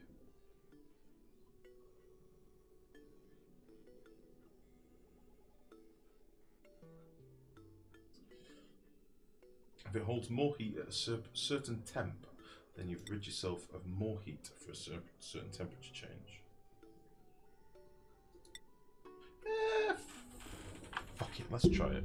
If it holds more heat at a certain temp, then you've rid yourself of more heat for a certain temperature change. Fuck it, let's try it.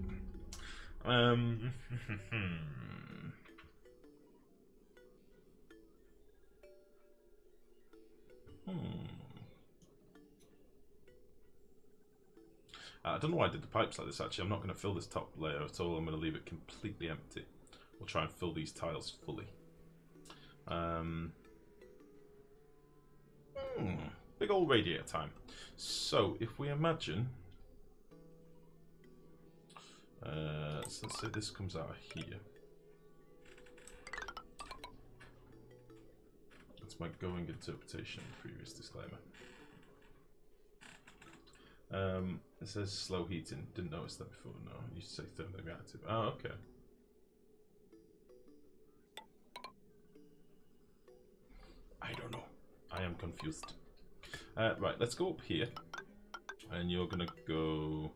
I don't know why I did the pipes like this actually. I'm not going to fill this top layer at all. I'm going to leave it completely empty. We'll try and fill these tiles fully. Big old radiator time. So if we imagine, let's say this comes out of here. That's my going interpretation. Previous disclaimer. It says slow heating. Didn't notice that before. No, you used to say thermally reactive. Oh, okay. I don't know. I am confused. Right, let's go up here. And you're gonna go...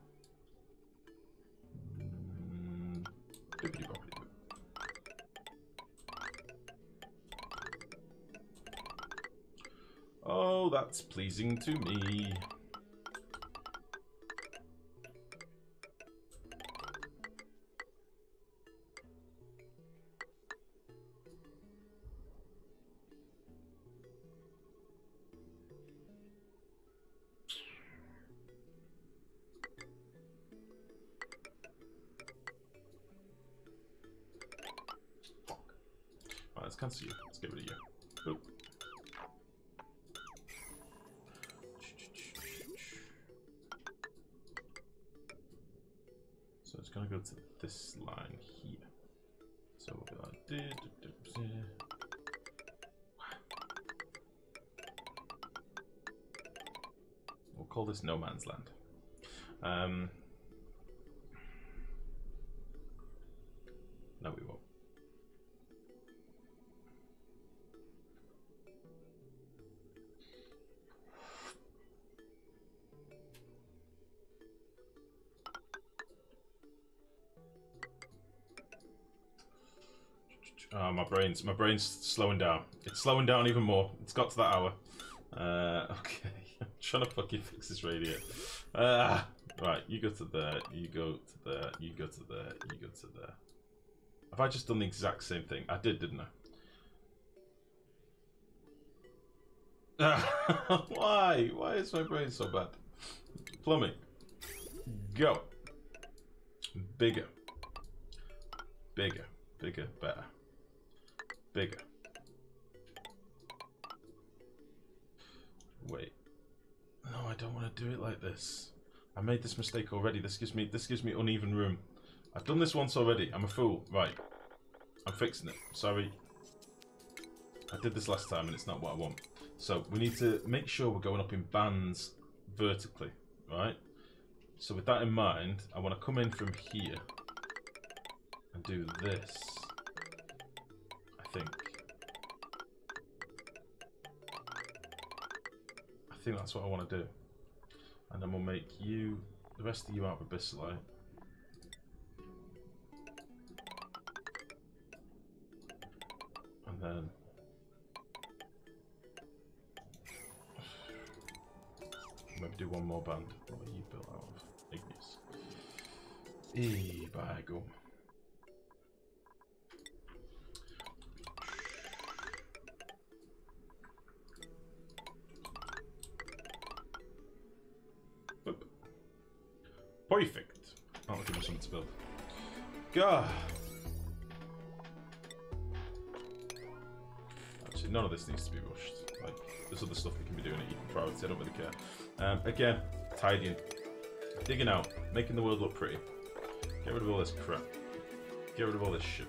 Oh, that's pleasing to me. Let's cancel you. Let's get rid of you. Oh. So it's going to go to this line here. So we'll go like... We'll call this No Man's Land. No, we won't. Oh, my brain's slowing down. It's slowing down even more. It's got to that hour. Okay. I'm trying to fucking fix this radiator. Right, you go to there, you go to there, you go to there, you go to there. Have I just done the exact same thing? I did, didn't I? Why? Why is my brain so bad? Plumbing. Go. Bigger. Bigger. Bigger, better. Bigger. Wait. No, I don't want to do it like this. I made this mistake already. This gives me uneven room. I've done this once already. I'm a fool. Right. I'm fixing it. Sorry. I did this last time and it's not what I want. So we need to make sure we're going up in bands vertically, right? So with that in mind, I want to come in from here and do this. I think that's what I want to do. And then we'll make you, the rest of you out of abyssalite. And then maybe do one more band. What are you built out of? Igneous. By go. Perfect. That'll give us something to build. God. Actually, none of this needs to be rushed. Like, there's other stuff we can be doing at equal priority. I don't really care. Again, tidying, digging out, making the world look pretty. Get rid of all this crap. Get rid of all this shit.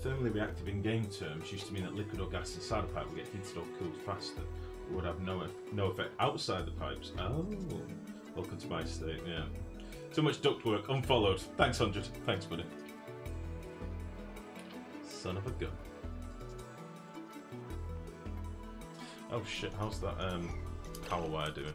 Thermally reactive in game terms used to mean that liquid or gas inside a pipe would get heated or cooled faster. It would have no effect outside the pipes. Oh, welcome to my state. Yeah, too much duct work. Unfollowed. Thanks, 100. Thanks, buddy. Son of a gun. Oh shit, how's that power wire doing?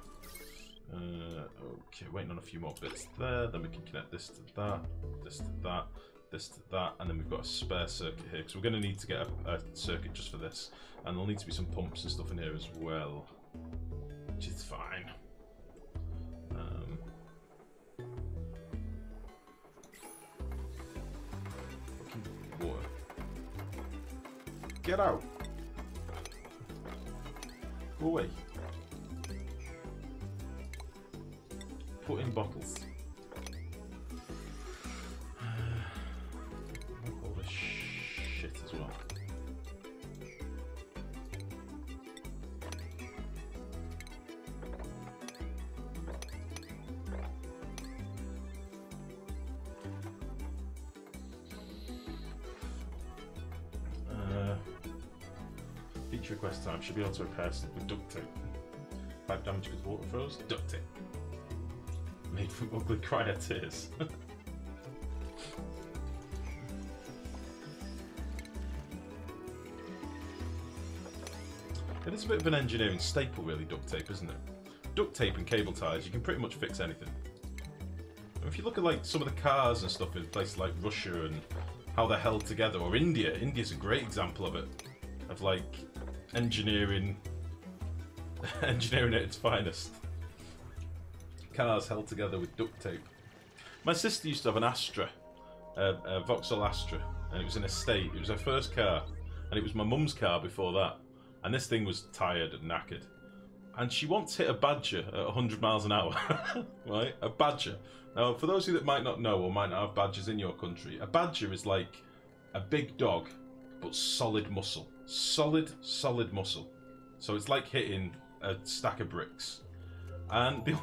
Okay, waiting on a few more bits there, then we can connect this to that, this to that, this to that, and then we've got a spare circuit here, because we're going to need to get a circuit just for this, and there'll need to be some pumps and stuff in here as well, which is fine. Fucking water. Get out! Go away. Put in bottles. All this shit as well. Feature request time. Should be able to repair stuff with duct tape. Pipe damage because water froze. Duct tape. Made from ugly crier tears. It is a bit of an engineering staple, really, duct tape, isn't it? Duct tape and cable ties, you can pretty much fix anything. If you look at like some of the cars and stuff in places like Russia and how they're held together, or India, India's a great example of it, of like engineering at its finest. Cars held together with duct tape. My sister used to have an Astra, a Vauxhall Astra, and it was an estate. It was her first car, and it was my mum's car before that. And this thing was tired and knackered. And she once hit a badger at 100 miles an hour, right? A badger. Now, for those of you that might not know or might not have badgers in your country, a badger is like a big dog, but solid muscle. Solid muscle. So it's like hitting a stack of bricks. And the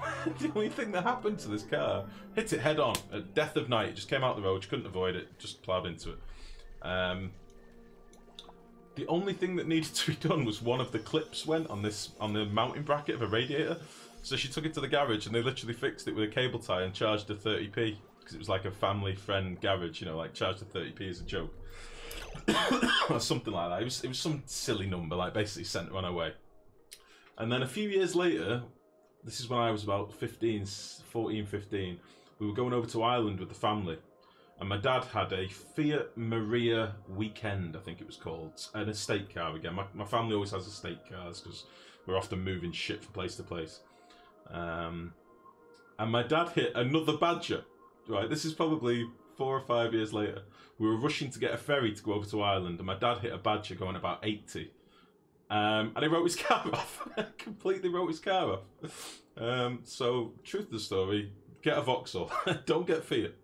only thing that happened to this car, hit it head on at death of night. It just came out the road, she couldn't avoid it, just ploughed into it. The only thing that needed to be done was one of the clips went on the mounting bracket of a radiator. So she took it to the garage and they literally fixed it with a cable tie and charged her 30p. Because it was like a family friend garage, you know, like charged her 30p as a joke. Or something like that. It was some silly number, like basically sent her on her way. And then a few years later, this is when I was about 14, 15, we were going over to Ireland with the family. And my dad had a Fiat Maria Weekend, I think it was called. An estate car again. My family always has estate cars because we're often moving shit from place to place. And my dad hit another badger. Right, this is probably 4 or 5 years later. We were rushing to get a ferry to go over to Ireland, and my dad hit a badger going about 80. And he wrote his car off. Completely wrote his car off. So, truth of the story, get a Vauxhall. Don't get Fiat.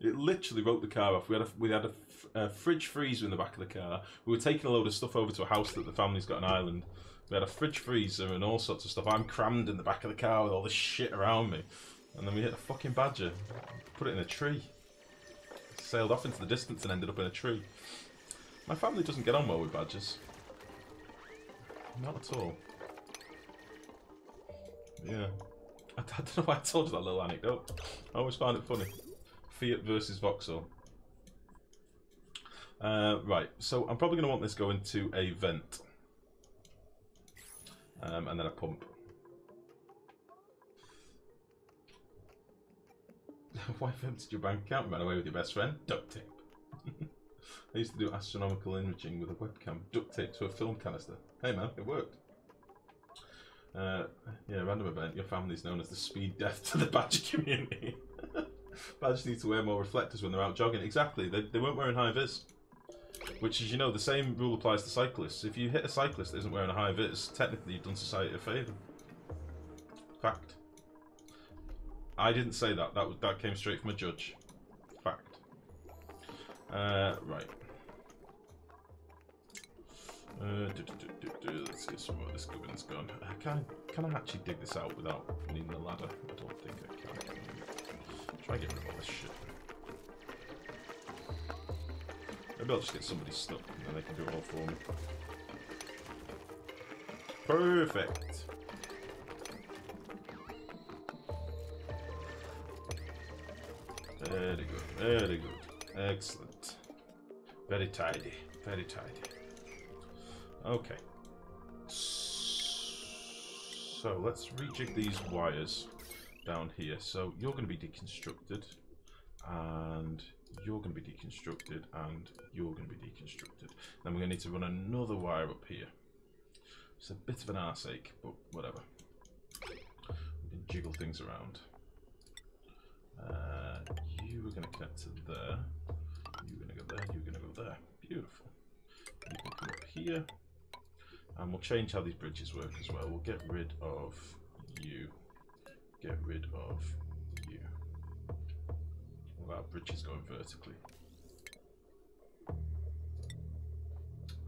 It literally wrote the car off. We had a fridge freezer in the back of the car. We were taking a load of stuff over to a house that the family's got in Ireland. We had a fridge freezer and all sorts of stuff. I'm crammed in the back of the car with all this shit around me. And then we hit a fucking badger. Put it in a tree. Sailed off into the distance and ended up in a tree. My family doesn't get on well with badgers. Not at all. Yeah. I don't know why I told you that little anecdote. I always find it funny. Fiat versus Vauxhall. Right, so I'm probably going to want this going to a vent. And then a pump. Why emptied your bank account and ran away with your best friend? Duct tape. I used to do astronomical imaging with a webcam. Duct tape to a film canister. Hey man, it worked. Yeah, random event. Your family's known as the speed death to the badger community. Badgers need to wear more reflectors when they're out jogging. Exactly, they weren't wearing high vis. Which is, you know, the same rule applies to cyclists. If you hit a cyclist that isn't wearing a high vis, technically you've done society a favour. Fact. I didn't say that. That came straight from a judge. Fact. Right. Let's get some more of this gubbins gone. Can I actually dig this out without needing a ladder? I don't think I can. Try and get rid of all this shit. Maybe I'll just get somebody stuck and then they can do it all for me. Perfect! Very good, very good. Excellent. Very tidy. Very tidy. Okay. So let's rejig these wires down here. So you're going to be deconstructed, and you're going to be deconstructed, and you're going to be deconstructed. Then we're going to need to run another wire up here. It's a bit of an arse ache, but whatever. We can jiggle things around. You are going to connect to there. You're going to go there. You're going to go there. Beautiful. You can come up here. And we'll change how these bridges work as well. We'll get rid of you. Get rid of you. We'll have bridges going vertically.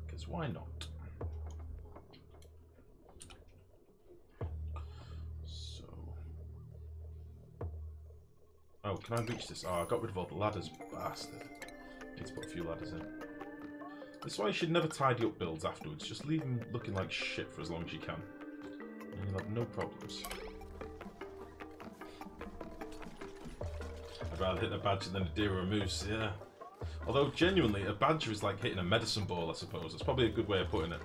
Because why not? So... Oh, can I reach this? Oh, I got rid of all the ladders, bastard. Need to put a few ladders in. This is why you should never tidy up builds afterwards. Just leave them looking like shit for as long as you can. And you'll have no problems. I'd rather hit a badger than a deer or a moose, yeah. Although, genuinely, a badger is like hitting a medicine ball, I suppose. That's probably a good way of putting it.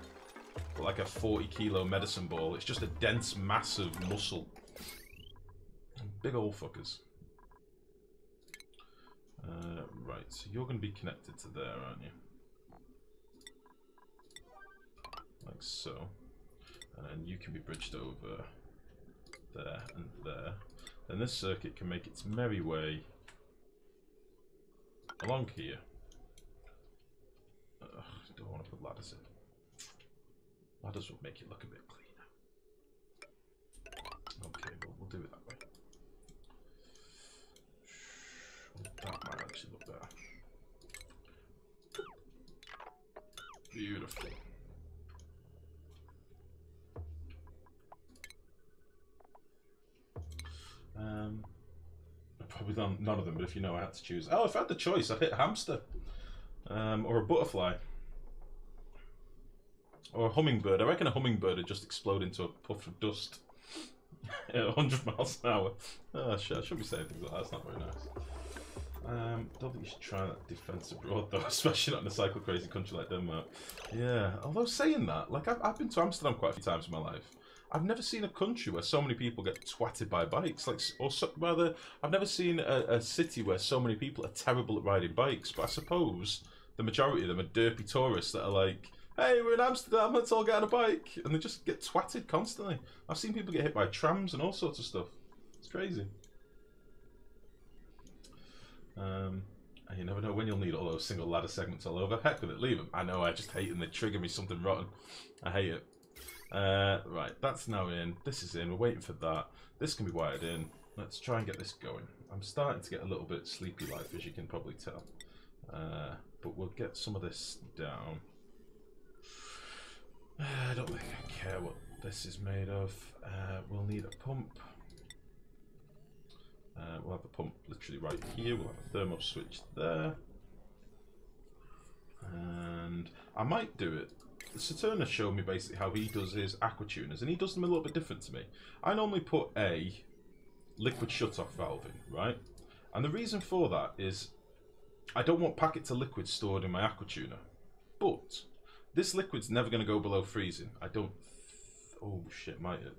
But like a 40-kilo medicine ball. It's just a dense mass of muscle. Big old fuckers. Right, so you're going to be connected to there, aren't you? Like so. And then you can be bridged over there and there. Then this circuit can make its merry way along here. Don't want to put ladders in. Ladders would make it look a bit cleaner. Okay, well, we'll do it that way. That might actually look better. Beautiful. I've probably done none of them, but if you know, I had to choose. Oh, if I had the choice, I'd hit a hamster. Or a butterfly. Or a hummingbird. I reckon a hummingbird would just explode into a puff of dust at 100 miles an hour. Oh shit, I shouldn't be saying things like that, that's not very nice. Don't think you should try that defence abroad though, especially not in a cycle crazy country like Denmark. Yeah, although saying that, like I've been to Amsterdam quite a few times in my life. I've never seen a country where so many people get twatted by bikes. Like, or rather, I've never seen a city where so many people are terrible at riding bikes. But I suppose the majority of them are derpy tourists that are like, hey, we're in Amsterdam, let's all get on a bike. And they just get twatted constantly. I've seen people get hit by trams and all sorts of stuff. It's crazy. And you never know when you'll need all those single ladder segments all over. Heck with it, leave them. I know, I just hate them. They trigger me something rotten. I hate it. Right, that's now in. This is in. We're waiting for that. This can be wired in. Let's try and get this going. I'm starting to get a little bit sleepy life, as you can probably tell. But we'll get some of this down. I don't think I care what this is made of. We'll need a pump. We'll have the pump literally right here. We'll have a thermo switch there. And I might do it. Saturnus showed me basically how he does his aqua tuners, and he does them a little bit different to me. I normally put a liquid shut-off valve in, right? And the reason for that is I don't want packet to liquid stored in my aqua tuner. But this liquid's never going to go below freezing. I don't... oh shit, might it?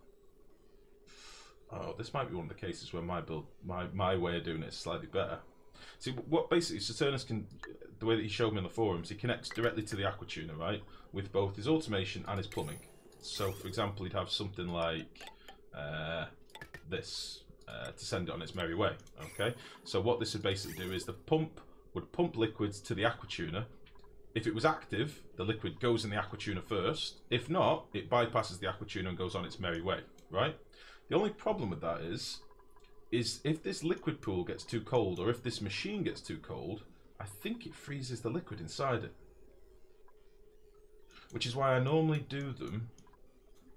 Oh, this might be one of the cases where my build, my way of doing it is slightly better. See, what basically Saturnus can, the way that he showed me on the forums, he connects directly to the aqua tuner, right? With both his automation and his plumbing. So, for example, he'd have something like this to send it on its merry way, okay? So what this would basically do is the pump would pump liquids to the aqua tuner. If it was active, the liquid goes in the aqua tuner first. If not, it bypasses the aqua tuner and goes on its merry way, right? The only problem with that is if this liquid pool gets too cold, or if this machine gets too cold, I think it freezes the liquid inside it. Which is why I normally do them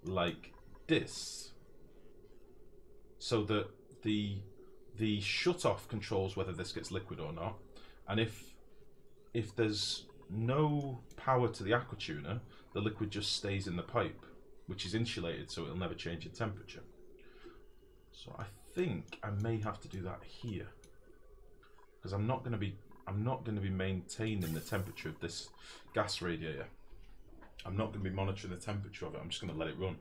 like this. So that the shut-off controls whether this gets liquid or not. And if there's no power to the aqua tuner, the liquid just stays in the pipe, which is insulated so it'll never change in temperature. So I think I may have to do that here, because I'm not going to be I'm not going to be maintaining the temperature of this gas radiator. I'm not going to be monitoring the temperature of it. I'm just going to let it run.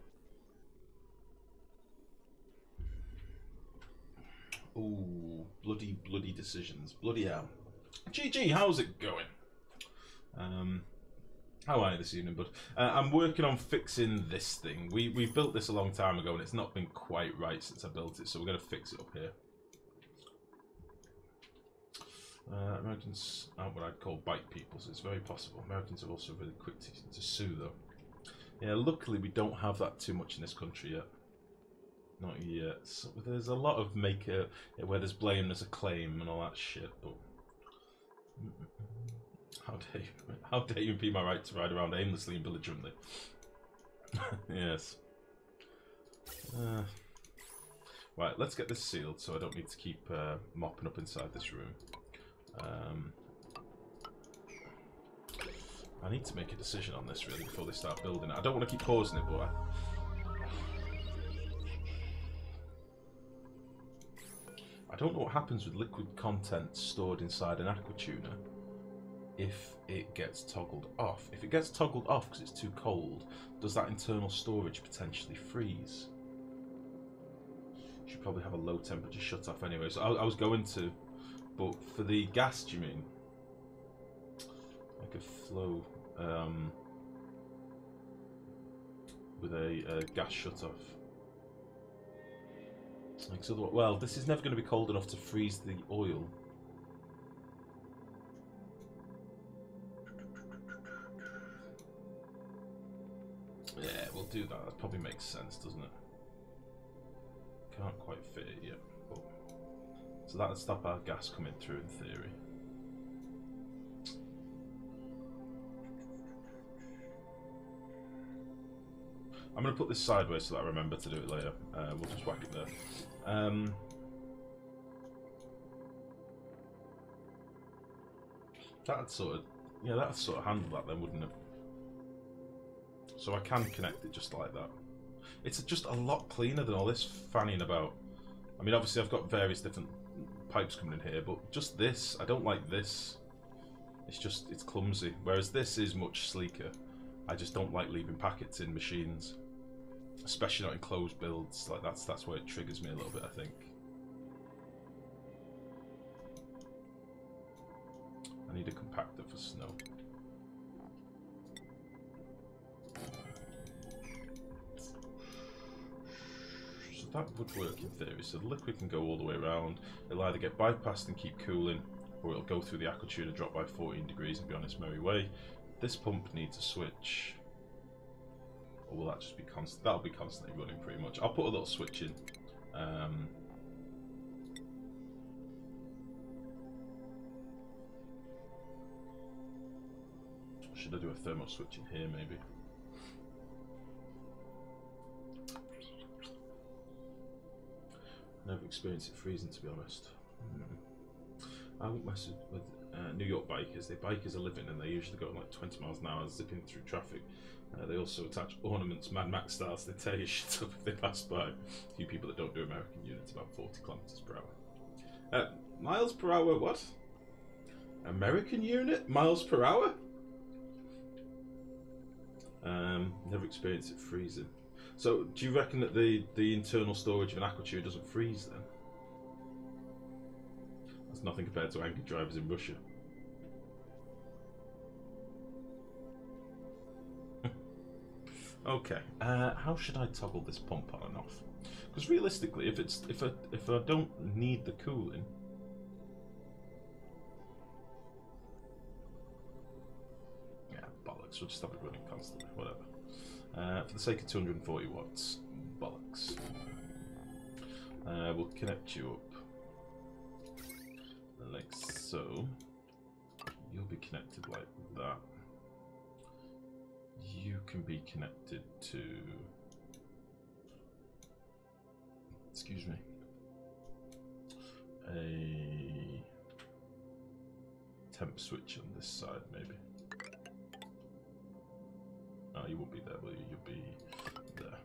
Ooh, bloody decisions. Bloody hell. GG, how's it going? How are you this evening, bud? I'm working on fixing this thing. We built this a long time ago and it's not been quite right since I built it, so we're going to fix it up here. Americans aren't what I'd call bike people, so it's very possible. Americans are also really quick to sue, though. Yeah, luckily we don't have that too much in this country yet. Not yet. So there's a lot of where there's blame, there's a claim, and all that shit. But how dare you impede my right to ride around aimlessly and belligerently? Yes. Right, let's get this sealed so I don't need to keep mopping up inside this room. I need to make a decision on this really before they start building it. I don't want to keep pausing it, but I don't know what happens with liquid content stored inside an aquatuner if it gets toggled off. If it gets toggled off because it's too cold, does that internal storage potentially freeze? Should probably have a low temperature shut off anyway. So I was going to, but for the gas, do you mean? Like a flow with a gas shut off. Like, so well, this is never going to be cold enough to freeze the oil. Yeah, we'll do that. That probably makes sense, doesn't it? Can't quite fit it yet. But... so that would stop our gas coming through in theory. I'm going to put this sideways so that I remember to do it later. We'll just whack it there. That'd sort of handle that then, wouldn't it? So I can connect it just like that. It's just a lot cleaner than all this fanning about. I mean, obviously I've got various different pipes coming in here, but just this, I don't like this. It's clumsy. Whereas this is much sleeker. I just don't like leaving packets in machines. Especially not in closed builds. Like that's where it triggers me a little bit, I think. I need a compactor for snow. So that would work in theory. So the liquid can go all the way around. It'll either get bypassed and keep cooling, or it'll go through the aquatuner, drop by 14 degrees and be on its merry way. This pump needs a switch. Or will that just be constant? That'll be constantly running pretty much. I'll put a little switch in. Should I do a thermal switch in here maybe? Never experienced it freezing, to be honest. I won't mess with New York bikers. They bike as a living and they usually go like 20 miles an hour zipping through traffic. They also attach ornaments, Mad Max style, so they tear your shit up if they pass by. A few people that don't do American units, about 40 kilometers per hour. Miles per hour, what? American unit? Miles per hour? Never experienced it freezing. So, do you reckon that the internal storage of an aquatuner doesn't freeze then? That's nothing compared to anchor drivers in Russia. Okay, how should I toggle this pump on and off? Because realistically, if I don't need the cooling, yeah, bollocks. We'll just have it running constantly. Whatever. For the sake of 240 watts, bollocks. We'll connect you up like so. You'll be connected like that. You can be connected to, excuse me, a temp switch on this side maybe. Oh, you won't be there, will you? You'll be there.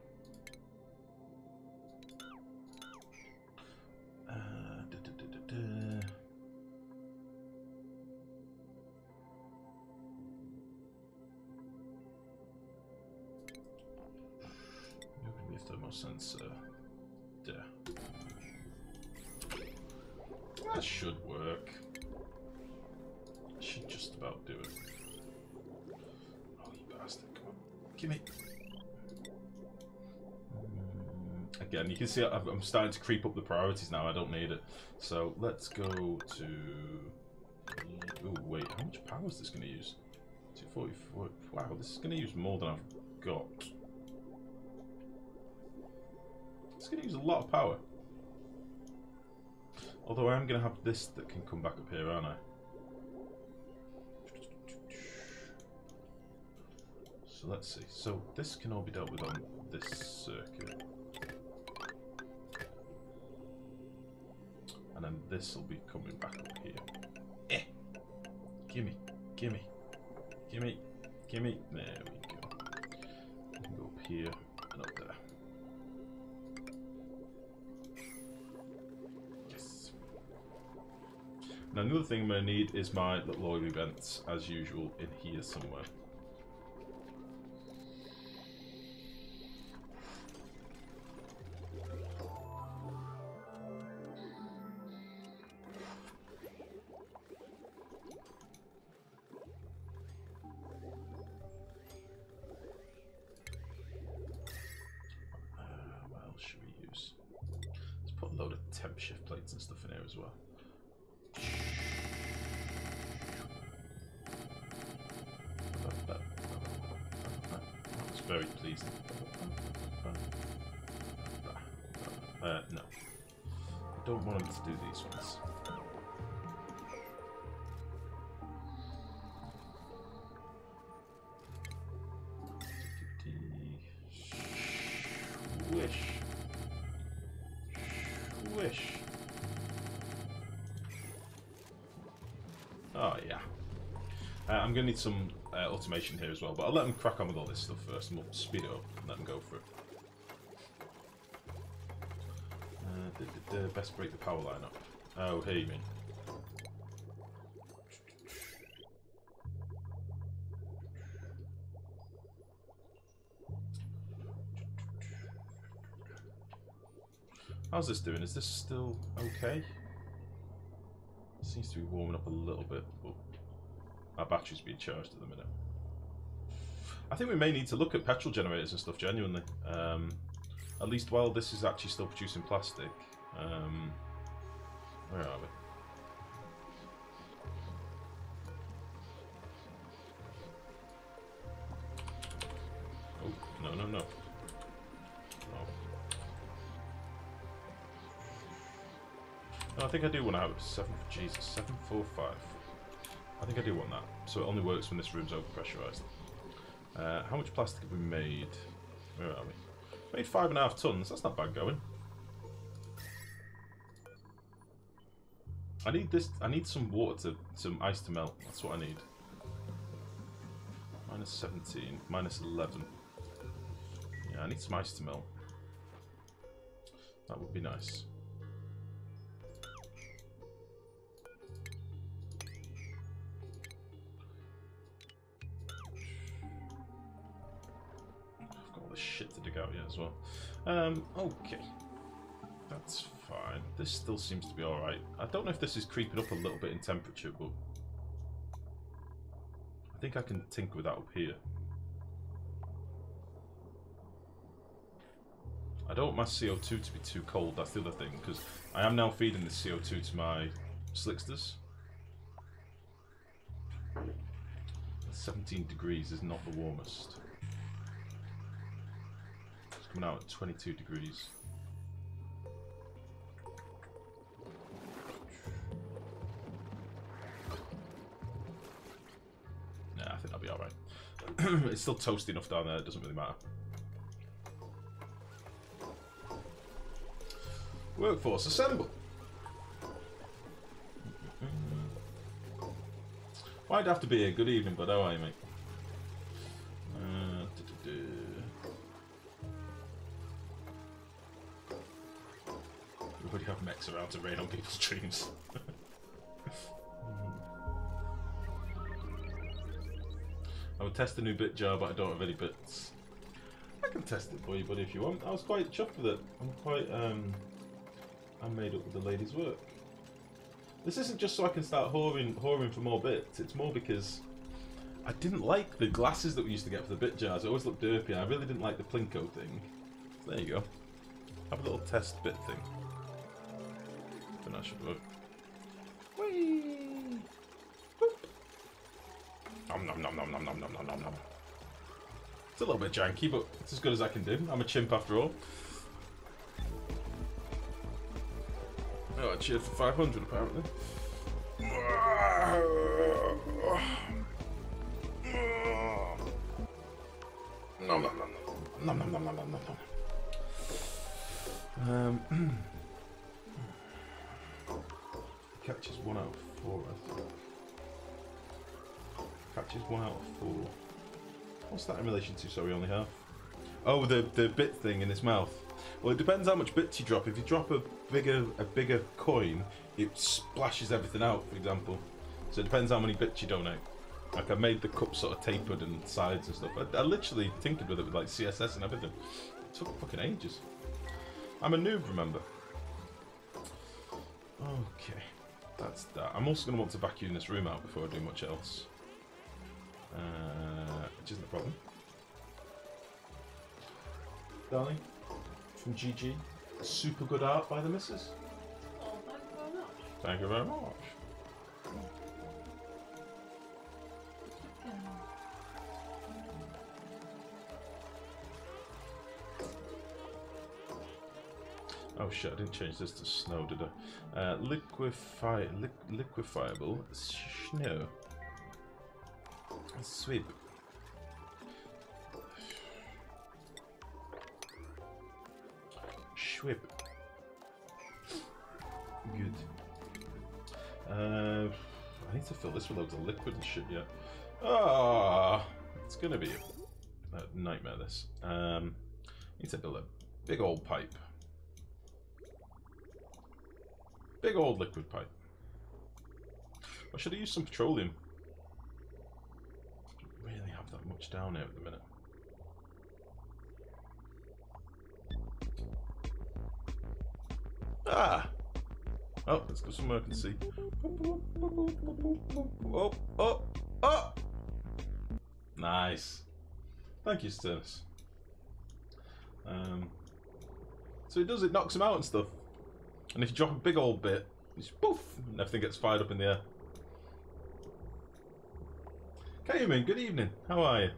sensor. There. That should work. Should just about do it. Oh, you bastard. Come on. Gimme. Again, you can see I'm starting to creep up the priorities now. I don't need it. So let's go to... Oh, wait. How much power is this going to use? 244. Wow, this is going to use more than I've got. It's going to use a lot of power. Although I am going to have this that can come back up here, aren't I? So let's see. So this can all be dealt with on this circuit. And then this will be coming back up here. Eh! Gimme, gimme, gimme, gimme. There we go. We can go up here and up there. Yes. Now another thing I'm going to need is my little oil vents, as usual, in here somewhere. Shift plates and stuff in here as well. I was very pleased. No. I don't want him to do these ones. Wish. Oh yeah. I'm going to need some automation here as well, but I'll let them crack on with all this stuff first and we'll speed it up and let them go for it. Best break the power line up. Oh, here you mean. How's this doing? Is this still okay? It seems to be warming up a little bit, but our battery's being charged at the minute. I think we may need to look at petrol generators and stuff genuinely. At least while this is actually still producing plastic. Where are we? Oh, no, no, no. No, I think I do want to have 745. I think I do want that. So it only works when this room's overpressurized. How much plastic have we made? Where are we? Made 5.5 tons. That's not bad going. I need this. I need some water some ice to melt. That's what I need. Minus 17. Minus 11. Yeah, I need some ice to melt. That would be nice. Shit to dig out yet as well. Okay. That's fine. This still seems to be alright. I don't know if this is creeping up a little bit in temperature, but I think I can tinker with that up here. I don't want my CO2 to be too cold, that's the other thing, because I am now feeding the CO2 to my slicksters. 17 degrees is not the warmest. Coming out at 22 degrees. Nah, I think that'll be alright. It's still toasty enough down there, it doesn't really matter. Workforce, assemble! Why'd have to be a good evening, but how are you, mate? Everybody have mechs around to rain on people's dreams. I would test a new bit jar, but I don't have any bits. I can test it for you, buddy, if you want. I was quite chuffed with it. I'm quite, I'm made up with the lady's work. This isn't just so I can start whoring for more bits. It's more because I didn't like the glasses that we used to get for the bit jars. It always looked derpy, and I really didn't like the Plinko thing. So there you go. Have a little test bit thing. And that should work. Whee! Boop. Nom nom nom nom nom nom nom nom nom nom. It's a little bit janky, but it's as good as I can do. I'm a chimp after all. Oh, I cheered for 500 apparently. Nom nom nom nom nom nom nom nom nom nom. Catches 1 out of 4, I think. Catches 1 out of 4. What's that in relation to? Sorry, only half. Oh, the bit thing in its mouth. Well, it depends how much bits you drop. If you drop a bigger coin, it splashes everything out, for example. So it depends how many bits you donate. Like, I made the cup sort of tapered and sides and stuff. I literally tinkered with it with like CSS and everything. It took fucking ages. I'm a noob, remember? Okay, that's that. I'm also going to want to vacuum this room out before I do much else. Which isn't a problem. Darling, from GG. Super good art by the missus. Oh, thank you very much. Thank you very much. Oh shit, I didn't change this to snow, did I? Liquefiable snow. Sweep. Schwip. Good. I need to fill this with loads of liquid and shit yet. Ah, it's gonna be a nightmare. This. Need to build a big old pipe. Big old liquid pipe. Or should I use some petroleum? I don't really have that much down here at the minute. Ah! Oh, let's go somewhere I can see. Oh, oh, oh! Nice. Thank you, Sternus. So it knocks them out and stuff. And if you drop a big old bit, just poof, and everything gets fired up in the air. Kayman, good evening. How are you?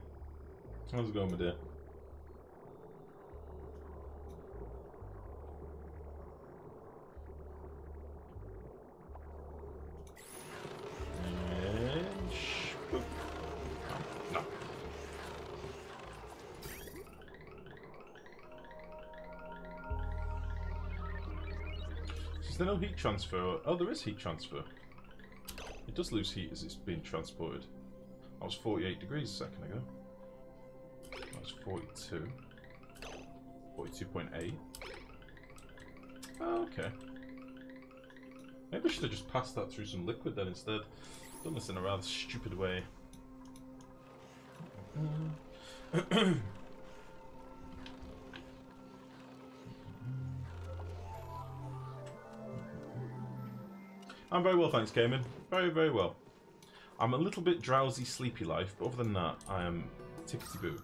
How's it going, my dear? Is there no heat transfer? Oh, there is heat transfer. It does lose heat as it's being transported. I was 48 degrees a second ago. That was 42. 42.8. Oh, okay. Maybe I should have just passed that through some liquid then instead. Done this in a rather stupid way. I'm very well, thanks, Cayman. Very, very well. I'm a little bit drowsy, sleepy life, but other than that, I am tickety-boo.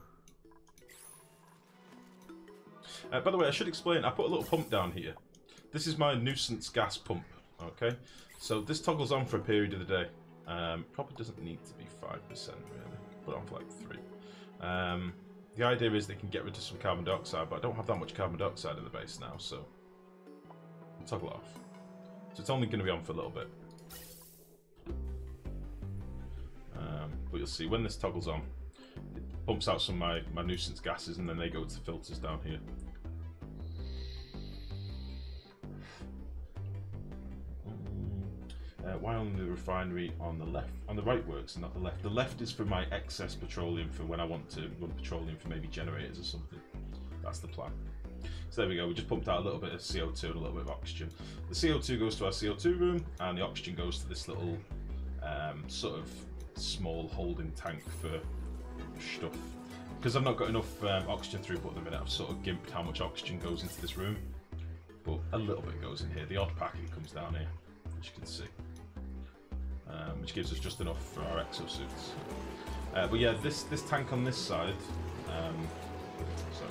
By the way, I should explain, I put a little pump down here. This is my nuisance gas pump, okay? So this toggles on for a period of the day. Probably doesn't need to be 5%, really. Put it on for like 3. The idea is they can get rid of some carbon dioxide, but I don't have that much carbon dioxide in the base now, so I'll toggle it off. So it's only going to be on for a little bit. But you'll see, when this toggles on, it pumps out some of my nuisance gases, and then they go to the filters down here. Why only the refinery on the left? On the right works, and not the left. The left is for my excess petroleum for when I want to run petroleum for maybe generators or something. That's the plan. So there we go, we just pumped out a little bit of CO2 and a little bit of oxygen. The CO2 goes to our CO2 room, and the oxygen goes to this little sort of small holding tank for stuff. Because I've not got enough oxygen throughput at the minute, I've sort of gimped how much oxygen goes into this room. But a little bit goes in here. The odd packet comes down here, as you can see. Which gives us just enough for our exosuits. But yeah, this tank on this side, sorry,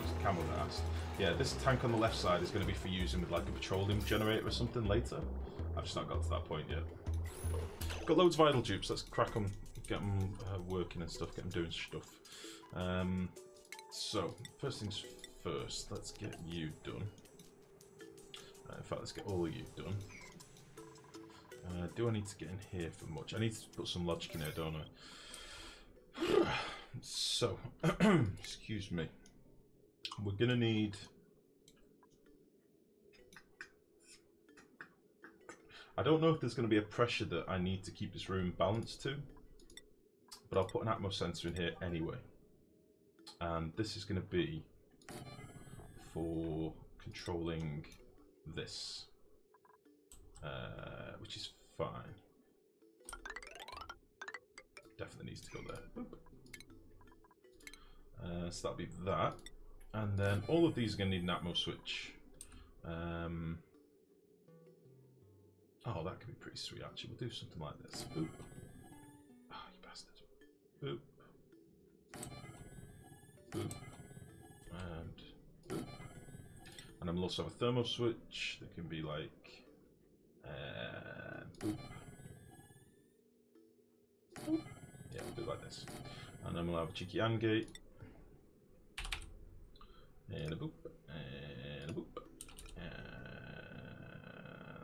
it's the camel that asked. Yeah, this tank on the left side is going to be for using with like a petroleum generator or something later. I've just not got to that point yet. Got loads of idle dupes, let's crack them, get them working and stuff, get them doing stuff. So, first things first, let's get you done. In fact, let's get all of you done. Do I need to get in here for much? I need to put some logic in here, don't I? So, excuse me. We're going to need... I don't know if there's going to be a pressure that I need to keep this room balanced to, but I'll put an atmo sensor in here anyway. And this is going to be for controlling this, which is fine. Definitely needs to go there. So that'll be that. And then all of these are going to need an atmo switch. Oh, that could be pretty sweet actually. We'll do something like this. Boop. Ah, oh, you bastard. Boop. Boop. And boop. And then we'll also have a thermo switch that can be like boop. Boop. Yeah, we'll do it like this. And then we'll have a cheeky AND gate. And a boop. And a boop.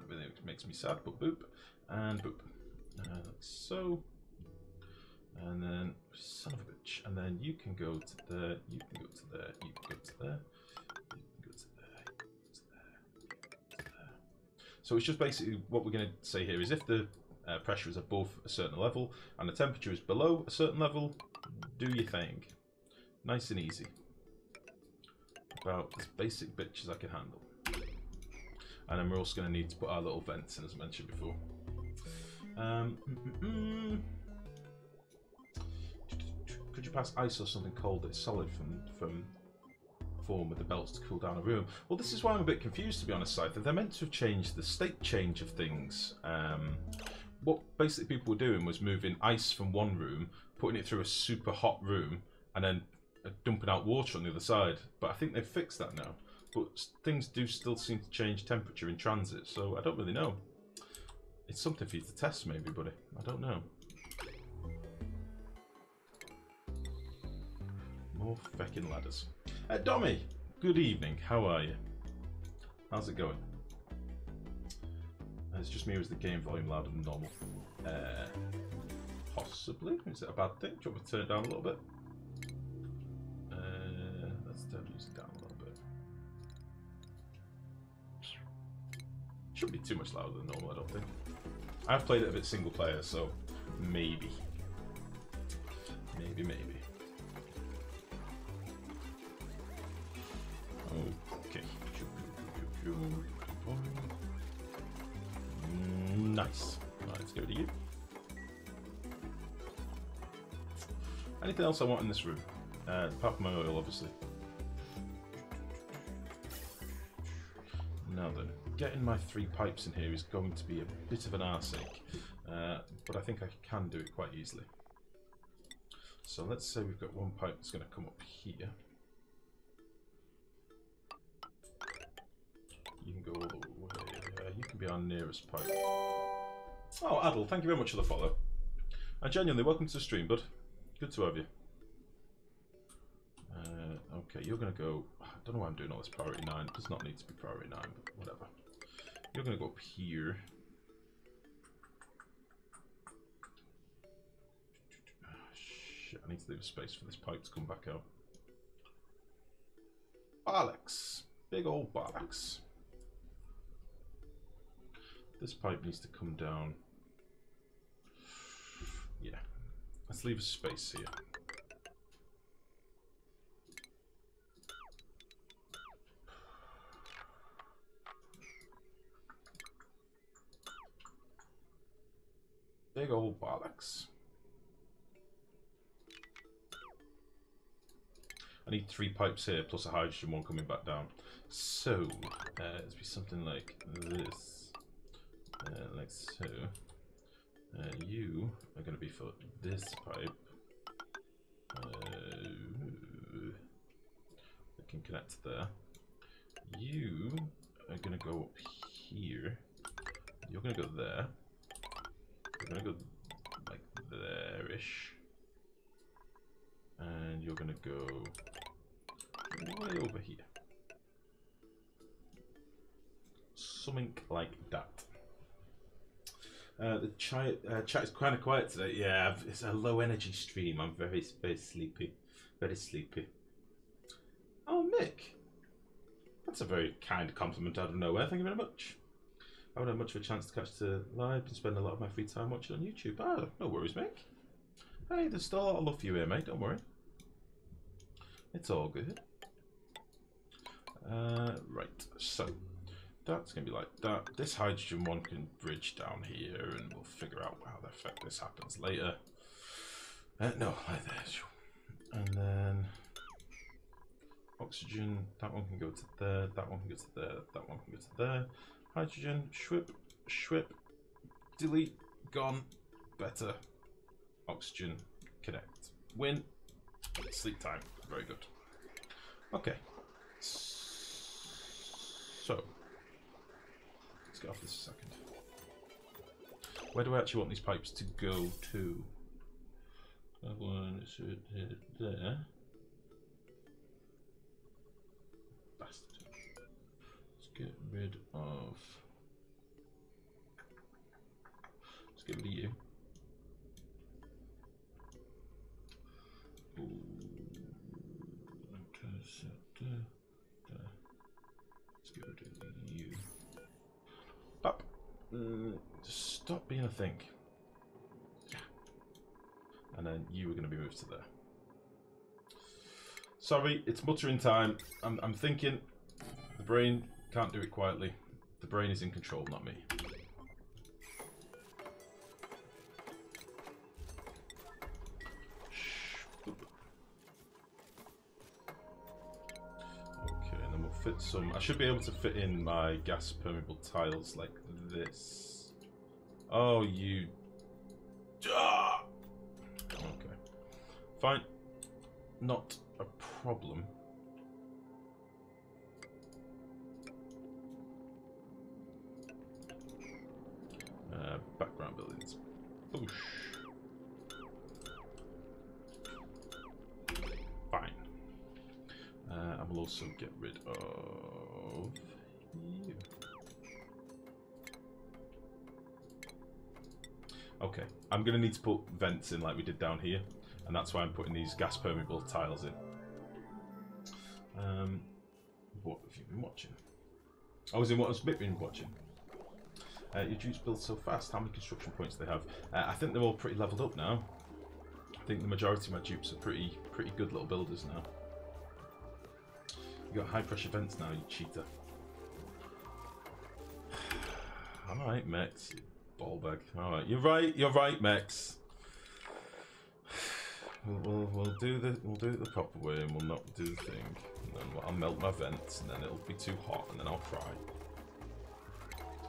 Really makes me sad, but boop. And boop. Like so. And then, son of a bitch. And then you can go to there, you can go to there, you can go to there, you can go to there, you can go to there, you can go to there. So it's just basically what we're going to say here is if the pressure is above a certain level and the temperature is below a certain level, do your thing. Nice and easy. About as basic bitch as I can handle. And then we're also going to need to put our little vents in, as I mentioned before. Could you pass ice or something cold that's solid from form with the belts to cool down a room? Well, this is why I'm a bit confused, to be honest, Scyther. They're meant to have changed the state change of things. What basically people were doing was moving ice from one room, putting it through a super hot room, and then dumping out water on the other side. But I think they've fixed that now. But things do still seem to change temperature in transit, so I don't really know. It's something for you to test, maybe, buddy. I don't know. More feckin' ladders. Dommy, good evening. How are you? How's it going? It's just me, or is the game volume louder than normal? Possibly. Is it a bad thing? Do you want me to turn it down a little bit? Let's turn the music down a little bit. Shouldn't be too much louder than normal, I don't think. I've played it a bit single player, so maybe. Maybe. Okay. Nice. Right, let's go to you. Anything else I want in this room? Apart from my oil, obviously. Now then, getting my 3 pipes in here is going to be a bit of an arseache, but I think I can do it quite easily. So let's say we've got one pipe that's going to come up here. You can go all the way. You can be our nearest pipe. Oh, Adel, thank you very much for the follow. And genuinely, welcome to the stream, bud. Good to have you. Okay, you're going to go... I don't know why I'm doing all this priority 9. It does not need to be priority 9, but whatever. You're going to go up here. Shit, I need to leave a space for this pipe to come back out. Bollocks. Big old bollocks. This pipe needs to come down. Yeah. Let's leave a space here. Big old bollocks. need 3 pipes here plus a hydrogen one coming back down. So it'd be something like this, like so. You are going to be for this pipe. We can connect there. You are going to go up here. You're going to go there. You're going to go like there-ish. And you're going to go way over here. Something like that. The chat is kind of quiet today. Yeah, it's a low energy stream. I'm very sleepy. Very sleepy. Oh, Mick. That's a very kind compliment out of nowhere. Thank you very much. I would have much of a chance to catch the live and spend a lot of my free time watching on YouTube. Ah, no worries, Mick. Hey, there's still a lot of love for you here, mate. Don't worry. It's all good. Right, so that's going to be like that. This hydrogen one can bridge down here, and we'll figure out how the heck this happens later. No, like this. And then oxygen, that one can go to there, that one can go to there, that one can go to there. Hydrogen, shwip, shwip, delete, gone, better. Oxygen, connect, win, sleep time, very good. Okay, so let's get off this a second. Where do I actually want these pipes to go to? That one is there. Bastard. Let's get rid of. Let's get rid of you. Okay, so there. Let's get rid of you. Up. Stop being a thing. Yeah. And then you are going to be moved to there. Sorry, it's muttering time. I'm thinking. The brain can't do it quietly. The brain is in control, not me. Okay, and then we'll fit some. I should be able to fit in my gas permeable tiles like this. Oh, you. Ah! Okay. Fine. Not a problem. Background buildings. Boosh. Fine. I will also get rid of you. Okay, I'm going to need to put vents in like we did down here, and that's why I'm putting these gas permeable tiles in. What have you been watching? I was in what has Mick been watching? Your dupes build so fast. How many construction points do they have? I think they're all pretty leveled up now. I think the majority of my dupes are pretty good little builders now. You got high pressure vents now, you cheater. Alright, Mex. Ballbag. Alright, you're right, Mex. We'll do it the proper way, and we'll not do the thing. And then I'll melt my vents, and then it'll be too hot, and then I'll cry.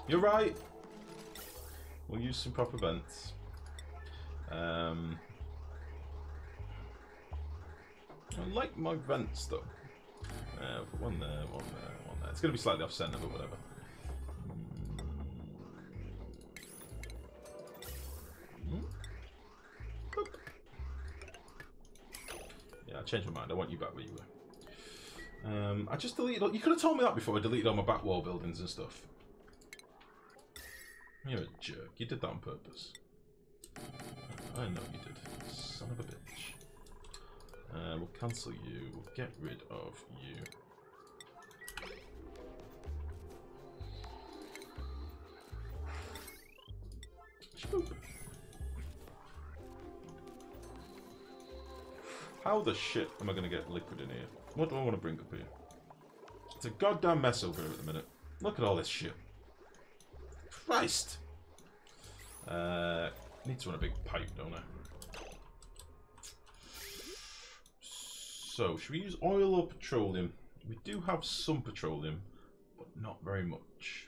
You're right. We'll use some proper vents. I like my vents though. Put one there, one there, one there. It's going to be slightly off center, but whatever. Yeah, I changed my mind. I want you back where you were. I just deleted. You could have told me that before I deleted all my back wall buildings and stuff. You're a jerk. You did that on purpose. I know you did. Son of a bitch. We'll cancel you. We'll get rid of you. Shoop. How the shit am I going to get liquid in here? What do I want to bring up here? It's a goddamn mess over here at the minute. Look at all this shit. Christ! Need to run a big pipe, don't I? So, should we use oil or petroleum? We do have some petroleum, but not very much.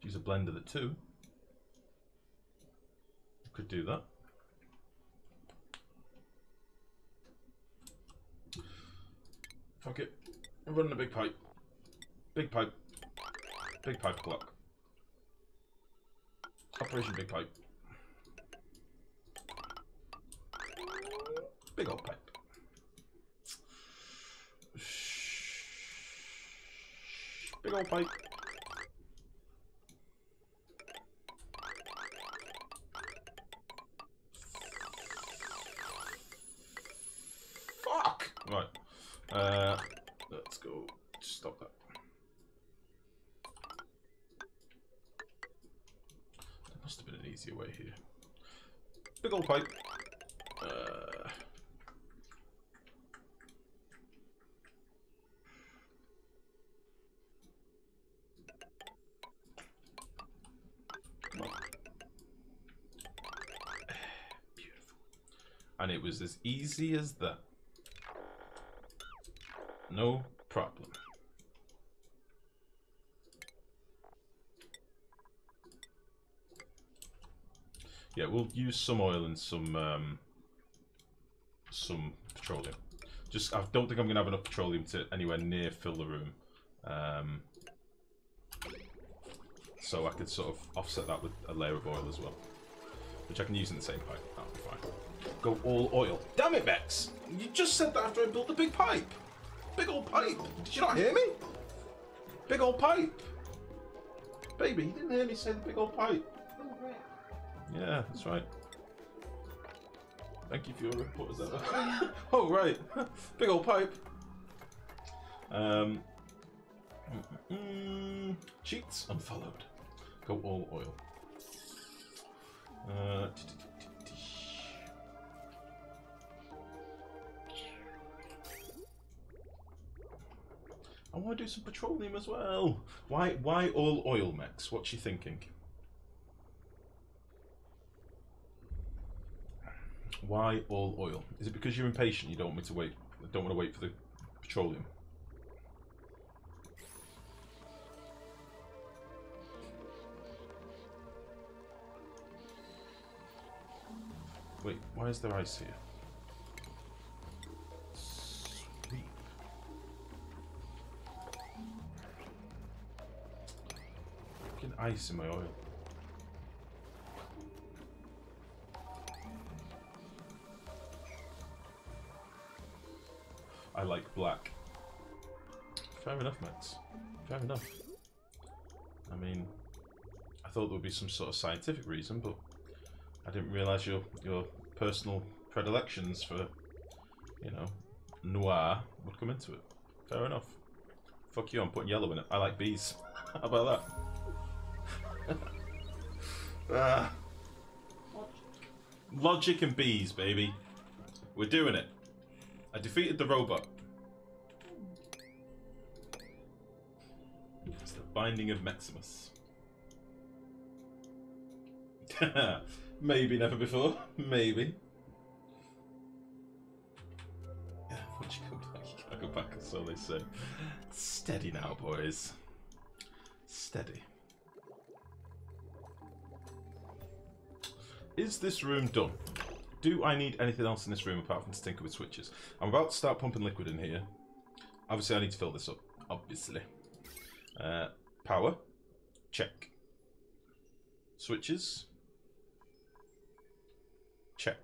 Use a blend of the two. Could do that. Fuck it. I'm running a big pipe. Big pipe. Big pipe clock. Operation Big Pipe. Big old pipe. Big old pipe. Fuck! Right. Let's go. Stop that. There must have been an easier way here. Big old pipe. Come on. Beautiful. And it was as easy as that. No problem. Yeah, we'll use some oil and some petroleum. Just, I don't think I'm gonna have enough petroleum to anywhere near fill the room. So I could sort of offset that with a layer of oil as well, which I can use in the same pipe. That'll be fine. Go all oil. Damn it, Bex! You just said that after I built the big pipe. Big old pipe. Did you not hear me? Big old pipe. Baby, you didn't hear me say the big old pipe. Oh, right. Yeah, that's right. Thank you for your input as ever. Oh, right. Big old pipe. Cheats unfollowed. Go all oil. I want to do some petroleum as well. Why all oil, Mex? What's she thinking? Why all oil? Is it because you're impatient? You don't want me to wait? Don't want to wait for the petroleum? Wait, why is there ice here? Sweet. Fucking ice in my oil. I like black. Fair enough, Max. Fair enough. I mean, I thought there would be some sort of scientific reason, but I didn't realise your personal predilections for, you know, noir would come into it. Fair enough. Fuck you, I'm putting yellow in it. I like bees. How about that? Logic and bees, baby. We're doing it. I defeated the robot. It's the binding of Maximus. Maybe never before. Maybe. Yeah, once you go back, you gotta go back, so they say. Steady now, boys. Steady. Is this room done? Do I need anything else in this room apart from to tinker with switches? I'm about to start pumping liquid in here. Obviously, I need to fill this up. Obviously. Power. Check. Switches. Check.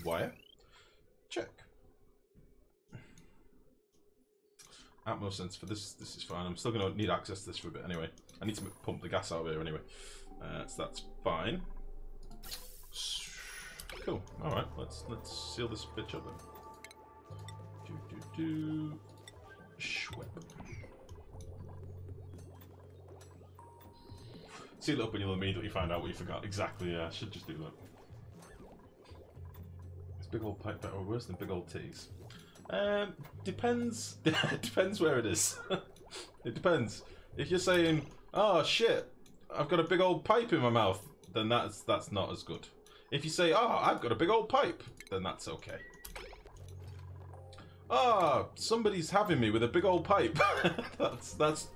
Wire. Check. Atmos sense for this. This is fine. I'm still going to need access to this for a bit anyway. I need to pump the gas out of here anyway. So that's fine. Cool. All right. Let's seal this bitch up then. Schwep. Seal it up and you'll immediately find out what you forgot. Exactly. Yeah. I should just do that. Is big old pipe better or worse than big old titties? Depends. Depends where it is. It depends. If you're saying, "Oh shit, I've got a big old pipe in my mouth," then that's not as good. If you say, "Oh, I've got a big old pipe," then that's okay. "Oh, somebody's having me with a big old pipe." that's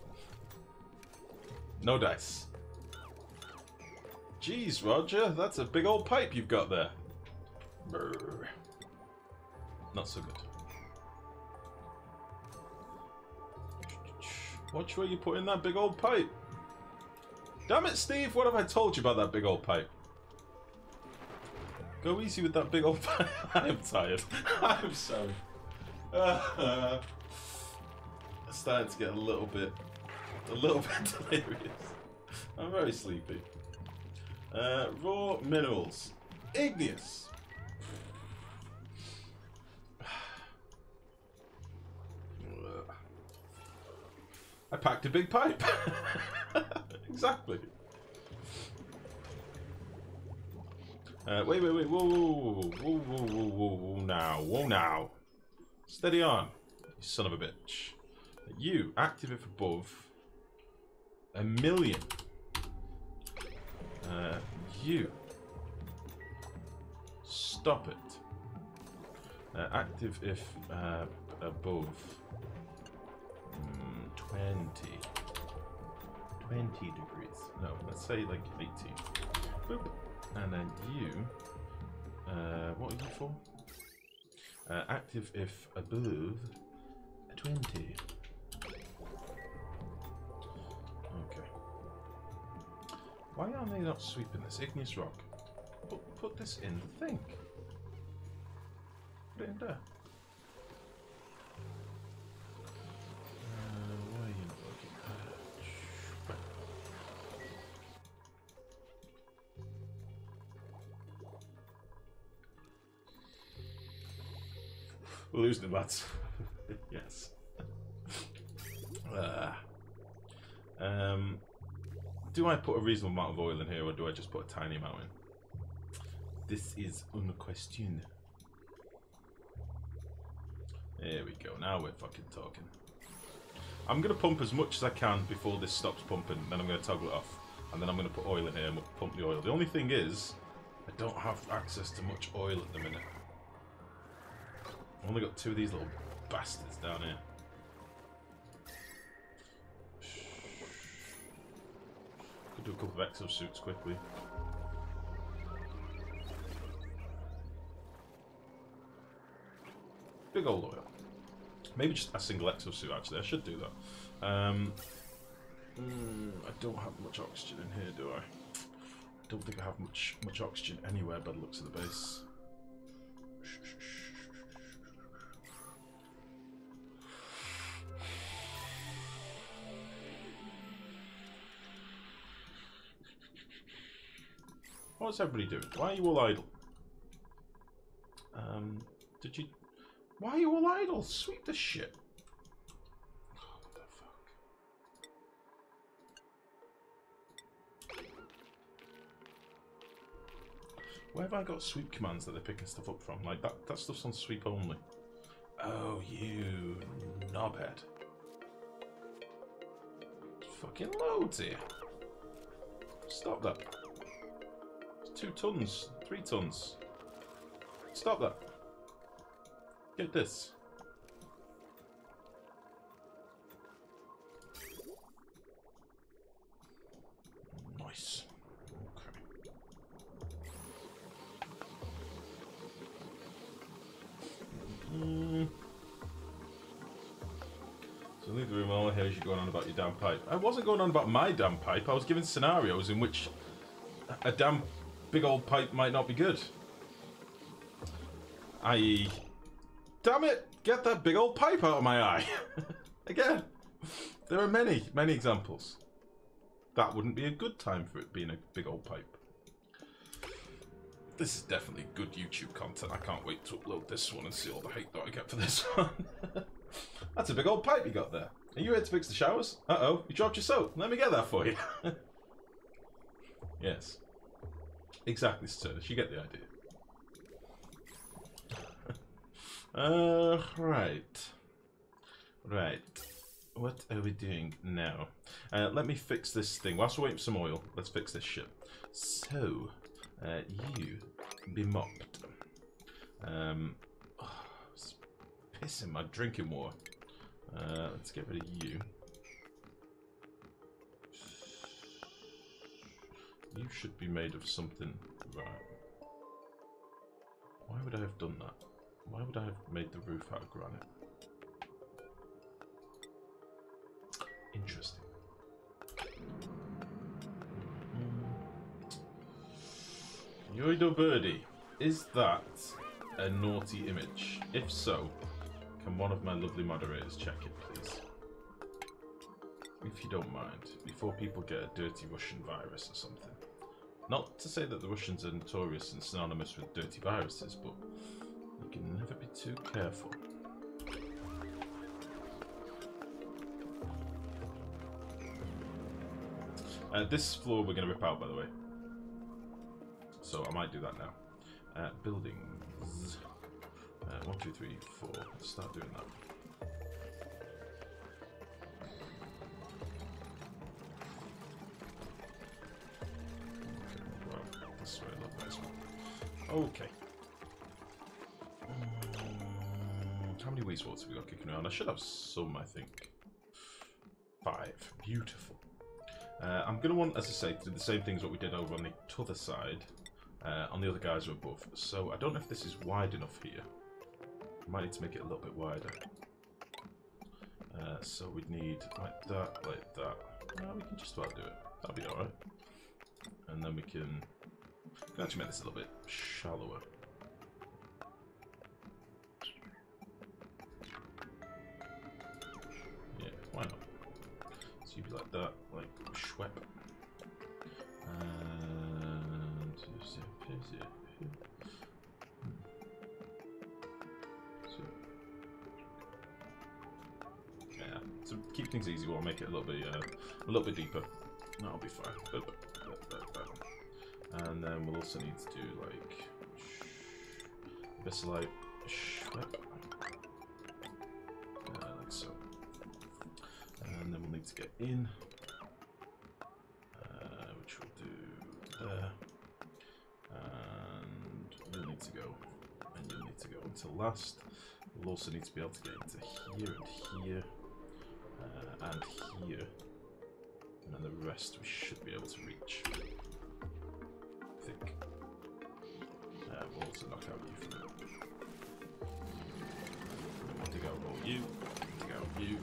no dice. Jeez, Roger, that's a big old pipe you've got there. Brr. Not so good. Watch where you put in that big old pipe. Damn it, Steve, what have I told you about that big old pipe? Go easy with that big old pipe. I am tired. I'm sorry. It's starting to get a little bit delirious. I'm very sleepy. Raw minerals. Igneous. I packed a big pipe. Exactly. Wait. Whoa now. Steady on, you son of a bitch. You, active if above 1,000,000. You. Stop it. Active if above 20 degrees. No, let's say like 18. Boop. And then you, what are you for? Active if above 20. Okay. Why are they not sweeping this? Igneous rock. Put this in the thing. Put it in there. Why are you not working? We're losing the lads. Yes. Do I put a reasonable amount of oil in here, or do I just put a tiny amount in? This is une question. There we go. Now we're fucking talking. I'm going to pump as much as I can before this stops pumping, then I'm going to toggle it off. And then I'm going to put oil in here and pump the oil. The only thing is, I don't have access to much oil at the minute. I've only got 2 of these little bastards down here. Could do a couple of exosuits quickly. Big old oil. Maybe just a single exosuit, actually. I should do that. I don't have much oxygen in here, do I? I don't think I have much oxygen anywhere by the looks of the base. What's everybody doing? Why are you all idle? Did you... Why are you all idle? Sweep the shit. Oh, what the fuck? Where have I got sweep commands that they're picking stuff up from? Like, that stuff's on sweep only. Oh, you knobhead. Fucking loads here. Stop that. 2 tons, 3 tons. Stop that. Get this. Nice. Okay. So leave the room. All I hear is you going on about your damn pipe. I wasn't going on about my damn pipe. I was giving scenarios in which a damn big old pipe might not be good. I.e., damn it, get that big old pipe out of my eye. Again, there are many examples. That wouldn't be a good time for it being a big old pipe. This is definitely good YouTube content. I can't wait to upload this one and see all the hate that I get for this one. That's a big old pipe you got there. Are you here to fix the showers? Uh-oh, you dropped your soap. Let me get that for you. Yes. Exactly, Sturnis. You get the idea. Right. what are we doing now? Let me fix this thing. Whilst we're waiting for some oil, let's fix this ship. So, you be mopped. It's pissing my drinking water. Let's get rid of you. You should be made of something. Right. Why would I have done that? Why would I have made the roof out of granite? Interesting. Yoido Birdie, is that a naughty image? If so, can one of my lovely moderators check it, please? If you don't mind, before people get a dirty Russian virus or something. Not to say that the Russians are notorious and synonymous with dirty viruses, but you can never be too careful. This floor we're going to rip out, by the way. So I might do that now. Buildings. 1, 2, 3, 4. Let's start doing that. Okay, well, this way, look, this one. Okay. How many Weezwarts have we got kicking around? I should have some, I think. 5. Beautiful. I'm going to want, as I say, to do the same things what we did over on the other side, on the other guys who are above. So I don't know if this is wide enough here. I might need to make it a little bit wider. So we'd need like that, like that. We can just about do it. That'll be alright. And then we can actually make this a little bit shallower. Yeah, why not? So you'd be like that, like Schwepp. And yeah, to keep things easy, we'll make it a little bit deeper. That'll be fine. And then we'll also need to do like this, like Schwepp, like so. And then we'll need to get in, which we'll do there. And you'll need to go, and you'll need to go until last. We'll also need to be able to get into here and here, and here. And then the rest we should be able to reach. I think. We'll also knock out you from it. We'll dig out all you. Dig out you.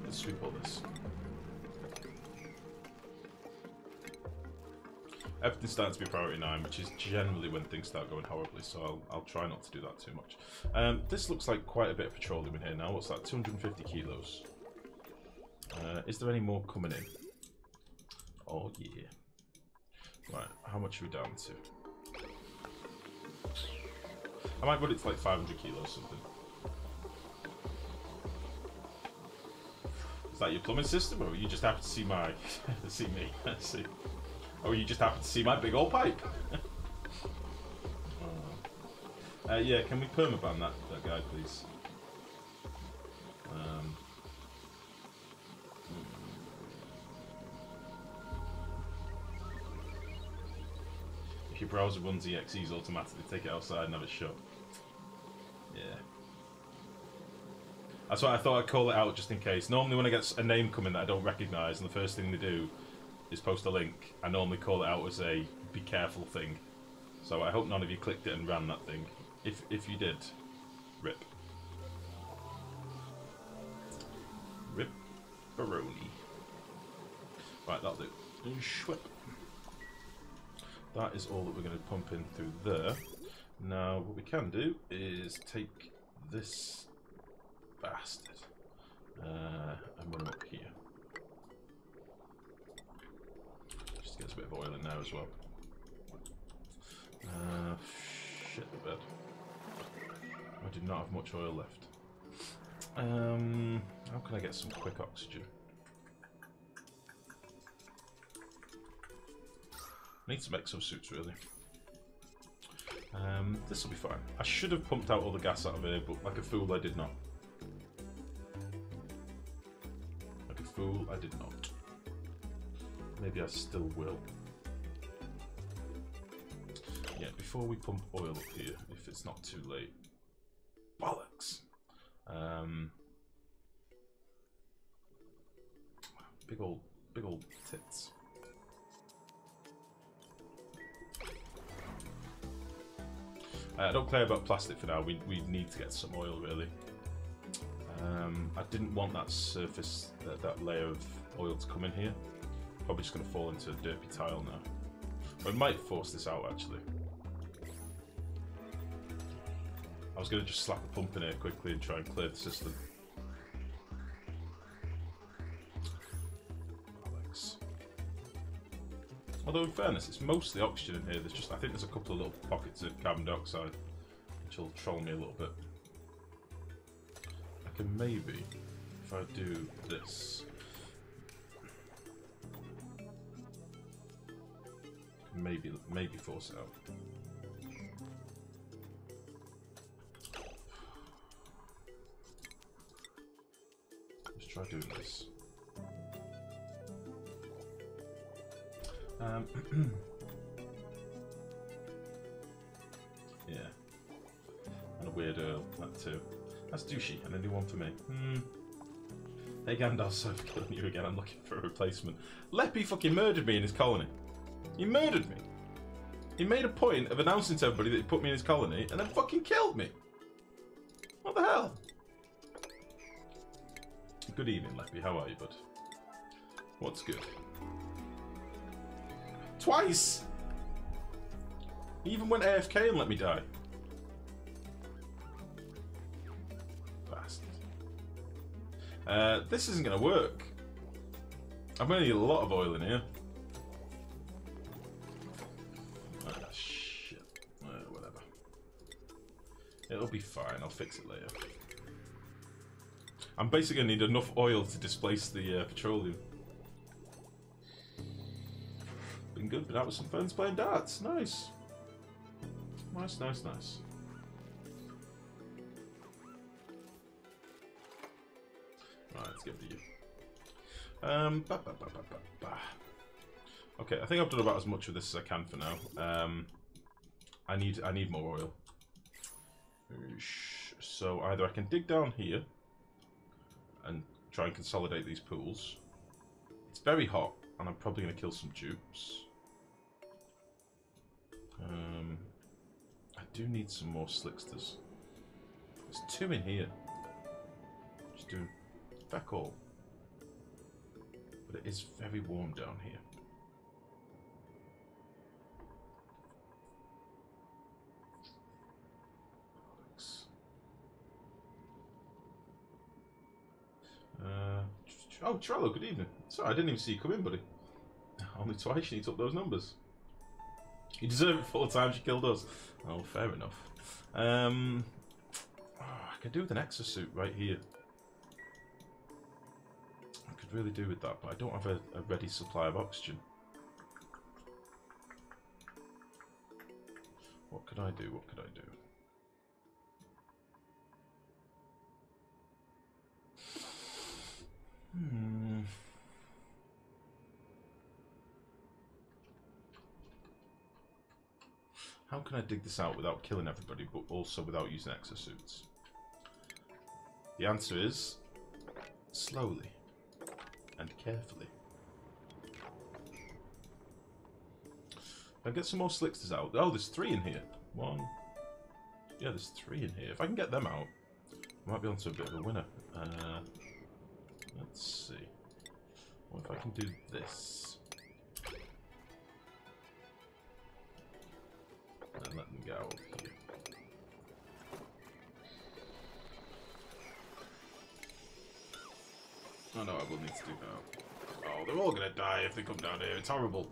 Let's sweep all this. Everything's starting to be priority 9, which is generally when things start going horribly, so I'll try not to do that too much. This looks like quite a bit of petroleum in here now. What's that? 250 kilos. Is there any more coming in? Oh yeah. Right, how much are we down to? I might put it to like 500 kilos or something. Is that your plumbing system, or you just happen to see my... see me? Let's see. Or you just happen to see my big old pipe. Yeah, can we permaban that guy, please? If your browser runs EXEs automatically, take it outside and have it shut. Yeah. That's why I thought I'd call it out just in case. Normally when I get a name coming that I don't recognise and the first thing they do is post a link, I normally call it out as a be careful thing. So I hope none of you clicked it and ran that thing. If you did, rip. Rip Baroni. Right, that'll do. Schwip. That is all that we're going to pump in through there. Now what we can do is take this bastard and run him up here. Just gets a bit of oil in there as well. Shit the bed. I do not have much oil left. How can I get some quick oxygen? I need some exosuits, really. This will be fine. I should have pumped out all the gas out of here, but like a fool, I did not. Like a fool, I did not. Maybe I still will. Yeah, before we pump oil up here, if it's not too late. Bollocks! Big old tits. Don't care about plastic for now. We need to get some oil, really. I didn't want that surface, that layer of oil to come in here. Probably just going to fall into a dirty tile now. But I might force this out, actually. I was going to just slap a pump in here quickly and try and clear the system. Although in fairness, it's mostly oxygen in here. There's just, I think there's a couple of little pockets of carbon dioxide, which will troll me a little bit. I can maybe, if I do this, maybe force it out. Let's try doing this. Yeah. And a weird Earl, that too. That's douchey, and a new one for me. Hey Gandalf, sorry for killing you again, I'm looking for a replacement. Leppy fucking murdered me in his colony. He murdered me. He made a point of announcing to everybody that he put me in his colony, and then fucking killed me. What the hell? Good evening, Leppy, how are you, bud? What's good? Twice! He even went AFK and let me die. Bastard. This isn't going to work. I'm going to need a lot of oil in here. Ah, shit. Whatever. It'll be fine. I'll fix it later. I'm basically going to need enough oil to displace the petroleum. Been good, been out with some friends playing darts. Nice. Nice, nice, nice. Right, let's give it to you. Okay, I think I've done about as much of this as I can for now. I need more oil. So either I can dig down here and try and consolidate these pools. It's very hot, and I'm probably going to kill some dupes. I do need some more slicksters. There's 2 in here. Just doing feck all. But it is very warm down here. Oh, Trello, good evening. Sorry, I didn't even see you come in, buddy. Only twice you need to up those numbers. You deserve it 4 times you killed us. Oh, fair enough. I could do with an exosuit right here. I could really do with that, but I don't have a ready supply of oxygen. What could I do? What could I do? How can I dig this out without killing everybody, but also without using exosuits? The answer is slowly and carefully. If I get some more slicksters out. Oh, there's 3 in here. 1. Yeah, there's 3 in here. If I can get them out, I might be onto a bit of a winner. Let's see. What if I can do this? And let them go over here. Oh no, I will need to do that. Oh, they're all gonna die if they come down here. It's horrible.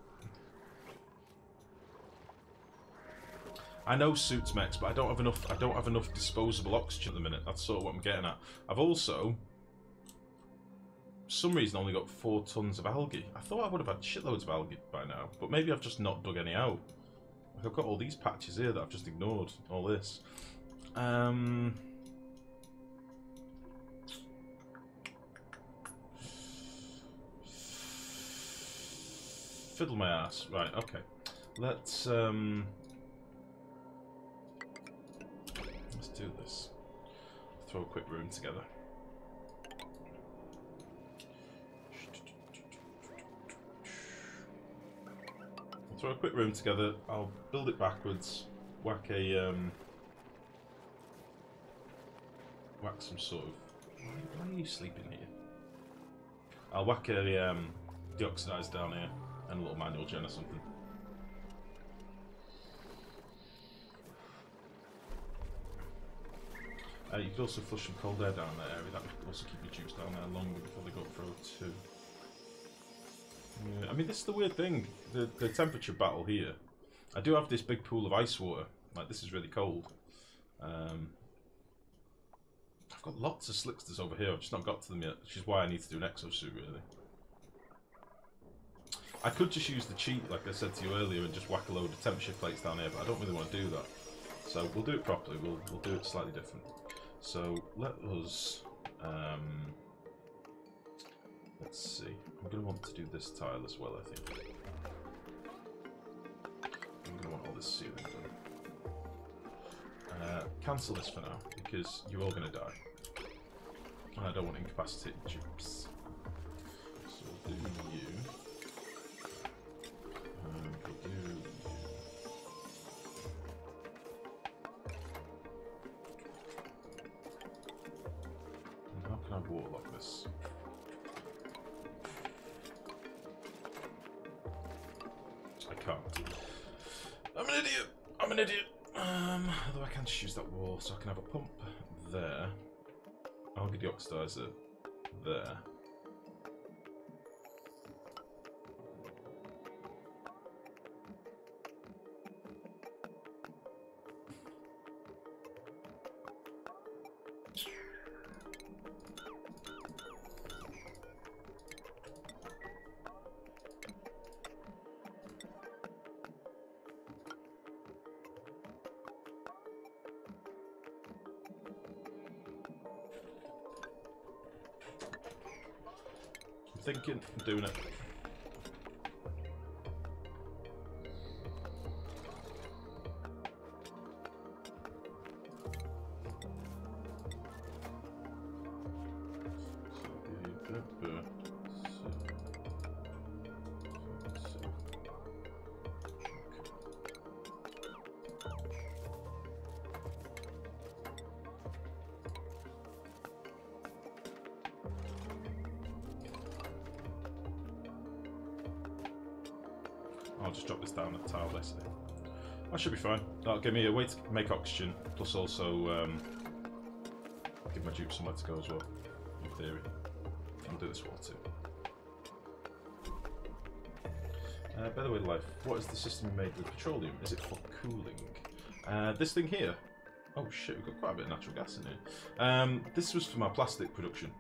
I know suits mechs, but I don't have enough disposable oxygen at the minute. That's sort of what I'm getting at. I've also some reason only got 4 tons of algae. I thought I would have had shitloads of algae by now, but maybe I've just not dug any out. Like I've got all these patches here that I've just ignored. All this. Fiddle my ass. Right. Okay. Let's do this. Throw a quick room together. I'll throw a quick room together. I'll build it backwards. Whack some sort of. Why are you sleeping here? I'll whack a deoxidized down here and a little manual gen or something. You could also flush some cold air down that area. That would also keep your juice down there longer before they go for O2. Yeah, I mean, this is the weird thing. The temperature battle here. I do have this big pool of ice water. Like, this is really cold. I've got lots of slicksters over here. I've just not got to them yet, which is why I need to do an exosuit, really. I could just use the cheat, like I said to you earlier, and just whack a load of temperature plates down here, but I don't really want to do that. So we'll do it properly. We'll do it slightly different. So let us. Let's see. I'm going to want to do this tile as well, I think. I'm going to want all this ceiling done. Cancel this for now, because you're all going to die. And I don't want incapacitated dupes. So we'll do you. We'll do you. And how can I waterlock this? I can't. I'm an idiot! I'm an idiot! Although I can just use that wall, so I can have a pump there. I'll get the oxidizer there. Thinking, I'm doing it. I'll just drop this down a tile basically. That should be fine. That'll give me a way to make oxygen, plus also give my dupes somewhere to go as well, in theory. I'll do this wall too. By the way, Life, what is the system made with petroleum? Is it for cooling? This thing here. Oh shit, we've got quite a bit of natural gas in here. This was for my plastic production.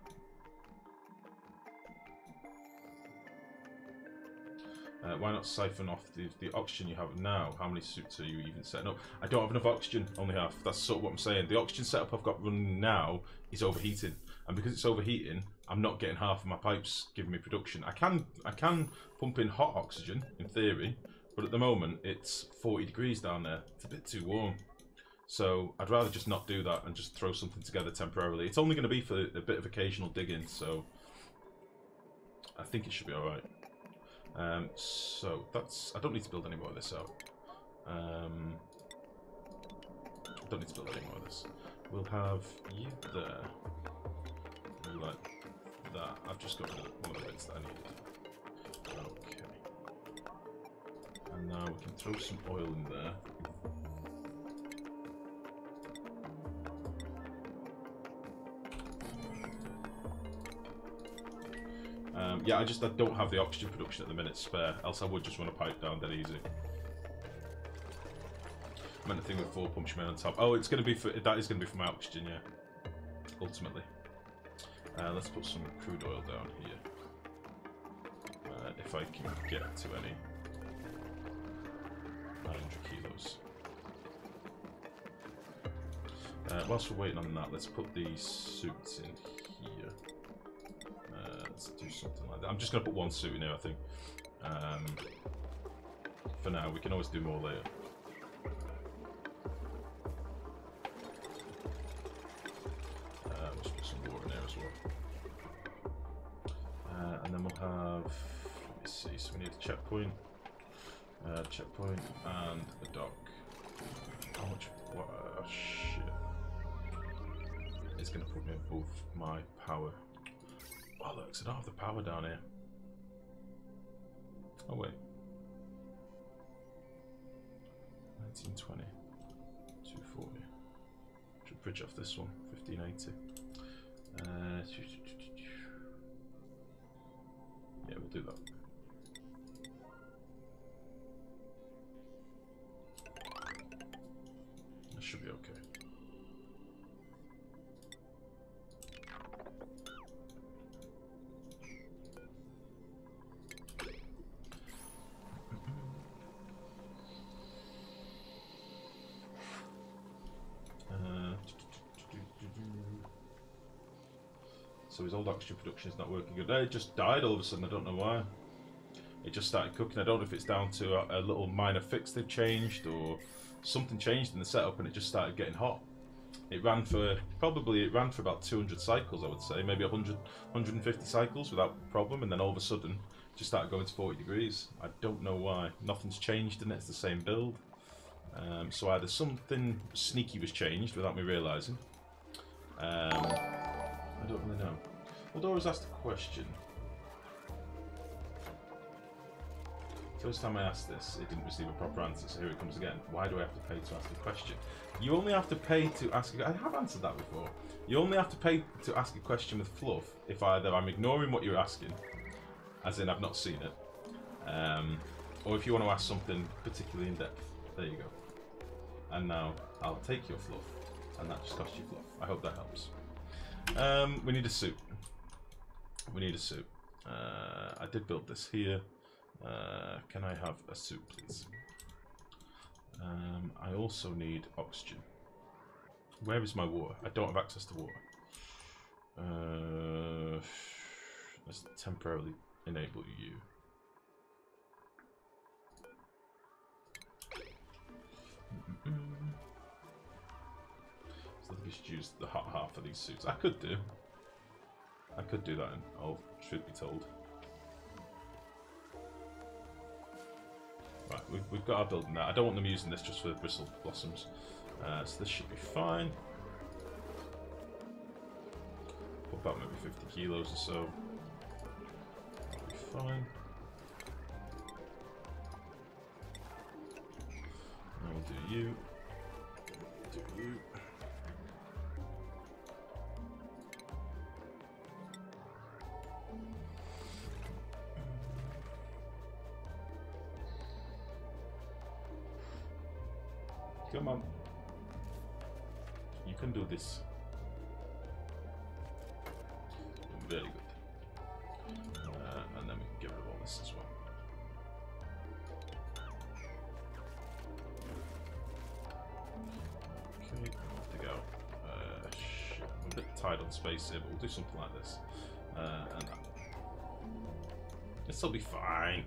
Why not siphon off the oxygen you have now? How many suits are you even setting up? I don't have enough oxygen, only half. That's sort of what I'm saying. The oxygen setup I've got running now is overheating. And because it's overheating, I'm not getting half of my pipes giving me production. I can pump in hot oxygen, in theory, but at the moment it's 40 degrees down there. It's a bit too warm. So I'd rather just not do that and just throw something together temporarily. It's only going to be for a bit of occasional digging, so I think it should be alright. So that's. I don't need to build any more of this out. I don't need to build any more of this. We'll have you there. Like that. I've just got one of the bits that I needed. Okay. And now we can throw some oil in there. Yeah, I don't have the oxygen production at the minute spare, else I would just run a pipe down dead easy. I meant the thing with 4 pumps you made on top. Oh, it's going to be for, that is going to be for my oxygen, yeah. Ultimately. Let's put some crude oil down here. If I can get to any. 900 kilos. Whilst we're waiting on that, let's put these suits in here. Let's do something like that. I'm just going to put one suit in here, I think. For now, we can always do more later. Let's put some water in there as well. And then we'll have, let me see, so we need a checkpoint. Checkpoint and a dock. How much? What? Shit. It's going to put me above my power. Oh look, so I don't have the power down here. Oh wait. 1920. 240. Should bridge off this one. 1580. Yeah, we'll do that. That should be okay. So his old oxygen production is not working good. It just died all of a sudden, I don't know why. It just started cooking. I don't know if it's down to a little minor fix they've changed or something changed in the setup and it just started getting hot. It ran for about 200 cycles, I would say, maybe 100, 150 cycles without problem, and then all of a sudden it just started going to 40 degrees. I don't know why. Nothing's changed in it, it's the same build. So either something sneaky was changed without me realising. I don't really know. Although I was asked a question. First time I asked this, it didn't receive a proper answer, so here it comes again. Why do I have to pay to ask a question? You only have to pay to ask I have answered that before. You only have to pay to ask a question with fluff if either I'm ignoring what you're asking, as in I've not seen it, or if you want to ask something particularly in depth. There you go. And now I'll take your fluff, and that just costs you fluff. I hope that helps. We need a suit. We need a suit. I did build this here. Can I have a suit, please? I also need oxygen. Where is my water? I don't have access to water. Let's temporarily enable you. So I think we should use the hot half of these suits. I could do that, and all should be told. Right, we've got our building there. I don't want them using this just for bristle blossoms. So this should be fine. Put about maybe 50 kilos or so. That'll be fine. And we'll do you. Do you. Come on. You can do this. Very good. And then we can get rid of all this as well. Okay, off to go. Shit, I'm a bit tight on space here, but we'll do something like this. And that. This'll be fine.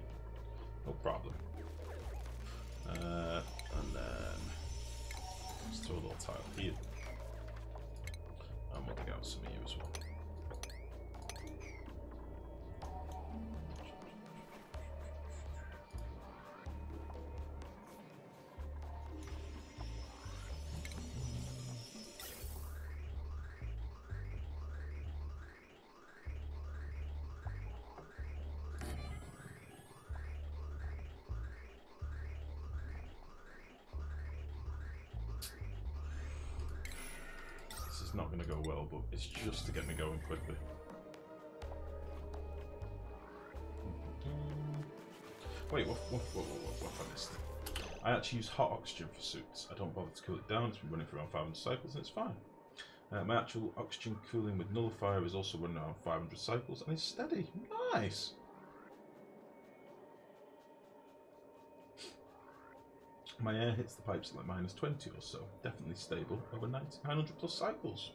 No problem. And then let's throw a little tile here. And we'll dig out some of you as well. Not going to go well, but it's just to get me going quickly. Wait, what have I missed? I actually use hot oxygen for suits. I don't bother to cool it down. It's been running for around 500 cycles and it's fine. My actual oxygen cooling with nullifier is also running around 500 cycles and it's steady. Nice! My air hits the pipes at like -20 or so. Definitely stable over 900 plus cycles.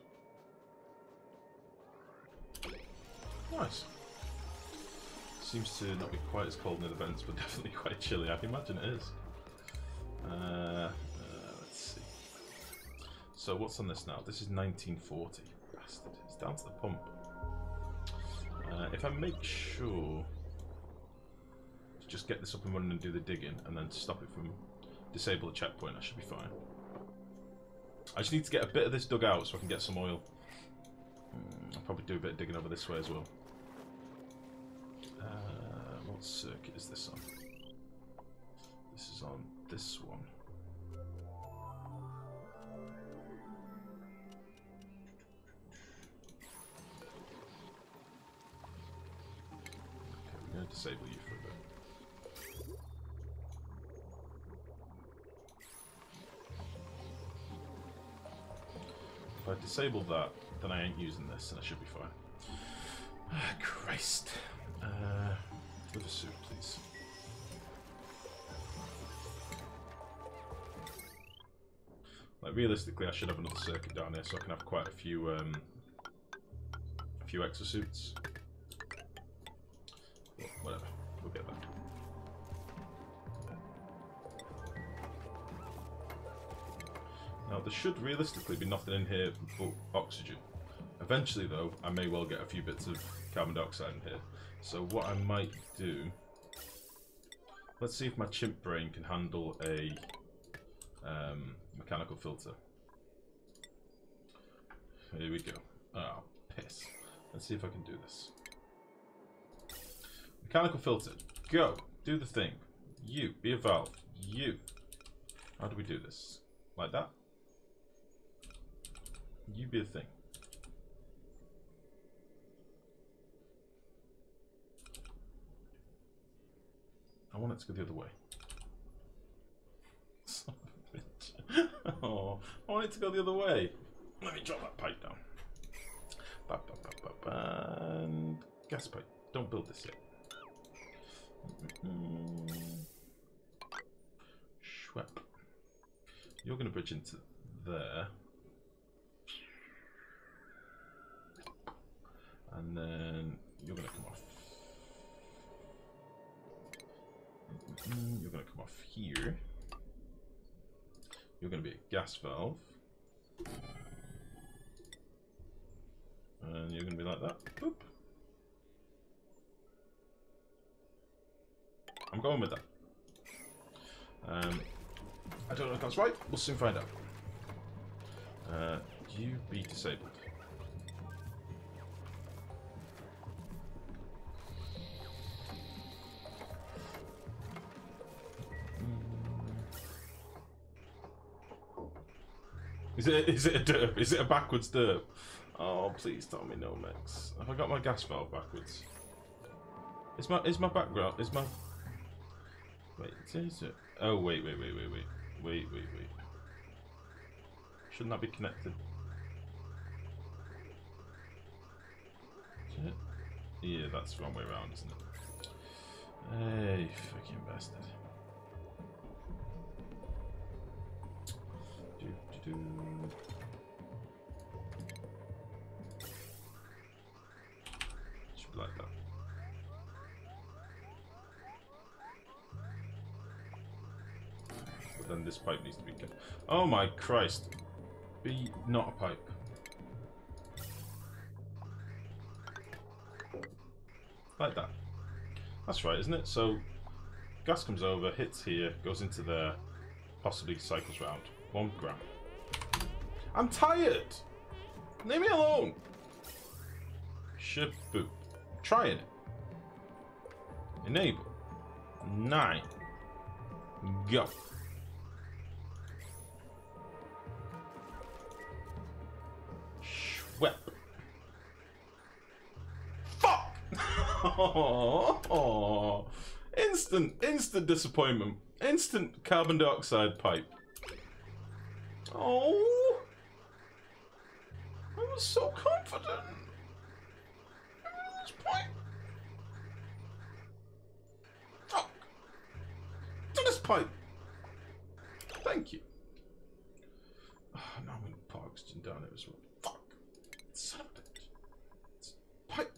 Nice. Seems to not be quite as cold near the vents, but definitely quite chilly. I can imagine it is. Let's see. So what's on this now? This is 1940. Bastard. It's down to the pump. If I make sure to just get this up and running and do the digging, and then stop it from disable the checkpoint, I should be fine. I just need to get a bit of this dug out so I can get some oil. I'll probably do a bit of digging over this way as well. What circuit is this on? This is on this one. Okay, we're going to disable you for a bit. If I disable that, then I ain't using this and I should be fine. Ah, Christ. Liver soup, please. Like, realistically, I should have another circuit down here so I can have quite a few exosuits. But whatever, we'll get that. Now, there should realistically be nothing in here but oxygen. Eventually, though, I may well get a few bits of carbon dioxide in here. So what I might do... Let's see if my chimp brain can handle a mechanical filter. Here we go. Oh, piss. Let's see if I can do this. Mechanical filter. Go. Do the thing. You. Be a valve. You. How do we do this? Like that? You be a thing. I want it to go the other way. Son of a bitch. Oh, I want it to go the other way. Let me drop that pipe down. And gas pipe. Don't build this yet. Schwep. You're going to bridge into there. And then you're going to come off. You're going to come off here. You're going to be a gas valve. And you're going to be like that. Boop. I'm going with that. I don't know if that's right. We'll soon find out. You be disabled. Is it a derp? Is it a backwards derp? Oh, please tell me no, Max. Have I got my gas valve backwards? Is my background? Is my... Wait, is it? Oh, wait. Shouldn't that be connected? Is it? Yeah, that's the wrong way around, isn't it? Hey, fucking bastard. Should be like that. But then this pipe needs to be kept. Oh my Christ! Be not a pipe. Like that. That's right, isn't it? So gas comes over, hits here, goes into there, possibly cycles round. 1 gram. I'm tired! Leave me alone! Shaboop. Trying it. Enable. 9. Go. Schwep. Fuck! Oh, instant disappointment. Instant carbon dioxide pipe. Oh. I was so confident. At this point. Fuck. To this point. Thank you. Oh, now I'm going to put oxygen down here as well. Fuck. Son of a bitch. Pipe.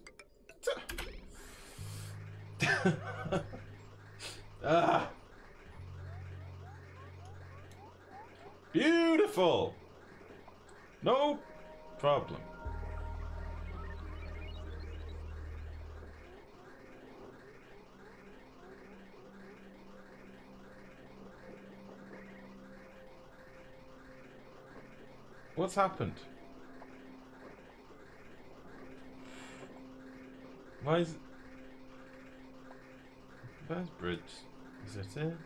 Ah. Beautiful. No problem. What's happened? Why is... Where's bridge? Is it here?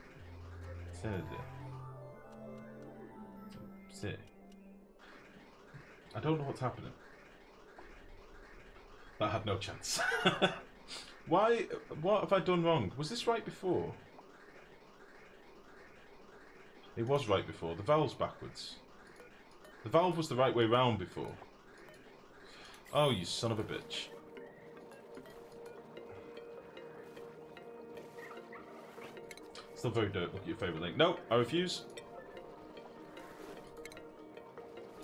It's here. It's here. I don't know what's happening. That had no chance. Why? What have I done wrong? Was this right before? It was right before. The valve's backwards. The valve was the right way round before. Oh, you son of a bitch. Still very dirt. Look at your favourite link. No, I refuse.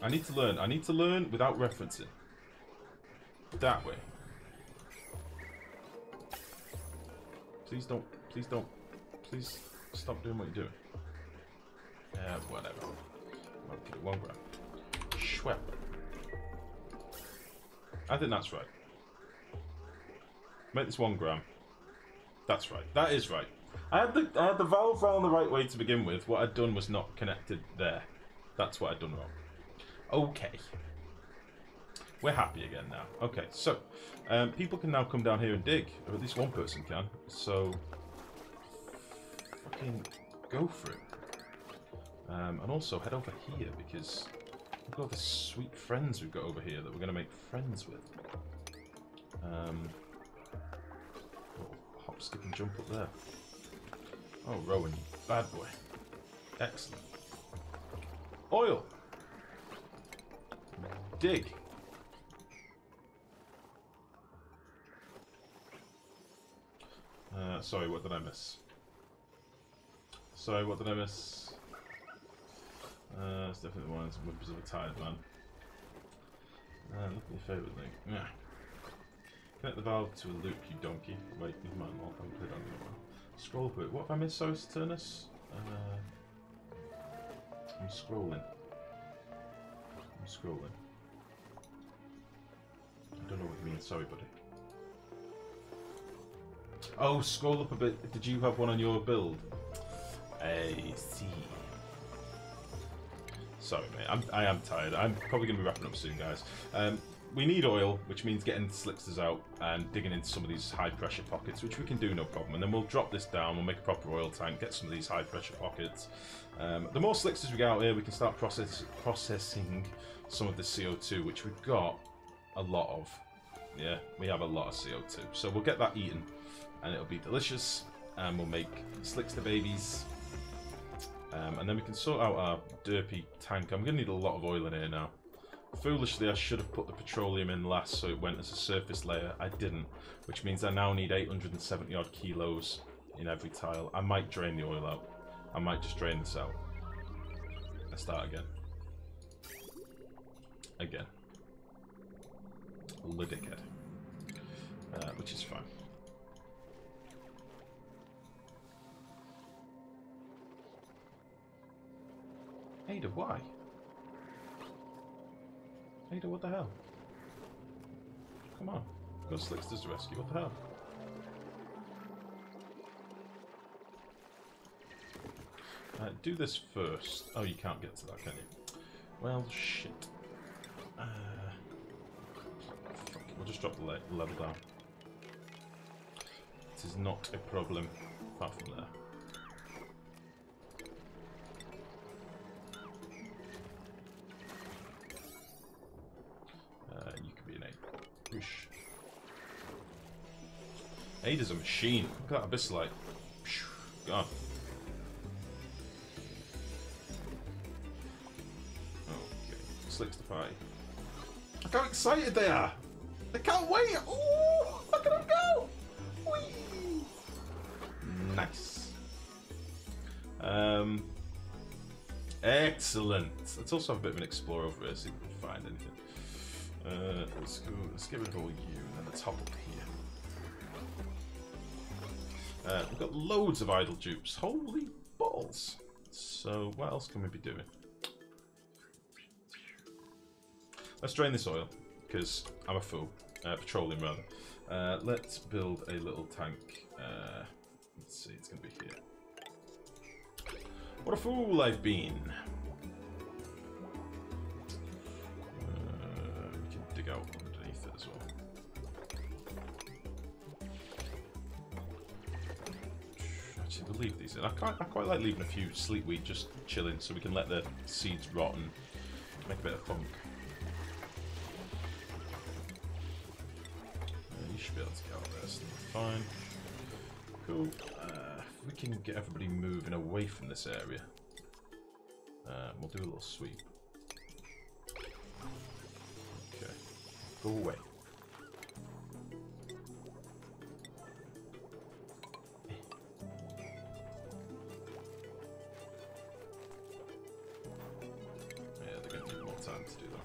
I need to learn. I need to learn without referencing. That way. Please don't. Please don't. Please stop doing what you're doing. Whatever. Okay, 1 gram. Schwep. I think that's right. Make this 1 gram. That's right. That is right. I had the valve round the right way to begin with. What I'd done was not connected there. That's what I'd done wrong. Okay. We're happy again now. Okay, so people can now come down here and dig, or at least one person can. So fucking go for it. And also head over here because we've got all the sweet friends we've got over here that we're going to make friends with. Oh, hop, skip, and jump up there. Oh, Rowan, bad boy. Excellent. Oil. Dig. Sorry, what did I miss? Sorry, what did I miss? It's definitely one of the whimpers of a tired man. Look at your favourite thing. Yeah. Connect the valve to a loop, you donkey. Wait, you might not have put it on the one. Scroll through it. What have I missed, sorry, Saturnus? I'm scrolling. I'm scrolling. I don't know what you mean, sorry, buddy. Oh, scroll up a bit. Did you have one on your build? I see. Sorry, mate. I am tired. I'm probably going to be wrapping up soon, guys. We need oil, which means getting slicksters out and digging into some of these high-pressure pockets, which we can do, no problem. And then we'll drop this down, we'll make a proper oil tank, get some of these high-pressure pockets. The more slicksters we get out here, we can start processing some of the CO2, which we've got a lot of. Yeah, we have a lot of CO2. So we'll get that eaten, and it'll be delicious, and we'll make slickster babies. And then we can sort out our derpy tank. I'm going to need a lot of oil in here now. Foolishly, I should have put the petroleum in last so it went as a surface layer. I didn't, which means I now need 870 odd kilos in every tile. I might drain the oil out. I might just drain this out. Let's start again. Again. A dickhead. Which is fine. Ada, why? Ada, what the hell? Come on. Go Slicksters to rescue. What the hell? Do this first. Oh, you can't get to that, can you? Well, shit. Fuck it. We'll just drop the level down. This is not a problem, apart from there. You can be an 8. Whoosh. Ada's a machine. Look at that abyssalite. Gone. Okay. Slicks the pie. Look how excited they are. They can't wait. Ooh, look at them go. Whee. Nice. Excellent. Let's also have a bit of an explore over here, see if we can find anything. Let's get rid of all you, and then let's hop up here. We've got loads of idle dupes. Holy balls. So, what else can we be doing? Let's drain this oil, because I'm a fool. Petroleum, rather. Let's build a little tank. Let's see, it's going to be here. What a fool I've been. We can dig out underneath it as well. Actually, we'll leave these in. I quite like leaving a few sleepweed just chilling so we can let the seeds rot and make a bit of funk. You should be able to get out there, so that's fine. Cool. We can get everybody moving away from this area. We'll do a little sweep. Okay. Go away. Yeah, they're going to need more time to do that.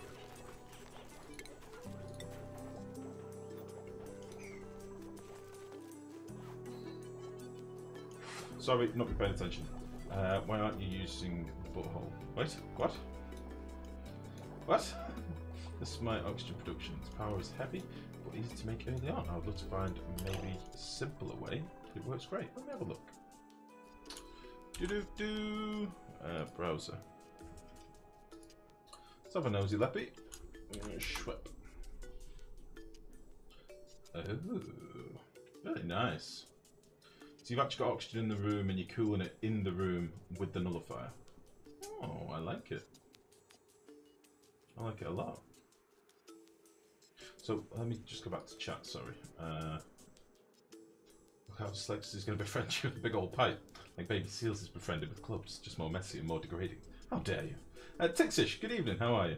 Sorry, not be paying attention. Why aren't you using the butthole? Wait, what? What? This is my oxygen production. Its power is heavy, but easy to make early on. I would love to find maybe a simpler way. It works great. Let me have a look. Browser. Let's have a nosy leppy. Schwep. Oh, very nice. So you've actually got oxygen in the room and you're cooling it in the room with the nullifier. Oh, I like it. I like it a lot. So let me just go back to chat, sorry. Look how dyslexic is going to befriend you with a big old pipe. Like baby seals is befriended with clubs, just more messy and more degrading. How dare you? Tixish, good evening, how are you?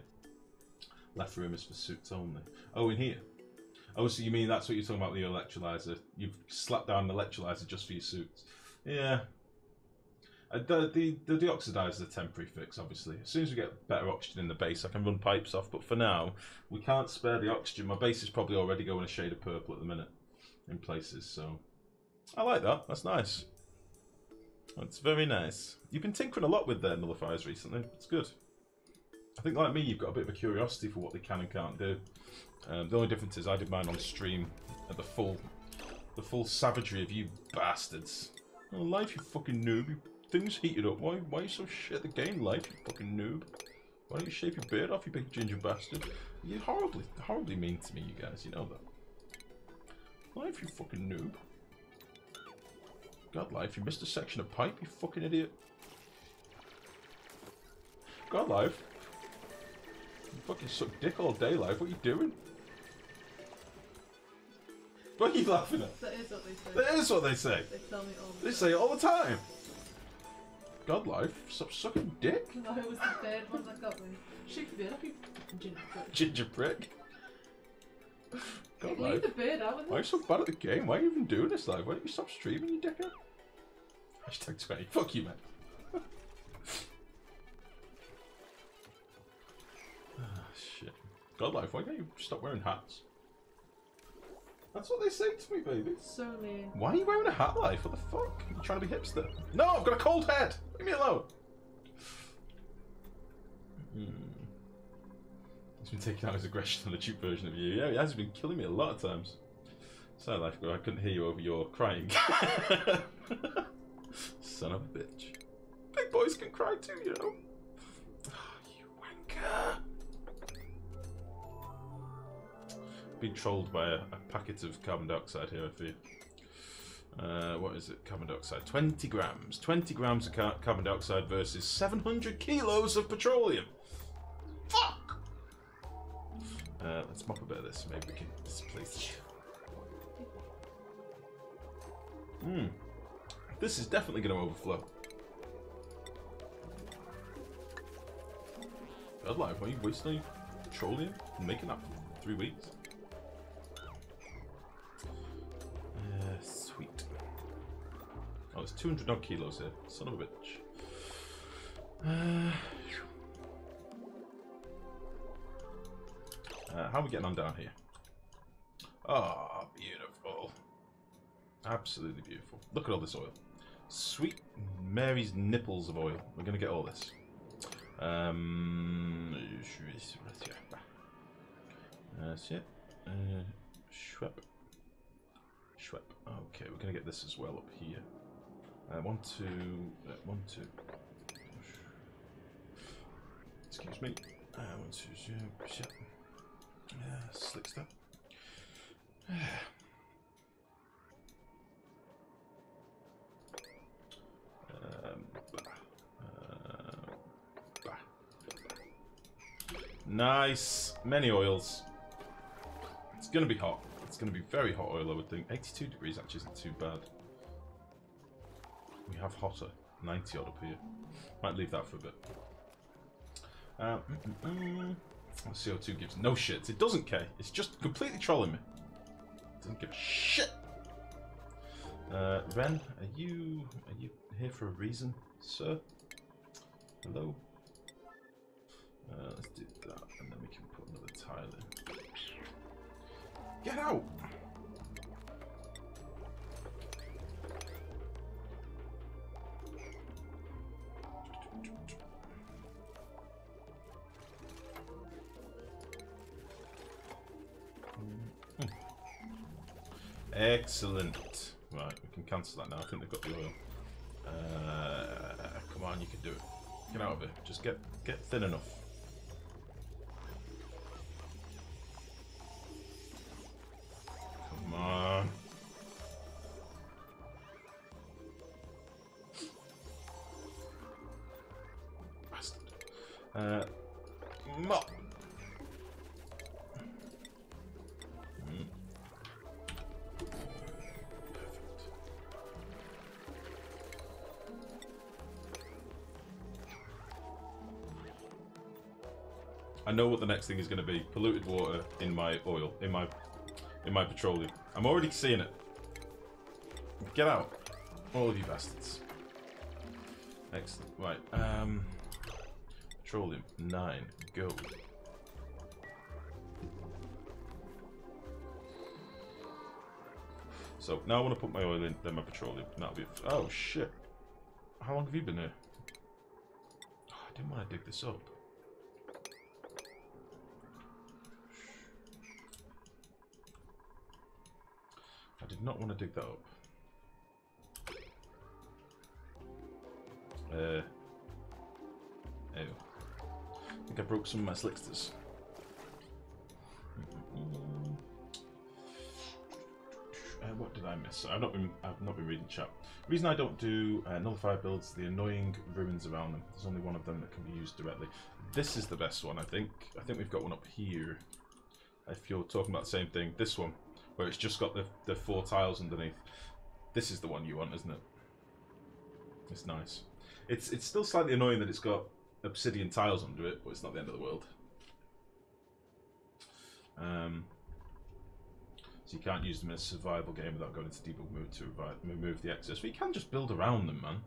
Left room is for suits only. Oh, in here? Oh, so you mean that's what you're talking about with your electrolyzer? You've slapped down an electrolyzer just for your suits. Yeah. The deoxidizer is a temporary fix, obviously. As soon as we get better oxygen in the base, I can run pipes off. But for now, we can't spare the oxygen. My base is probably already going a shade of purple at the minute in places, so... I like that. That's nice. That's very nice. You've been tinkering a lot with their nullifiers recently. It's good. I think, like me, you've got a bit of a curiosity for what they can and can't do. The only difference is I did mine on stream at the full savagery of you bastards. Oh, Life, you fucking noob. Your thing's heated up. Why are you so shit at the game, Life, you fucking noob? Why don't you shave your beard off, you big ginger bastard? You're horribly mean to me, you guys. You know that. Life, you fucking noob. God, Life, you missed a section of pipe, you fucking idiot. God, Life. You fucking suck dick all day, Life. What are you doing? What are you laughing at? That is what they say. That is what they say. They tell me all the time. They say it all the time. God, Life, stop sucking dick. No, it was the third one that got me. Shake the beard off, you ginger prick. Ginger prick. God, Leave Life. the beard out with Why are you so bad at the game? Why are you even doing this, Life? Why don't you stop streaming, you dickhead? Hashtag 20. Fuck you, man. Shit. God, Life, why can't you stop wearing hats? That's what they say to me, baby. So mean. Why are you wearing a hat, Life? What the fuck? Are you trying to be hipster? No, I've got a cold head! Leave me alone! He's been taking out his aggression on a cheap version of you. Yeah, he has been killing me a lot of times. Sorry, Lifegrow, I couldn't hear you over your crying. Son of a bitch. Big boys can cry too, you know. Oh, you wanker. Being trolled by a packet of carbon dioxide here, I fear. What is it? Carbon dioxide. 20 grams. 20 grams of carbon dioxide versus 700 kilos of petroleum. Fuck! Let's mop a bit of this. Maybe we can displace it. This is definitely going to overflow. God, Life, why are you wasting Petroleum. I'm making that for 3 weeks. Sweet. Oh, it's 200 odd kilos here. Son of a bitch. How are we getting on down here? Oh, beautiful. Absolutely beautiful. Look at all this oil. Sweet Mary's nipples of oil. We're going to get all this. Schwep. Okay, we're going to get this as well up here. 1, 2, 1, 2. Excuse me. 1, 2, 0. Slick stuff. Nice. Many oils. It's going to be hot. It's going to be very hot oil, I would think. 82 degrees actually isn't too bad. We have hotter. 90 odd up here. Might leave that for a bit. CO2 gives no shit. It doesn't care. It's just completely trolling me. It doesn't give a shit. Ren, are you here for a reason, sir? Hello? Let's do that, and then we can put another tile in. Get out! Excellent. Right, we can cancel that now. I think they've got the oil. Come on, you can do it. Get out of it. Just get thin enough. Come on. Bastard. Mop. I know what the next thing is going to be. Polluted water in my oil, in my petroleum. I'm already seeing it. Get out, all of you bastards. Excellent. Right. Petroleum 9. Go. So now I want to put my oil in, then my petroleum. And that'll be. Oh shit! How long have you been here? Oh, I didn't want to dig this up. I did not want to dig that up. Ew. I think I broke some of my slicksters. What did I miss? I've not been reading chat. The reason I don't do nullify builds, the annoying ruins around them. There's only one of them that can be used directly. This is the best one, I think. I think we've got one up here. If you're talking about the same thing, this one, where it's just got the 4 tiles underneath. This is the one you want, isn't it? It's nice. It's still slightly annoying that it's got obsidian tiles under it, but it's not the end of the world. So you can't use them in a survival game without going into debug mode to remove the excess. But you can just build around them, man.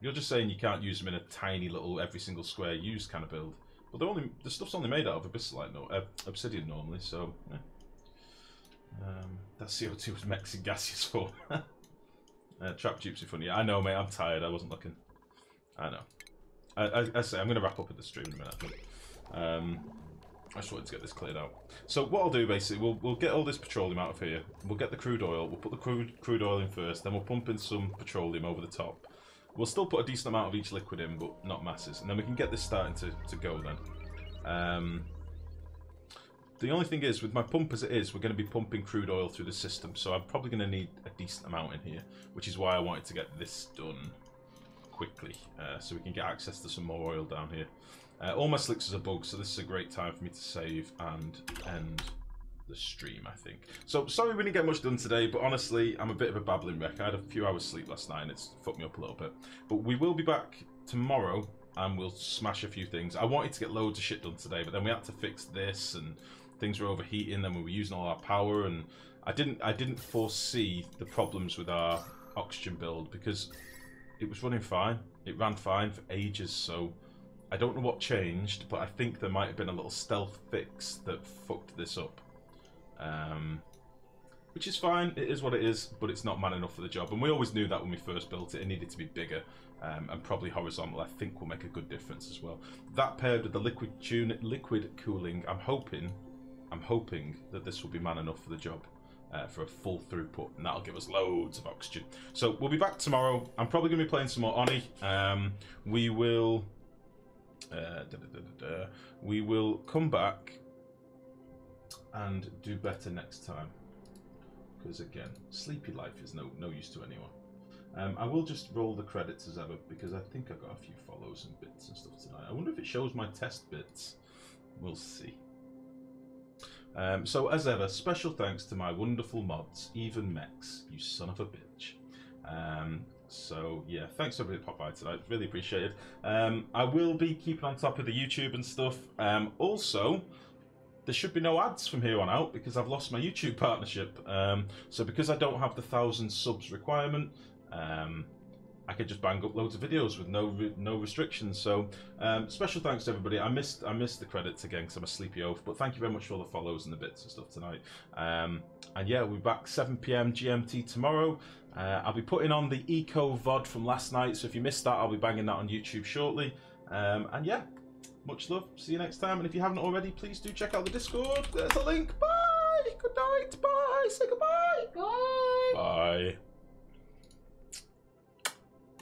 You're just saying you can't use them in a tiny little every single square used kind of build. But the stuff's only made out of obsidian normally, so yeah. That CO2 was mixing gaseous for. Trap dupes are funny. I know, mate. I'm tired. I wasn't looking. I know. I say I'm going to wrap up with the stream in a minute. I think. I just wanted to get this cleared out. So what I'll do basically, we'll get all this petroleum out of here. We'll get the crude oil. We'll put the crude oil in first. Then we'll pump in some petroleum over the top. We'll still put a decent amount of each liquid in, but not masses. And then we can get this starting to go then. The only thing is, with my pump as it is, we're going to be pumping crude oil through the system. So I'm probably going to need a decent amount in here, which is why I wanted to get this done quickly, so we can get access to some more oil down here. All my slicks are bugged, so this is a great time for me to save and end the stream, I think. So, sorry we didn't get much done today, but honestly, I'm a bit of a babbling wreck. I had a few hours sleep last night, and it's fucked me up a little bit. But we will be back tomorrow and we'll smash a few things. I wanted to get loads of shit done today, but then we had to fix this, and things were overheating, and we were using all our power, and I didn't foresee the problems with our oxygen build because it was running fine. It ran fine for ages, so I don't know what changed, but I think there might have been a little stealth fix that fucked this up. Which is fine, it is what it is, but it's not man enough for the job. And we always knew that when we first built it, it needed to be bigger, and probably horizontal, I think, will make a good difference as well. That paired with the liquid cooling, I'm hoping that this will be man enough for the job. For a full throughput, and that'll give us loads of oxygen. So we'll be back tomorrow. I'm probably going to be playing some more Oni. We will come back and do better next time, because again, sleepy life is no use to anyone. I will just roll the credits as ever, because I think I got a few follows and bits and stuff tonight. I wonder if it shows my test bits. We'll see. So as ever, special thanks to my wonderful mods, even Mex, you son of a bitch. So yeah, thanks everybody that popped by tonight, really appreciate it. I will be keeping on top of the YouTube and stuff. Also, there should be no ads from here on out because I've lost my YouTube partnership. So because I don't have the 1,000 subs requirement, I could just bang up loads of videos with no restrictions. So special thanks to everybody. I missed the credits again because I'm a sleepy oaf, but thank you very much for all the follows and the bits and stuff tonight. And yeah, we'll be back 7 PM GMT tomorrow. I'll be putting on the Eco VOD from last night, so if you missed that, I'll be banging that on YouTube shortly. And yeah, much love. See you next time. And if you haven't already, please do check out the Discord. There's a link. Bye. Good night. Bye. Say goodbye. Bye. Bye.